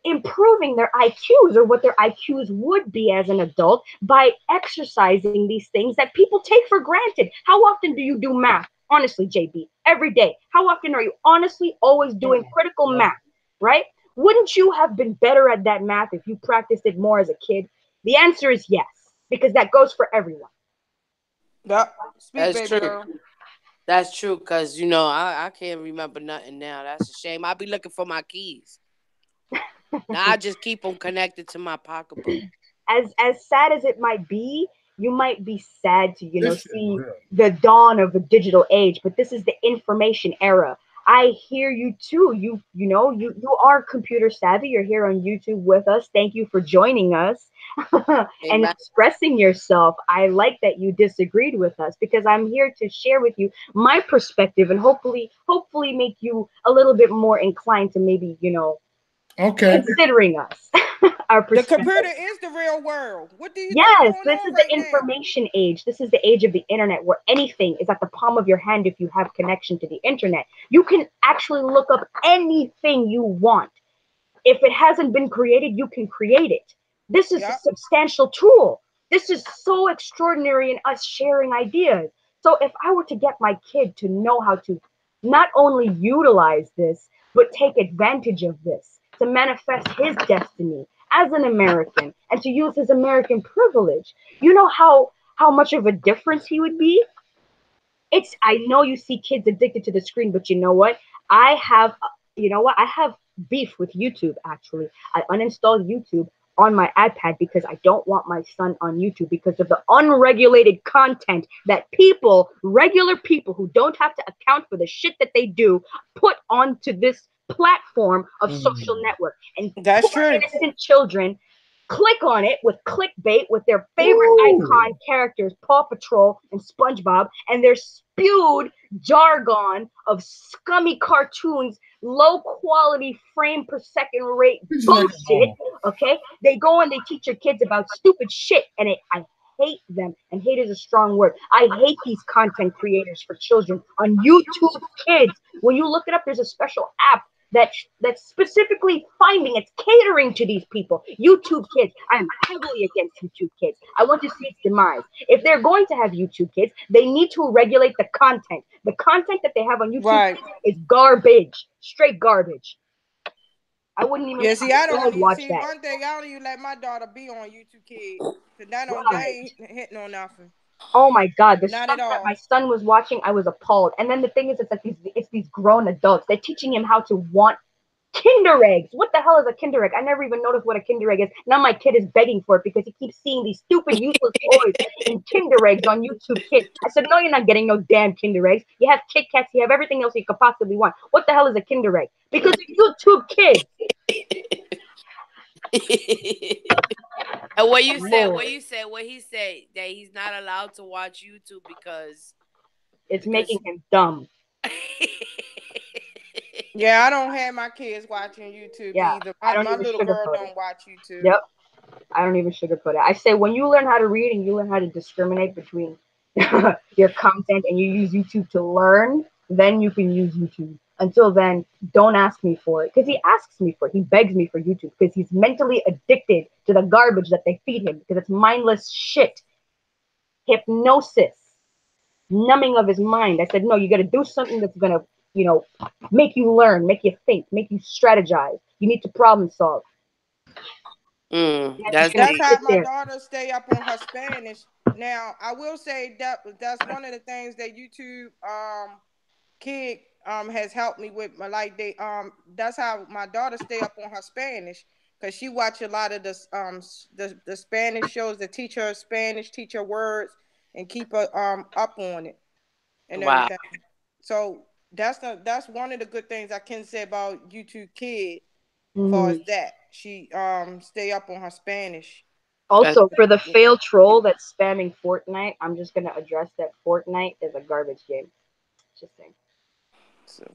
improving their IQs, or what their IQs would be as an adult, by exercising these things that people take for granted. How often do you do math? Honestly, JB, every day. How often are you honestly always doing critical math, right? Wouldn't you have been better at that math if you practiced it more as a kid? The answer is yes, because that goes for everyone. Yep. That's true. That's true, because, I can't remember nothing now. That's a shame. I'll be looking for my keys. Now I just keep them connected to my pocketbook. As sad as it might be, you might be sad to, This shit see real. the dawn of a digital age, but this is the information era. I hear you too. You are computer savvy. You're here on YouTube with us. Thank you for joining us and Amen. expressing yourself. I like that you disagreed with us because I'm here to share with you my perspective and hopefully make you a little bit more inclined to maybe, Okay. considering us. Our The perspective. computer is the real world. What do you think Yes, going this on is the right now? information age. This is the age of the internet where anything is at the palm of your hand if you have connection to the internet. You can actually look up anything you want. If it hasn't been created, you can create it. This is a Yep. substantial tool. This is so extraordinary in us sharing ideas. So if I were to get my kid to know how to not only utilize this, but take advantage of this to manifest his destiny as an American and to use his American privilege, you know how much of a difference he would be? I know you see kids addicted to the screen, but you know what? I have I have beef with YouTube actually. I uninstalled YouTube on my iPad because I don't want my son on YouTube because of the unregulated content that regular people who don't have to account for the shit that they do, put onto this platform of social network. And That's poor true. innocent children click on it with clickbait with their favorite icon characters, Paw Patrol and SpongeBob, and their spewed jargon of scummy cartoons, low quality frame per second rate bullshit. Okay, they go and they teach your kids about stupid shit, and I hate them. And hate is a strong word. I hate these content creators for children on YouTube Kids. When you look it up, there's a special app that's specifically it's catering to these people. YouTube Kids. I am heavily against YouTube Kids. I want to see its demise. If they're going to have YouTube Kids, they need to regulate the content. The content that they have on YouTube Kids is garbage, straight garbage. I wouldn't even. Yeah, see, I don't even watch see that. one thing. I don't even let my daughter be on YouTube Kids. Cause that don't Right. they ain't hitting on nothing. Oh my God, the Not stuff at that all. my son was watching, I was appalled. And then the thing is, it's like these grown adults. They're teaching him how to want Kinder eggs. What the hell is a Kinder egg? I never even noticed what a Kinder egg is. Now my kid is begging for it because he keeps seeing these stupid, useless toys and Kinder eggs on YouTube Kids. I said, no, you're not getting no damn Kinder eggs. You have Kit Kats. You have everything else you could possibly want. What the hell is a Kinder egg? Because it's YouTube Kids. And what you said, what he said that he's not allowed to watch YouTube because it's making him dumb. Yeah, I don't have my kids watching YouTube either. My little girl don't watch YouTube. Yep. I don't even sugarcoat it. I say when you learn how to read and you learn how to discriminate between your content and you use YouTube to learn, then you can use YouTube. Until then, don't ask me for it. Because he asks me for it. He begs me for YouTube because he's mentally addicted to the garbage that they feed him because it's mindless shit. Hypnosis. Numbing of his mind. I said, no, you got to do something that's going to, make you learn, make you think, make you strategize. You need to problem solve. That's how my daughter stay up on her Spanish. Now, I will say that's one of the things that YouTube Kid has helped me with. That's how my daughter stay up on her Spanish because she watch a lot of the Spanish shows that teach her Spanish, teach her words, and keep her up on it and everything. So that's one of the good things I can say about YouTube Kid. As far as that, she stay up on her Spanish. Also, for the failed troll that's spamming Fortnite, I'm just gonna address that Fortnite is a garbage game. Just saying. So,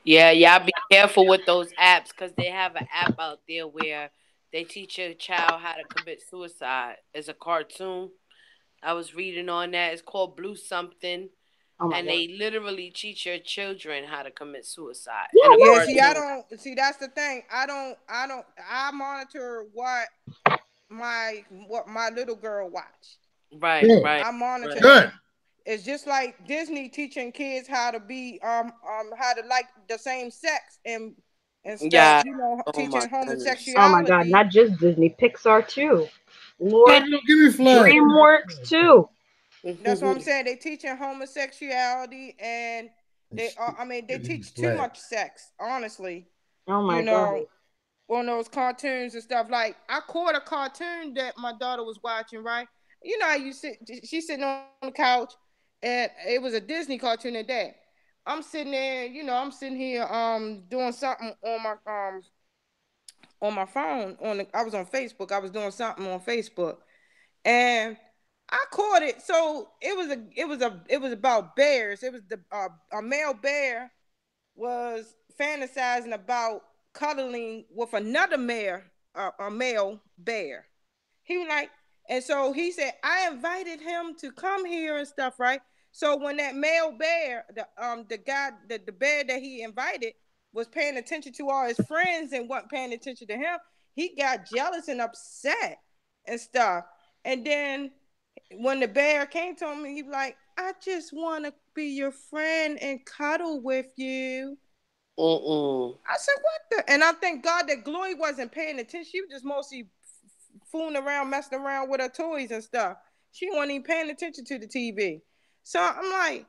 yeah, y'all be careful with those apps because they have an app out there where they teach your child how to commit suicide as a cartoon. I was reading on that. It's called Blue Something. And they literally teach your children how to commit suicide. Yeah, see, that's the thing. I monitor what my little girl watch. Right. I monitor that. It's just like Disney teaching kids how to be how to like the same sex and stuff, teaching homosexuality. Oh my God, not just Disney, Pixar too. Lord, DreamWorks too. That's what I'm saying. They teaching homosexuality and they teach too much sex, honestly. Oh my God. On those cartoons and stuff. Like I caught a cartoon that my daughter was watching, right? you know how you sit. She's sitting on the couch, and it was a Disney cartoon that day. I'm sitting there, you know, I'm sitting here doing something on my phone. I was on Facebook. I was doing something on Facebook, and I caught it. So it was about bears. It was a male bear was fantasizing about cuddling with another male, a male bear. He was like, and so he said, I invited him to come here and stuff, right? So when that male bear, the bear that he invited was paying attention to all his friends and wasn't paying attention to him, he got jealous and upset and stuff. And then when the bear came to him, he was like, I just want to be your friend and cuddle with you. I said, what the? And I thank God that Glory wasn't paying attention. She was just mostly fooling around, messing around with her toys and stuff. She wasn't even paying attention to the TV. So I'm like,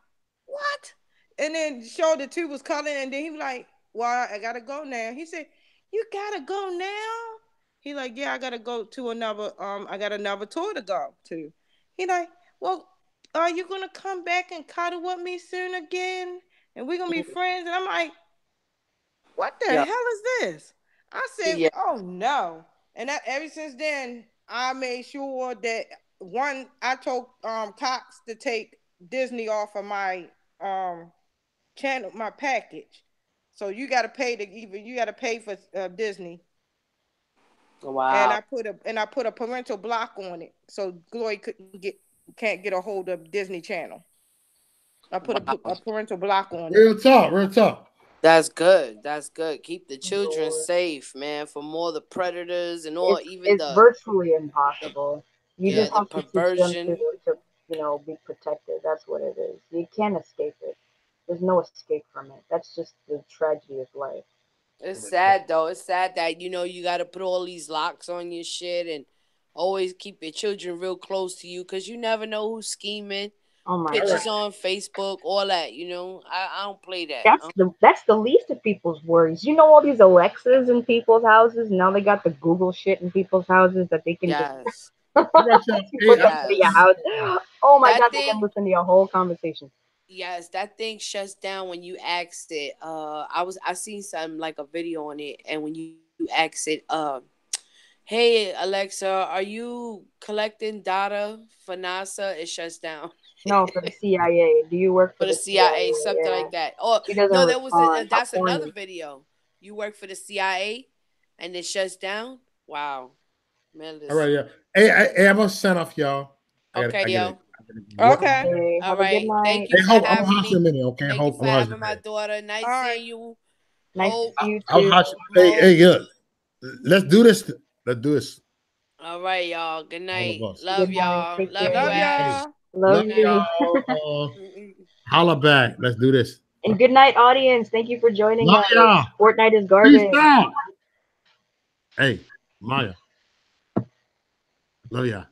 what? And then showed the two was cuddling, and then he was like, well, I gotta go now. He said, you gotta go now? He like, yeah, I gotta go to another, I got another tour to go to. He like, well, are you gonna come back and cuddle with me soon again? And we're gonna be friends? And I'm like, what the hell is this? I said, oh no. And ever since then, I made sure that I told Cox to take Disney off of my channel, my package. So you got to pay for Disney. Wow. And I put a parental block on it, so Glory can't get a hold of Disney Channel. I put a parental block on it. Real talk. That's good. That's good. Keep the children safe, man, from all the predators and all. It's virtually impossible. You just have to perversion. teach them to be protected. That's what it is. You can't escape it. There's no escape from it. That's just the tragedy of life. It's sad though. It's sad that you got to put all these locks on your shit and always keep your children real close to you because you never know who's scheming. Oh my Pictures God. on Facebook, all that. I don't play that. That's the least of people's worries. All these Alexas in people's houses. Now they got the Google shit in people's houses that they can just put up to your house. Oh my God, they can listen to your whole conversation. Yes, that thing shuts down when you ask it. I seen something like a video on it, and when you ask it, hey Alexa, are you collecting data for NASA? It shuts down. No, for the CIA. Do you work for the CIA? Something like that. Oh no, that's another video. You work for the CIA, and it shuts down. Wow, man. All right, yeah. Hey, I'm gonna sign off, y'all. Okay, yo. Okay. All right. Thank you for having me. Okay. Thank you for having my daughter. Nice seeing you. Nice to see you too. Hey, good. Let's do this. All right, y'all. Good night. Love y'all. Love y'all. Love you. Holla back. Let's do this. And good night, audience. Thank you for joining us. Fortnite is garbage. Peace out. Hey, Maya. Love ya.